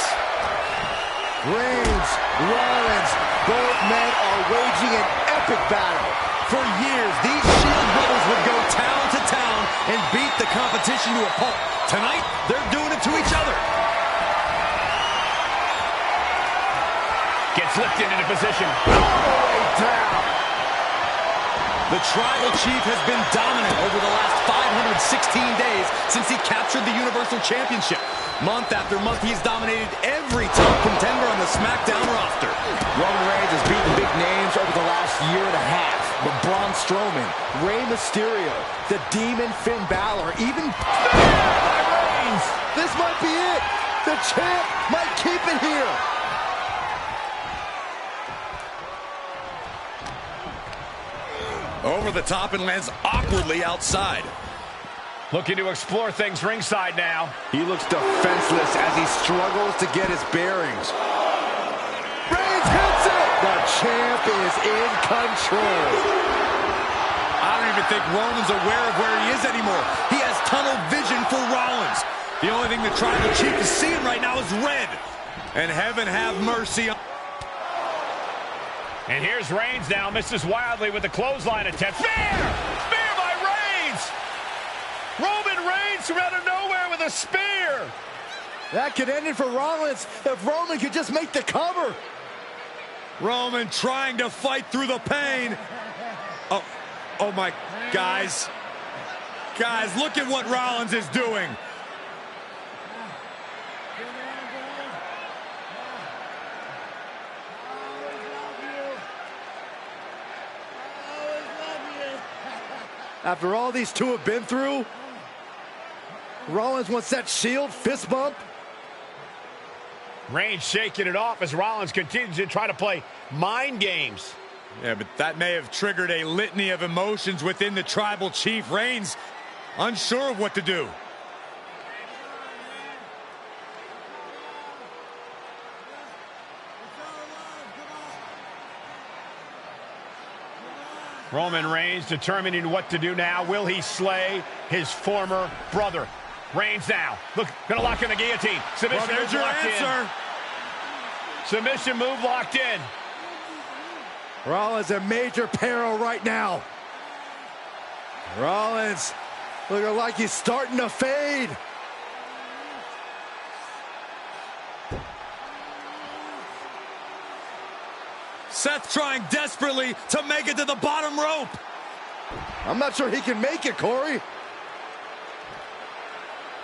Reigns, Rollins, both men are waging an epic battle. For years, these Shield brothers would go town to town and beat the competition to a pulp. Tonight, they're doing it to each other. Gets lifted into position. All the way down. The Tribal Chief has been dominant over the last 516 days since he captured the Universal Championship. Month after month, he's dominated every top contender on the SmackDown roster. Roman Reigns has beaten big names over the last year and a half. But Braun Strowman, Rey Mysterio, the Demon Finn Balor, even Reigns. This might be it. The champ might keep it here. Over the top and lands awkwardly outside. Looking to explore things ringside now. He looks defenseless as he struggles to get his bearings. Reigns hits it! The champ is in control. I don't even think Roman's aware of where he is anymore. He has tunnel vision for Rollins. The only thing the Tribal Chief is seeing right now is red. And heaven have mercy on... And here's Reigns now, misses wildly with the clothesline attempt. Spear! Spear by Reigns! Roman Reigns from out of nowhere with a spear! That could end it for Rollins if Roman could just make the cover. Roman trying to fight through the pain. Oh my, guys. Guys, look at what Rollins is doing. After all these two have been through, Rollins wants that Shield fist bump. Reigns shaking it off as Rollins continues to try to play mind games. Yeah, but that may have triggered a litany of emotions within the tribal chief. Reigns unsure of what to do. Roman Reigns determining what to do now. Will he slay his former brother? Reigns now. Look, gonna lock in the guillotine. Submission move locked in. Submission move locked in. Rollins in major peril right now. Rollins looking like he's starting to fade. Seth trying desperately to make it to the bottom rope. I'm not sure he can make it, Corey.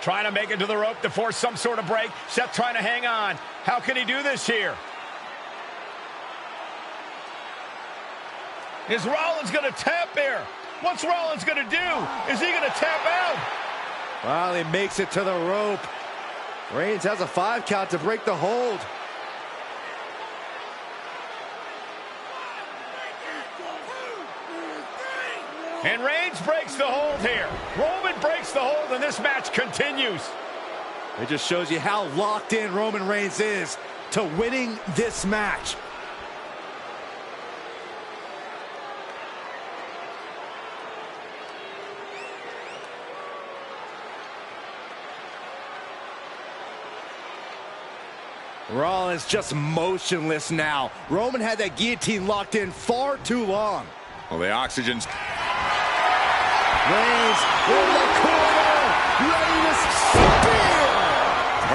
Trying to make it to the rope to force some sort of break. Seth trying to hang on. How can he do this here? Is Rollins going to tap here? What's Rollins going to do? Is he going to tap out? Well, he makes it to the rope. Reigns has a 5 count to break the hold. And Reigns breaks the hold here. Roman breaks the hold, and this match continues. It just shows you how locked in Roman Reigns is to winning this match. Rollins just motionless now. Roman had that guillotine locked in far too long. Well, the oxygen's... Reigns in the corner, ready to spear.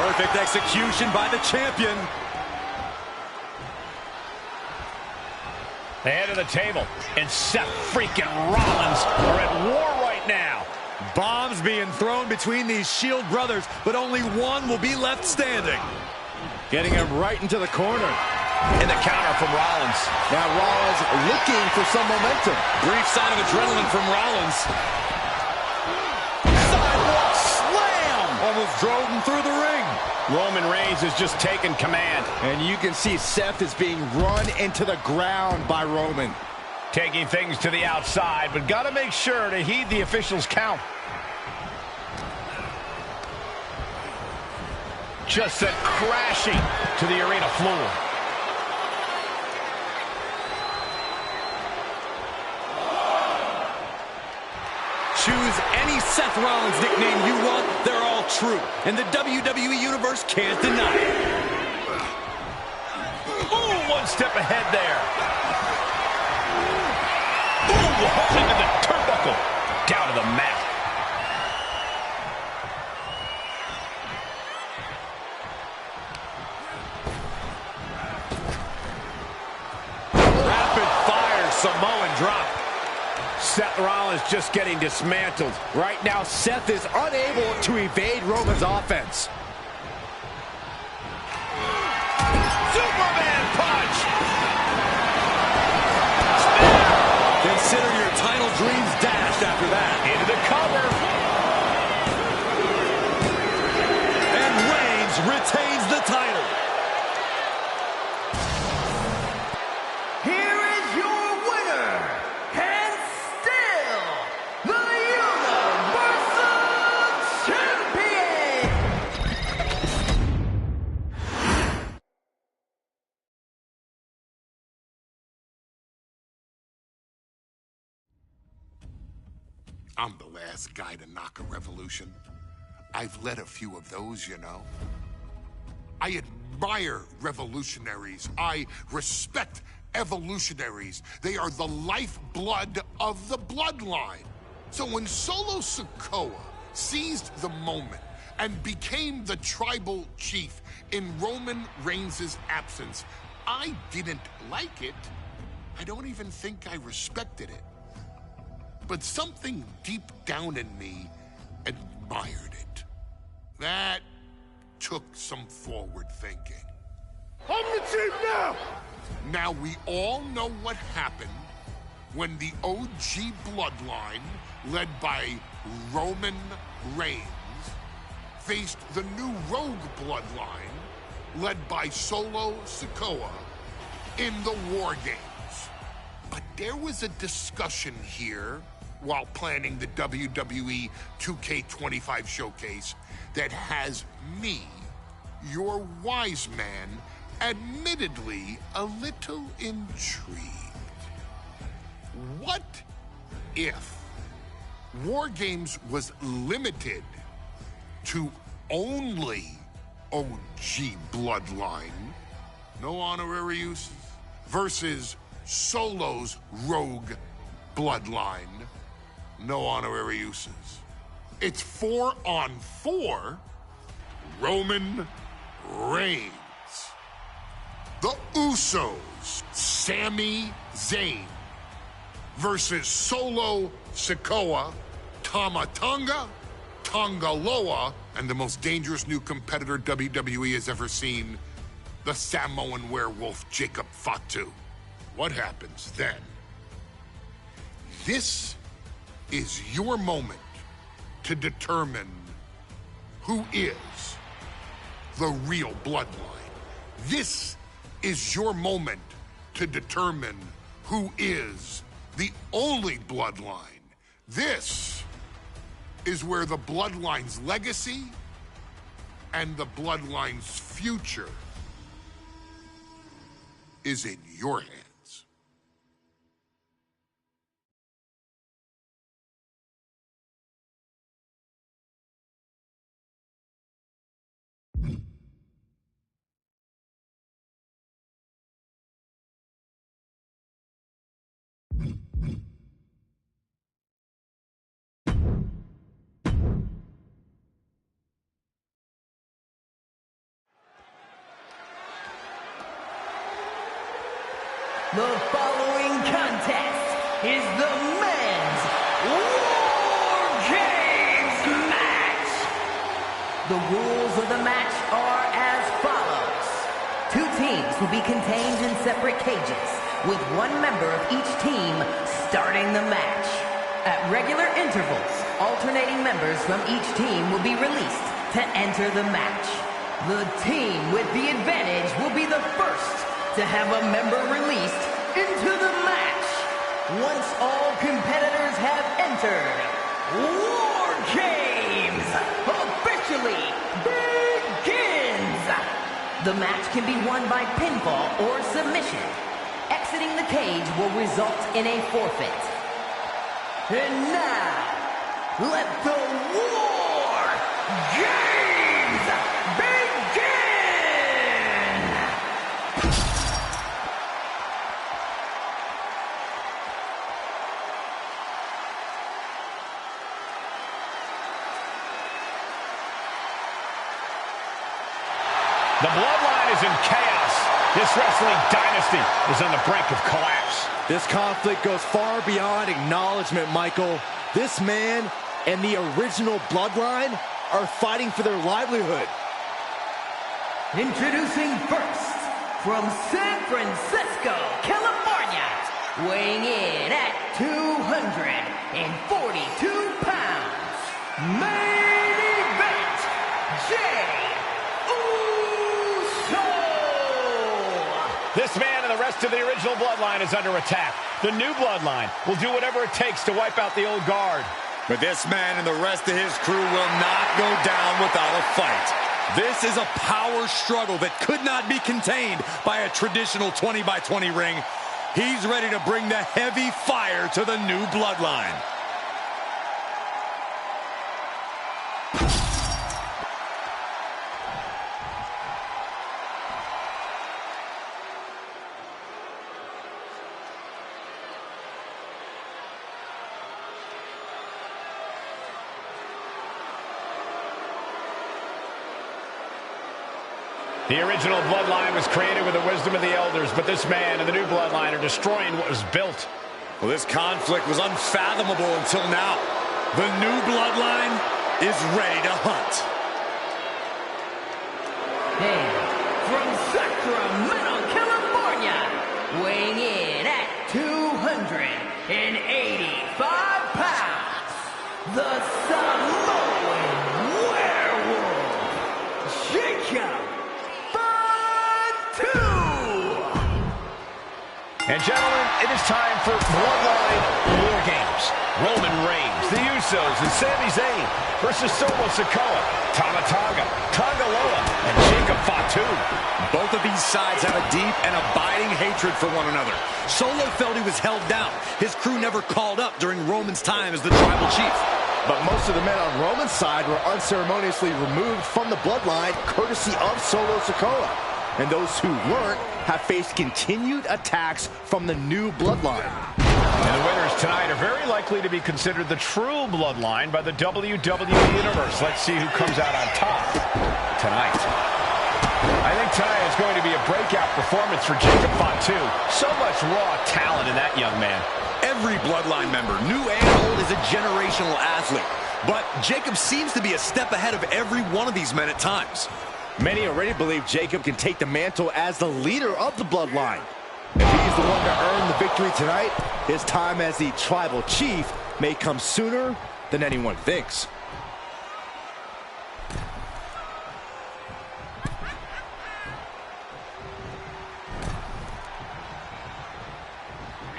Perfect execution by the champion. The head of the table, and Seth freaking Rollins are at war right now. Bombs being thrown between these Shield brothers, but only one will be left standing. Getting him right into the corner. And the counter from Rollins. Now Rollins looking for some momentum. Brief sign of adrenaline from Rollins. Sidewalk slam! Almost drove him through the ring. Roman Reigns has just taken command. And you can see Seth is being run into the ground by Roman. Taking things to the outside, but got to make sure to heed the officials' count. Just sent crashing to the arena floor. Choose any Seth Rollins nickname you want, they're all true. And the WWE Universe can't deny it. Ooh, one step ahead there. Ooh, holding to the turnbuckle. Down to the mat. Samoan drop. Seth Rollins just getting dismantled. Right now, Seth is unable to evade Roman's offense. Superman punch! Spear! Consider your title dreams dashed after that. Into the cover. And Reigns retains the title. I'm the last guy to knock a revolution. I've led a few of those, you know. I admire revolutionaries. I respect evolutionaries. They are the lifeblood of the bloodline. So when Solo Sikoa seized the moment and became the tribal chief in Roman Reigns' absence, I didn't like it. I don't even think I respected it. But something deep down in me admired it. That took some forward thinking. I'm the chief now! Now we all know what happened when the OG bloodline, led by Roman Reigns, faced the new rogue bloodline, led by Solo Sikoa, in the War Games. But there was a discussion here while planning the WWE 2K25 showcase that has me, your wise man, admittedly a little intrigued. What if War Games was limited to only OG Bloodline, no honorary uses, versus Solo's Rogue Bloodline, no honorary uses? It's 4-on-4 Roman Reigns. The Usos, Sami Zayn, versus Solo Sikoa, Tama Tonga, Tonga Loa, and the most dangerous new competitor WWE has ever seen, the Samoan werewolf Jacob Fatu. What happens then? This is your moment to determine who is the real Bloodline. This is your moment to determine who is the only Bloodline. This is where the Bloodline's legacy and the Bloodline's future is in your hands. The following contest is the men's War Games match. The rules of the match are as follows. 2 teams will be contained in separate cages, with 1 member of each team starting the match. At regular intervals, alternating members from each team will be released to enter the match. The team with the advantage will be the first to have a member released into the match. Once all competitors have entered, War Games officially begins. The match can be won by pinfall or submission. Exiting the cage will result in a forfeit. And now, let the War Games begin! The Bloodline is in chaos. This wrestling dynasty is on the brink of collapse. This conflict goes far beyond acknowledgement, Michael. This man and the original Bloodline are fighting for their livelihood. Introducing first, from San Francisco, California, weighing in at 242 pounds, main event, Jay Uso! This man and the rest of the original Bloodline is under attack. The new Bloodline will do whatever it takes to wipe out the old guard. But this man and the rest of his crew will not go down without a fight. This is a power struggle that could not be contained by a traditional 20-by-20 ring. He's ready to bring the heavy fire to the new Bloodline. The original Bloodline was created with the wisdom of the elders, but this man and the new Bloodline are destroying what was built. Well, this conflict was unfathomable until now. The new Bloodline is ready to hunt. And from Sacramento, California, weighing in at 285 pounds, the Samoan werewolf, Jacob. And gentlemen, it is time for Bloodline War Games. Roman Reigns, the Usos, and Sami Zayn versus Solo Sikoa, Tama Tonga, Tonga Loa, and Jacob Fatu. Both of these sides have a deep and abiding hatred for one another. Solo felt he was held down. His crew never called up during Roman's time as the Tribal Chief. But most of the men on Roman's side were unceremoniously removed from the bloodline, courtesy of Solo Sikoa. And those who weren't have faced continued attacks from the new bloodline. And the winners tonight are very likely to be considered the true bloodline by the WWE Universe. Let's see who comes out on top tonight. I think tonight is going to be a breakout performance for Jacob Fatu. So much raw talent in that young man. Every bloodline member, new and old, is a generational athlete. But Jacob seems to be a step ahead of every one of these men at times. Many already believe Jacob can take the mantle as the leader of the bloodline. If he's the one to earn the victory tonight, his time as the Tribal Chief may come sooner than anyone thinks.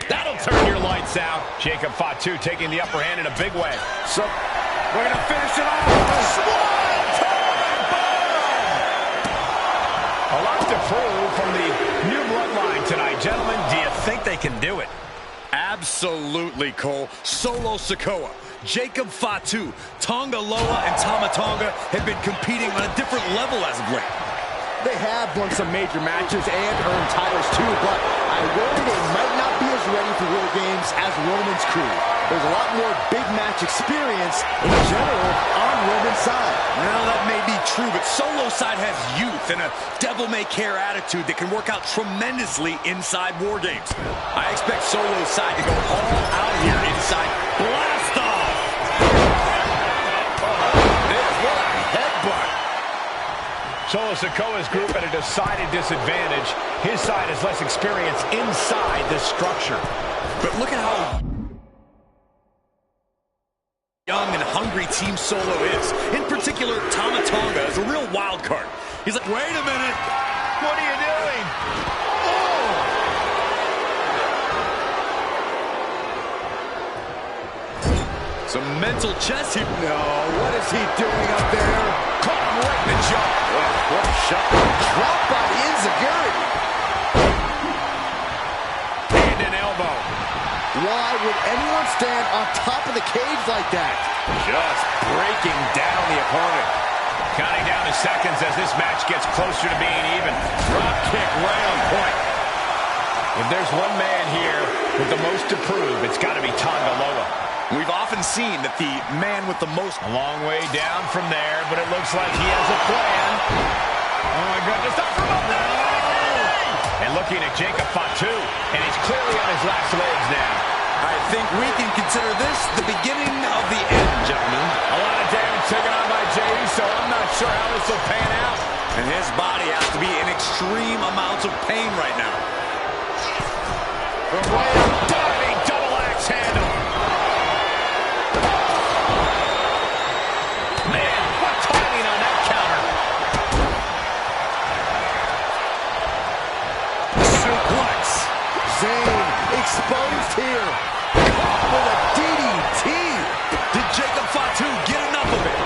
That'll turn your lights out. Jacob Fatu taking the upper hand in a big way. So, we're going to finish it off. A lot to prove from the new bloodline tonight. Gentlemen, do you think they can do it? Absolutely, Cole. Solo Sikoa, Jacob Fatu, Tonga Loa, and Tama Tonga have been competing on a different level as of late. They have won some major matches and earned titles too, but I worry they might not be as ready for War Games as Roman's crew. There's a lot more big match experience in general on Roman's side. Well, that may be true, but Solo's side has youth and a devil-may-care attitude that can work out tremendously inside War Games. I expect Solo's side to go all out here inside. Blast off! What a headbutt! Solo Sikoa's group at a decided disadvantage. His side has less experience inside this structure. But look at how young and hungry Team Solo is. In particular, Tama Tonga is a real wild card. He's like, wait a minute. What are you doing? Some mental chess here. No, what is he doing up there? Caught him right in the jaw. What a shot. Dropped by the Enziguri. And an elbow. Why would anyone stand on top of the cage like that? Just breaking down the opponent. Counting down the seconds as this match gets closer to being even. Drop kick right on point. If there's one man here with the most to prove, it's got to be Tonga Loa. We've often seen that the man with the most... A long way down from there, but it looks like he has a plan. Oh, my goodness. Up from up there. And looking at Jacob Fatu, and he's clearly on his last legs now. I think we can consider this the beginning of the end, gentlemen. A lot of damage taken on by Jey, so I'm not sure how this will pan out. And his body has to be in extreme amounts of pain right now. From way up, diving double axe handle. Man, what timing on that counter. Suplex. Zayn exposed here. Caught with a DDT. Did Jacob Fatu get enough of it?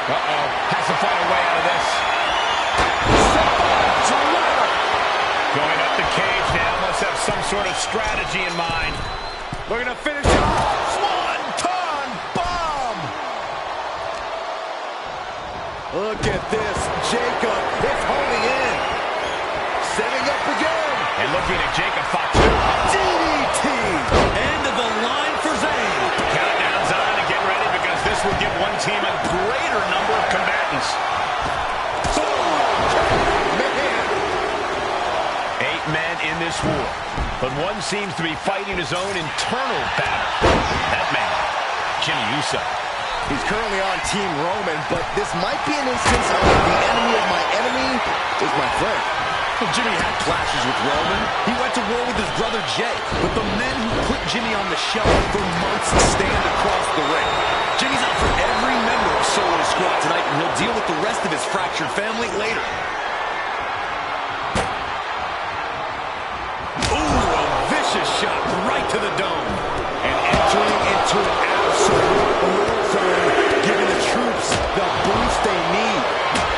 Uh-oh. Has to find a way out of this. Going up the cage now. Must have some sort of strategy in mind. Looking to finish it off. Swanton bomb. Look at this. Jacob is holding in. Setting up again. And looking at Jacob Fatu. DDT. End of the line for Zayn. Countdown's on to get ready because this will give one team a greater number of combatants. Men in this war, but one seems to be fighting his own internal battle. That man, Jimmy Uso. He's currently on Team Roman, but this might be an instance of the enemy of my enemy is my friend. Well, Jimmy had clashes with Roman. He went to war with his brother Jey, but the men who put Jimmy on the shelf for months stand across the ring. Jimmy's out for every member of solo squat tonight, and he'll deal with the rest of his fractured family later. Ooh, a vicious shot right to the dome. And entering into an absolute war zone, giving the troops the boost they need.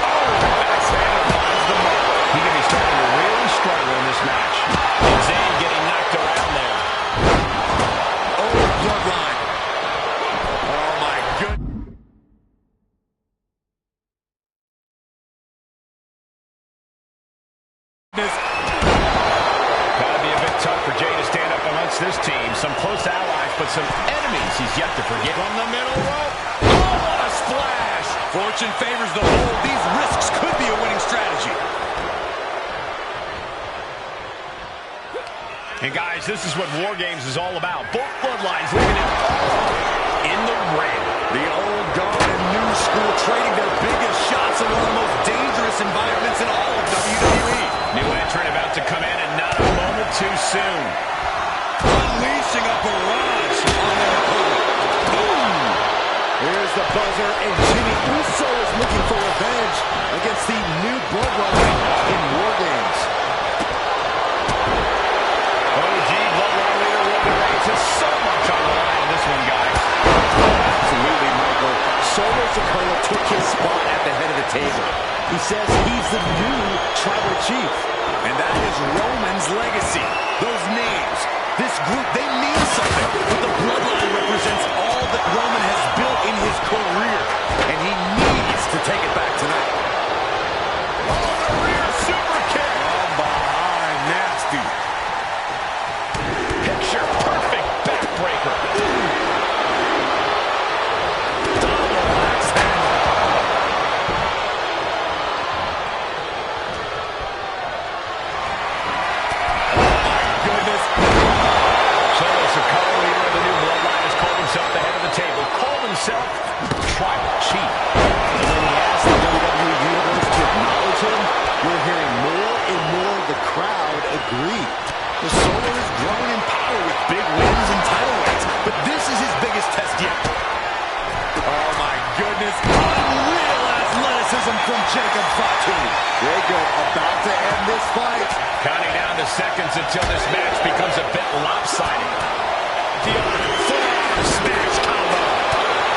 Oh, backhanded finds the mark. He can be starting to really struggle in this match. And Zayn getting knocked around there. Oh, bloodline. Oh, my goodness. Gotta be a bit tough for Jay to stand up amongst this team. Some close allies, but some enemies he's yet to forget. From the middle rope. Oh, what a splash. Fortune favors the hold. These risks could be a winning strategy. And guys, this is what War Games is all about. Both bloodlines leaving it all in the ring. The old guard and new school trading their biggest shots in one of the most dangerous environments in all of WWE. New entrant about to come in, and not a moment too soon. Unleashing a barrage on their opponent. Boom! Here's the buzzer, and Jimmy Uso is looking for revenge against the new bloodline in War Games. OG bloodline leader Roman Reigns has so much on the line in this one, guys. Absolutely, Michael. Solo Sikoa took his spot at the head of the table. He says he's the new tribal chief. And that is Roman's legacy. Those names, this group, they mean something. But the bloodline represents all that Roman has built in his career. And he needs to take it back tonight. Oh, the rear super kick. From behind, nasty. Picture perfect backbreaker. Double axe handle. Goodness. Solo Sikoa, leader of the new bloodline, has called himself the head of the table. Called himself tribal chief. And when he asked the WWE Universe to acknowledge him, we're hearing more and more of the crowd agree. The Solo has grown in power with big wins and title reigns, but this is his biggest test yet. Oh my goodness, unreal athleticism from Jacob Fatu. Jacob about to end this fight. Counting down the seconds until this match becomes a bit lopsided. The full-on smash combo.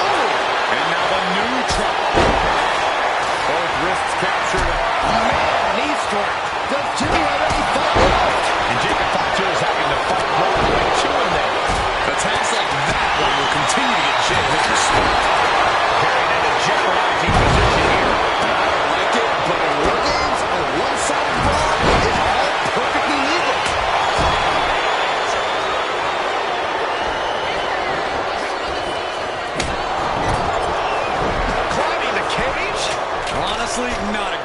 Oh, and now the new trouble. Both wrists captured. Man, knee strike. Does Jimmy have any fight left? And Jacob Fatu is having to fight Roman right to him there. Attacks like that one will continue to get Jay his respect. Carrying into jeopardizing position here. I don't like it, but in War Games, a one-sided brawl is all perfectly legal. Climbing the cage. Honestly, not a...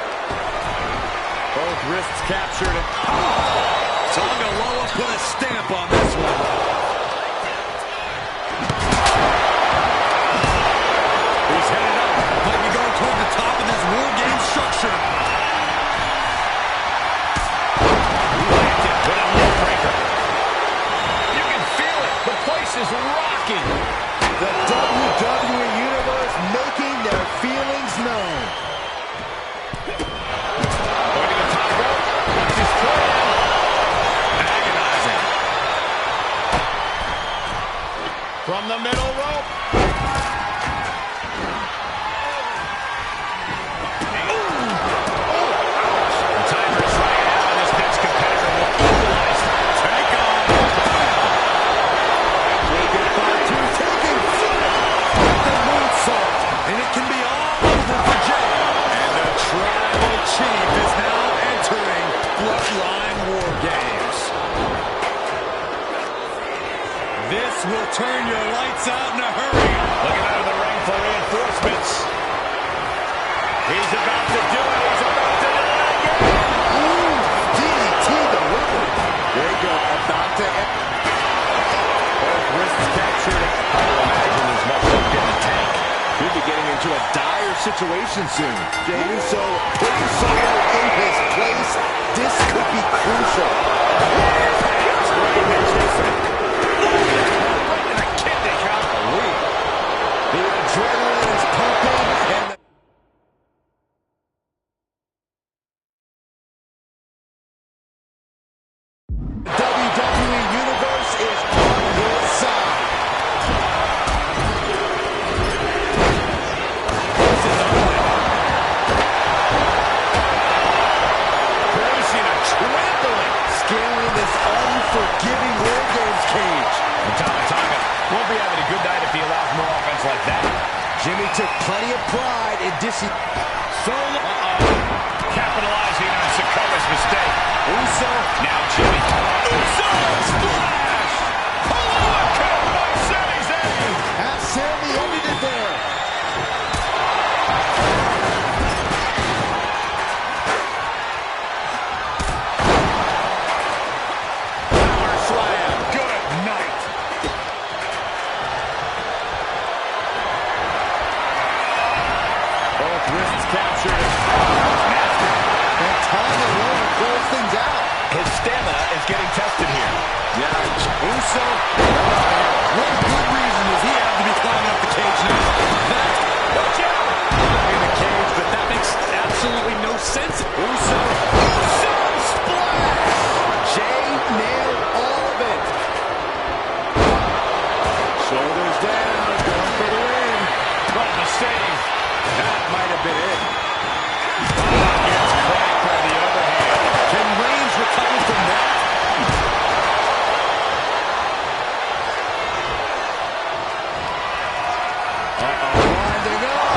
Both wrists captured. Tonga Loa put a stamp on this one. He's headed up. Might be going toward the top of this War Game structure. Landed with a neck breaker. You can feel it. The place is rocking. The WWE Universe making their feelings known. Going to the top rope. What's his plan? Agonizing. From the middle rope. The timer is running out, and this next competitor will equalize. Take on. Jacob Fatu taking flight with the moonsault. And it can be all over for Jay. And the tribal chief is now entering Bloodline War Games. This will turn your lights out in a hurry. Looking out of the ring for reinforcements. He's about to do it. He's about to do it again. Ooh, DDT delivered. Jacob about to end. Both wrists captured. I would imagine there's much left in the tank. Could be getting into a dire situation soon. Jey Uso putting Solo in his place. This could be crucial. Right in the kidney, golly. The adrenaline is pumping, unforgiving War Games cage. And Tonga won't be having a good night if he allows more offense like that. Jimmy took plenty of pride in Solo. Capitalizing on Sikoa's mistake. Uso. Now Jimmy. Uso splash. Oh, covered by Sami Zayn. And Sami ended it there. Power slam. Good night. Both wrists captured. And Tonga Loa close things out. His stamina is getting tested here. Yeah, Uso. What good reason does he have to be climbing up the cage now? Watch out! In the cage, but that makes absolutely no sense. Uso splash! Jay nailed all of it. Shoulders down, going for the win. What a save. That might have been it. Gets cracked by the overhand. Can Reigns recover from that? Winding up.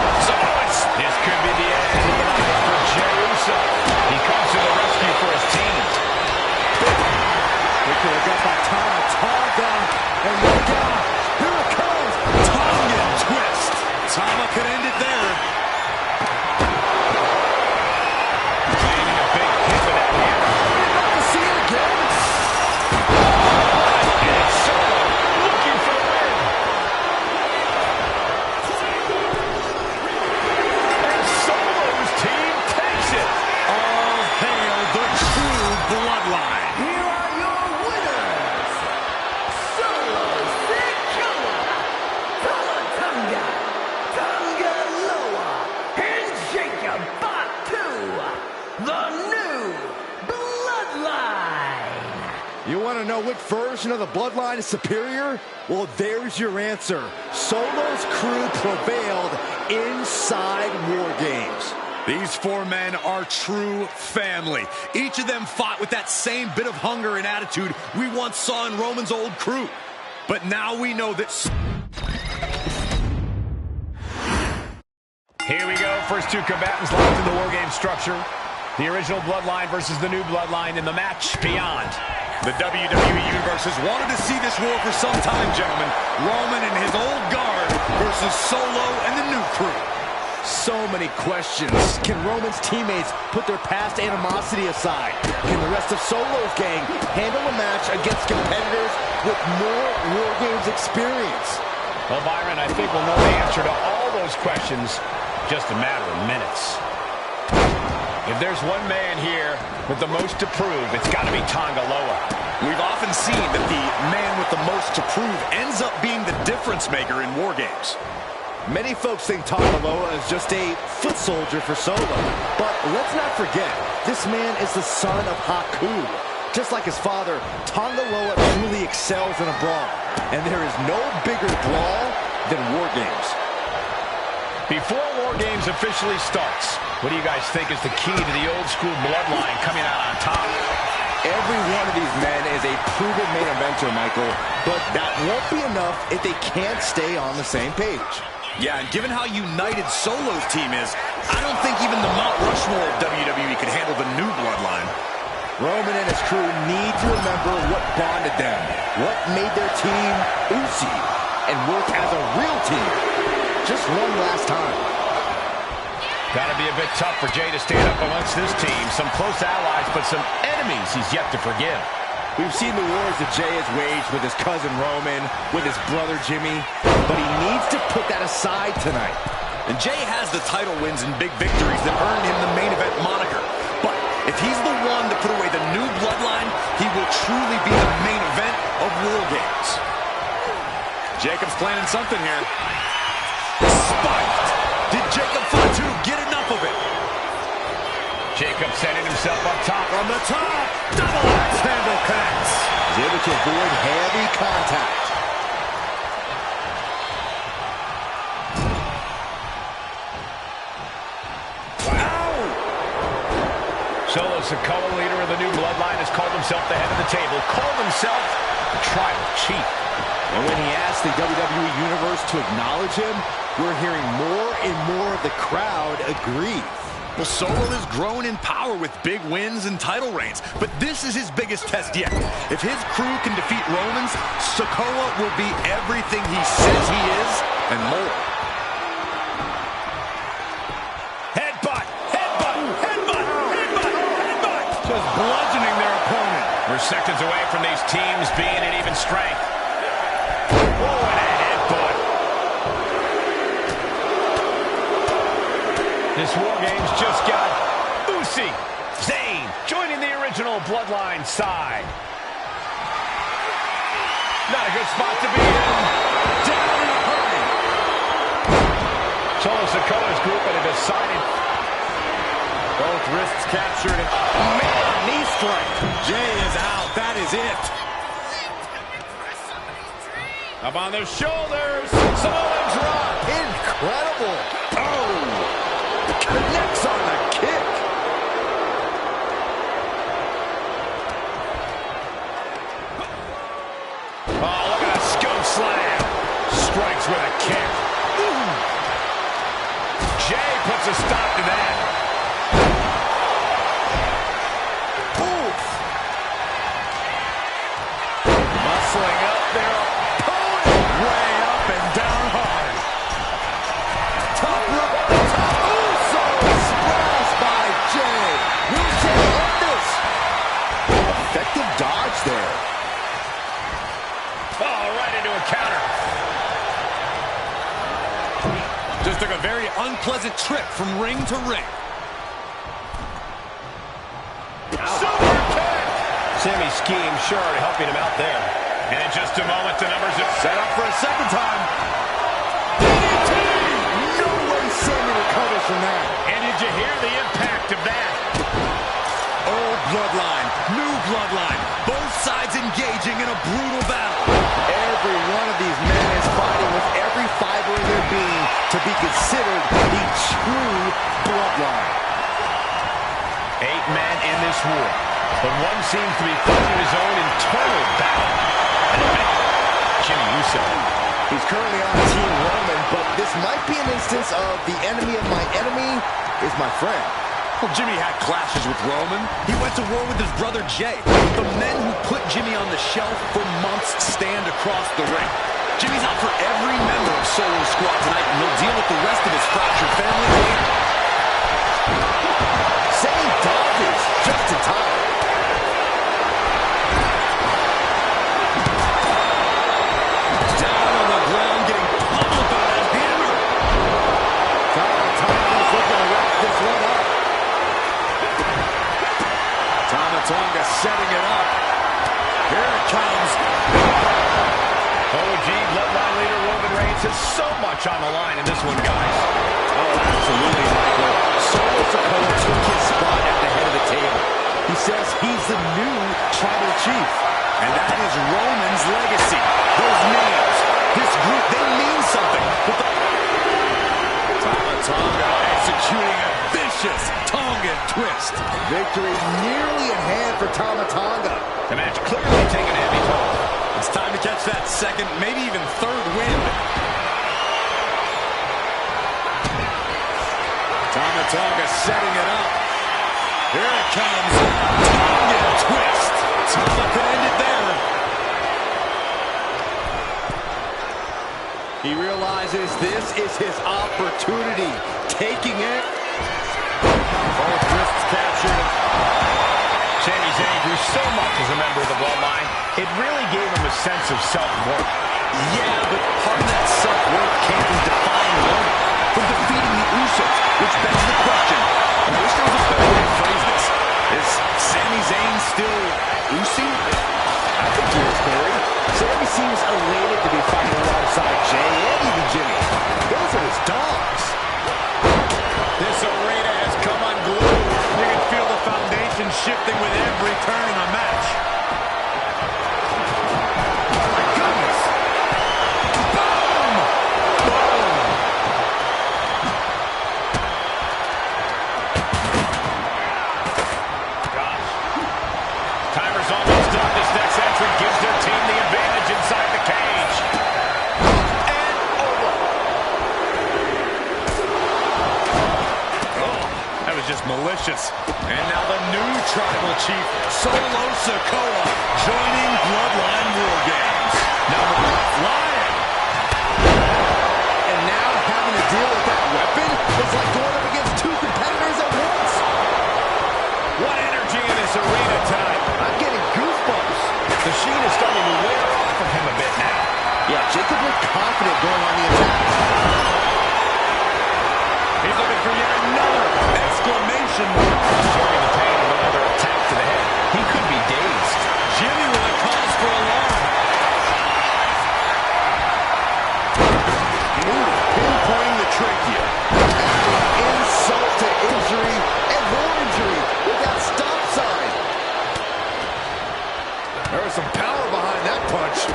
This could be the end of the night for Jey Uso. He comes to the rescue for his team. They could have got by Tonga. And look out. Here it comes. Tongan twist. Tama could end it there. Landing a big hit with that hammer. We're about to see it again. And it's Solo looking for the win. And Solo's team takes it. All hail the true bloodline. Here are your winners, Solo Sikoa, Tonga, Tonga Loa, and Jacob Fatu, the new Bloodline. You want to know which version of the Bloodline is superior? Well, there's your answer. Solo's crew prevailed inside War Games. These four men are true family. Each of them fought with that same bit of hunger and attitude we once saw in Roman's old crew. But now we know that... Here we go. First two combatants locked in the War Game structure. The original Bloodline versus the new Bloodline in the match beyond. The WWE Universe has wanted to see this war for some time, gentlemen. Roman and his old guard versus Solo and the new crew. So many questions. Can Roman's teammates put their past animosity aside? Can the rest of Solo's gang handle a match against competitors with more War Games experience? Well, Byron, I think we'll know the answer to all those questions just a matter of minutes. If there's one man here with the most to prove, it's got to be Tonga Loa. We've often seen that the man with the most to prove ends up being the difference maker in War Games. Many folks think Tonga Loa is just a foot soldier for Solo. But let's not forget, this man is the son of Haku. Just like his father, Tonga Loa truly excels in a brawl. And there is no bigger brawl than War Games. Before War Games officially starts, what do you guys think is the key to the old school Bloodline coming out on top? Every one of these men is a proven main eventer, Michael. But that won't be enough if they can't stay on the same page. Yeah, and given how united Solo's team is, I don't think even the Mount Rushmore of WWE could handle the new Bloodline. Roman and his crew need to remember what bonded them, what made their team Uzi, and work as a real team. Just one last time. Gotta be a bit tough for Jey to stand up amongst this team. Some close allies, but some enemies he's yet to forgive. We've seen the wars that Jey has waged with his cousin Roman, with his brother Jimmy, but he needs to put that aside tonight. And Jey has the title wins and big victories that earned him the main event moniker. But if he's the one to put away the new Bloodline, he will truly be the main event of War Games. Jacob's planning something here. Spiked! Did Jacob Fatu get enough of it? Jacob setting himself up top. From the top, double axe handle connects. He's able to avoid heavy contact. Solo Sikoa, leader of the new bloodline, has called himself the head of the table, called himself the tribal chief. And when he asked the WWE Universe to acknowledge him, we're hearing more and more of the crowd agree. Well, Solo has grown in power with big wins and title reigns, but this is his biggest test yet. If his crew can defeat Romans, Sikoa will be everything he says he is and more. Headbutt, headbutt, headbutt, headbutt, headbutt. Just bludgeoning their opponent. We're seconds away from these teams being at even strength. Oh, and a headbutt. This War Games just got Uzi, Zayn, joining the original Bloodline side. Not a good spot to be in. Down in a hurry. Solo Sikoa's group had decided. Both wrists captured. Oh, man, knee strike. Jay is out. That is it. Up on their shoulders. Samoa drop. Incredible. Oh. Connects on the kick. Oh, look at that scope slam. Strikes with a kick. Ooh. Jay puts a stop to that. Oof. Muscling up their opponent. Way up and down hard. Top rope on the top. Uso splash by Jay. Will Jay end this? Effective dodge there. Oh, right into a counter. Just took a very unpleasant trip from ring to ring. Super kick. Sammy's scheme sure helping him out there. And in just a moment, the numbers have Set up for a second time. DDT! No way Sammy recovers from that. And did you hear the impact of that? Old bloodline, new bloodline, both sides engaging in a brutal battle. Every one of these men is fighting with every fiber in their being to be considered the true bloodline. 8 men in this war, but one seems to be fighting his own internal battle. Jimmy Uso. He's currently on Team Roman, but this might be an instance of the enemy of my enemy is my friend. Well, Jimmy had clashes with Roman. He went to war with his brother Jay. The men who put Jimmy on the shelf for months stand across the ring. Jimmy's out for every member of Solo's squad tonight, and he'll deal with the rest of his fractured family later. Zayn dodges just in time. Down on the ground, getting pummeled by that hammer. Tonga's looking to wrap this one up. Tonga setting it up. Here it comes. OG Bloodline leader Roman Reigns has so much on the line in this one, guys. Oh, absolutely, Michael. Solo Sikoa took his spot at the head of the table. He says he's the new tribal chief. And that is Roman's legacy. Those names, this group, they mean something. Tonga executing a vicious Tongan twist. Victory nearly at hand for Tonga. The match clearly taking a heavy toll. It's time to catch that second, maybe even third wind. Tonga setting it up. Here it comes. Tongan twist. Tonga could end it there. He realizes this is his opportunity. Taking it. Both wrists captured. Sami Zayn grew so much as a member of the Bloodline, it really gave him a sense of self-worth. Yeah, but part of that self-worth came from defying Roman, from defeating the Usos, which begs the question, I wish there was a better way to phrase this. Is Sami Zayn still Usi? I think he is, Corey. Sami seems elated to be fighting alongside Jay and even Jimmy. Those are his dogs. This arena has come unglued. You can feel the foundation shifting with every turn in the match. Oh my goodness. Boom! Boom! vicious. And now the new tribal chief, Solo Sikoa, joining Bloodline War Games. Number one, flying. And now having to deal with that weapon is like going up against two competitors at once. What energy in this arena tonight. I'm getting goosebumps. The sheen is starting to wear off of him a bit now. Yeah, Jacob looked confident going on the attack. He's looking for yet another exclamation mark. Showing the pain of another attack to the head. He could be dazed. Jimmy with a cause for alarm. Pinpointing the trachea. Insult to injury and more injury with that stop sign. There was some power behind that punch.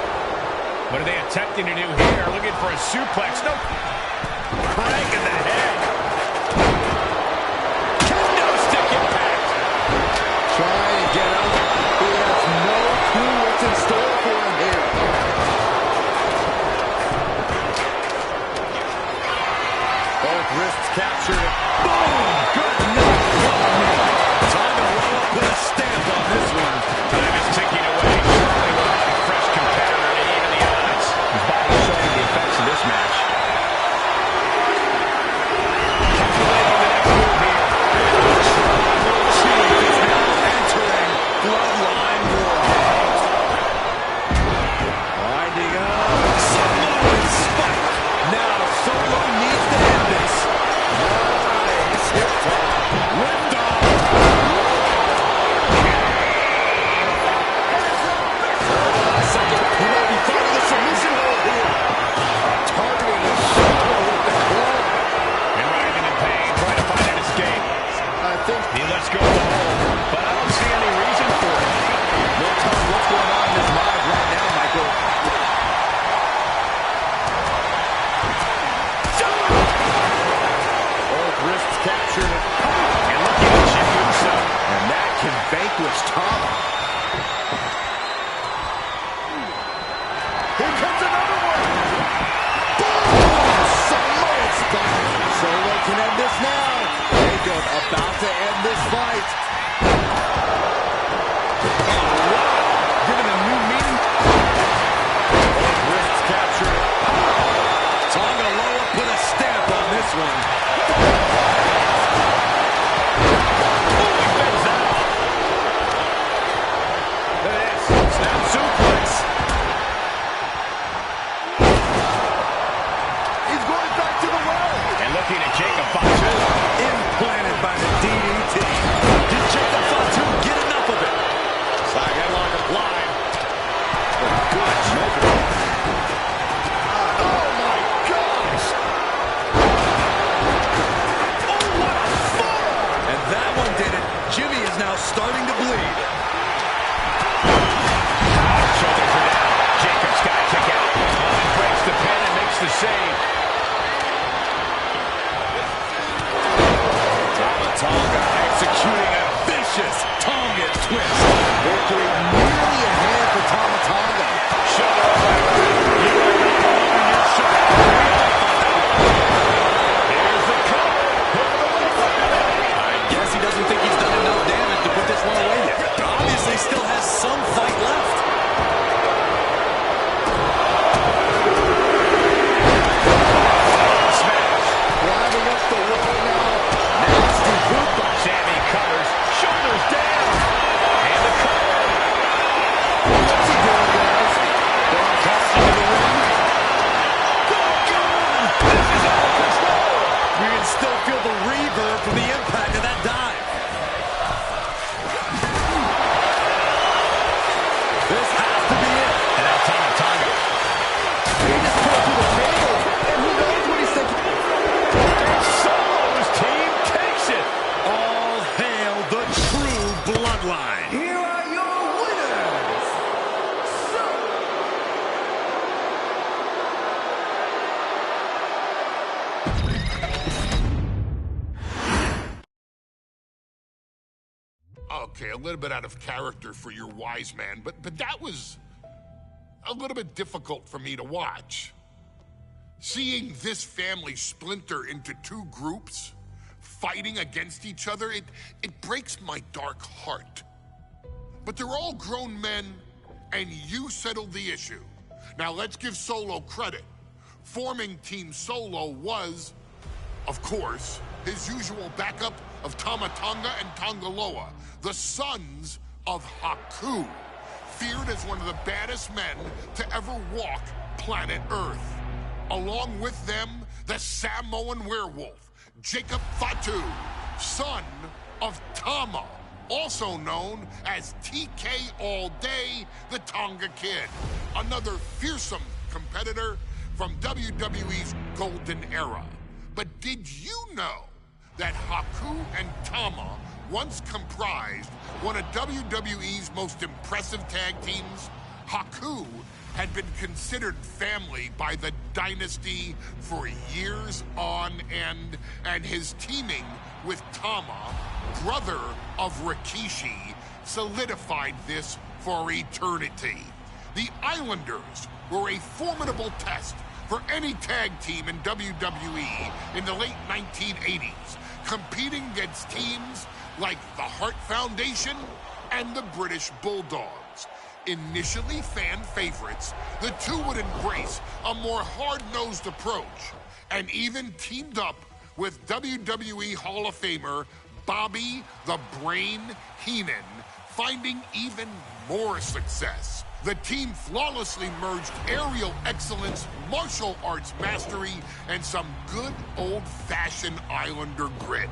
What are they attempting to do here? Looking for a suplex. No. Crank in the head. Kendo stick impact. Trying to get up. He has no clue what's in store for him here. Both wrists captured. Boom! Good night. Time to roll up with a stamp on this one. Time is ticking away. Surely we'll have a fresh competitor to even the odds. His body showing the effects of this match. Calculating the next move here. Tribal Chief is now entering Bloodline War Games. Winding up. Samoan spike. Now Solo needs to end this. Nice hip toss. Lift off. Second, he might be finding a submission hold here. Targeting the shoulder with the claw. And writhing in pain, trying to find an escape. I think He lets go of the hold, but I don't see any reason for it. we'll tell him what's going on in his mind right now, Michael. Both wrists captured. And looking at Jimmy himself. And that can vanquish Tama. Here comes another one. Boom! Samoan spike. Solo can end this now. Jacob about to end this fight. Given a new meaning. Both wrists captured. Tonga Loa put a stamp on this one. Snap suplex. He's going back to the well. And looking at Jacob Fatu. Implanted by the DDT. Did Jacob Fatu get enough of it? Side headlock applied. Good choker. Oh my gosh. Oh, what a forearm! And that one did it. Jimmy is now starting to bleed. Shoulders are down. Jacob's got to kick out. And breaks the pin and makes the save. Tonga executing a vicious Tonga twist. Victory nearly in hand for Tama Tonga. Shoulder up. You are not alone in your shoulder. Here's the cover. I guess he doesn't think he's done enough damage to put this one away yet. Obviously still has some fight left. Smash. Climbing up the wall now. Nasty boot by Sammy covers. Shoulders down. And the cover. What's he doing, guys? Going back into the ring. This is out of control. We can still feel the reverb from the impact of that dive. This has to be it. And now Tama Tonga. He just put it to the table. And who knows what he's thinking. Solo's team takes it. All hail the true bloodline. Here are your winners. Okay, a little bit out of character for your wise man, but that was a little bit difficult for me to watch. Seeing this family splinter into two groups, fighting against each other, it breaks my dark heart. But they're all grown men, and you settled the issue. Now let's give Solo credit. Forming Team Solo was, of course, his usual backup of Tama Tonga and Tonga Loa, the sons of Haku, feared as one of the baddest men to ever walk planet Earth. Along with them, the Samoan werewolf, Jacob Fatu, son of Tama, also known as TK All Day, the Tonga Kid, another fearsome competitor from WWE's golden era. But did you know that Haku and Tama once comprised one of WWE's most impressive tag teams? Haku had been considered family by the Dynasty for years on end, and his teaming with Tama, brother of Rikishi, solidified this for eternity. The Islanders were a formidable test for any tag team in WWE in the late 1980s, competing against teams like the Hart Foundation and the British Bulldogs. Initially fan favorites, the two would embrace a more hard-nosed approach and even teamed up with WWE Hall of Famer Bobby the Brain Heenan, finding even more success. The team flawlessly merged aerial excellence, martial arts mastery, and some good old-fashioned Islander grit.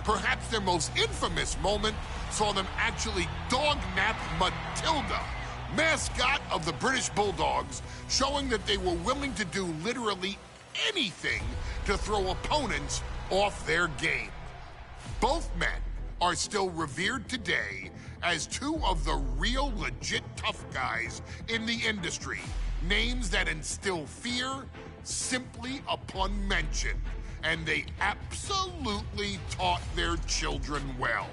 Perhaps their most infamous moment saw them actually dog-nap Matilda, mascot of the British Bulldogs, showing that they were willing to do literally anything to throw opponents off their game. Both men are still revered today as two of the real legit tough guys in the industry, names that instill fear simply upon mention, and they absolutely taught their children well.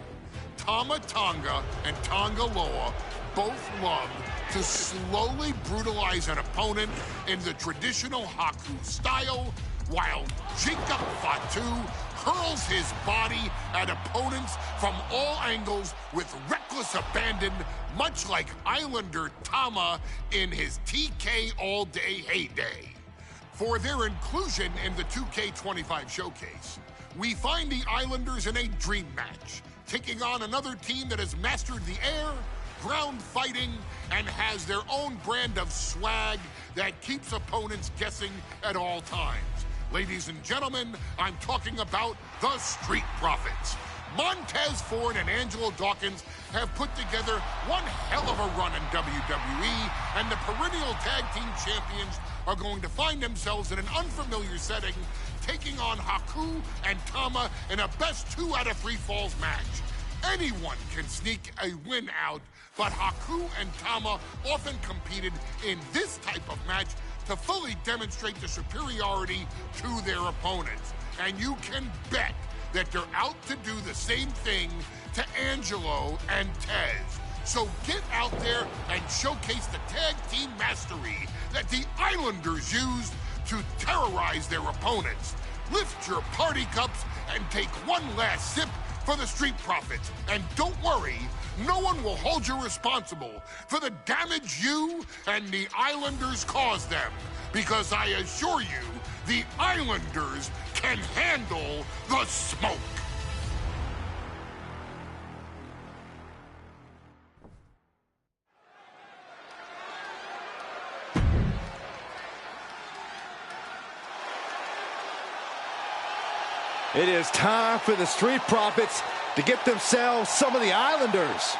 Tama Tonga and Tonga Loa both loved to slowly brutalize an opponent in the traditional Haku style, while Jacob Fatu hurls his body at opponents from all angles with reckless abandon, much like Islander Tama in his TK All Day heyday. For their inclusion in the 2K25 showcase, we find the Islanders in a dream match, taking on another team that has mastered the air, ground fighting, and has their own brand of swag that keeps opponents guessing at all times. Ladies and gentlemen, I'm talking about the Street Profits. Montez Ford and Angelo Dawkins have put together one hell of a run in WWE, and the perennial tag team champions are going to find themselves in an unfamiliar setting, taking on Haku and Tama in a best 2 out of 3 falls match. Anyone can sneak a win out, but Haku and Tama often competed in this type of match to fully demonstrate the superiority to their opponents. And you can bet that they're out to do the same thing to Angelo and Tez. So get out there and showcase the tag team mastery that the Islanders used to terrorize their opponents. Lift your party cups and take one last sip for the Street Profits. And don't worry, no one will hold you responsible for the damage you and the Islanders caused them, because I assure you, the Islanders can handle the smoke. It is time for the Street Profits to get themselves some of the Islanders.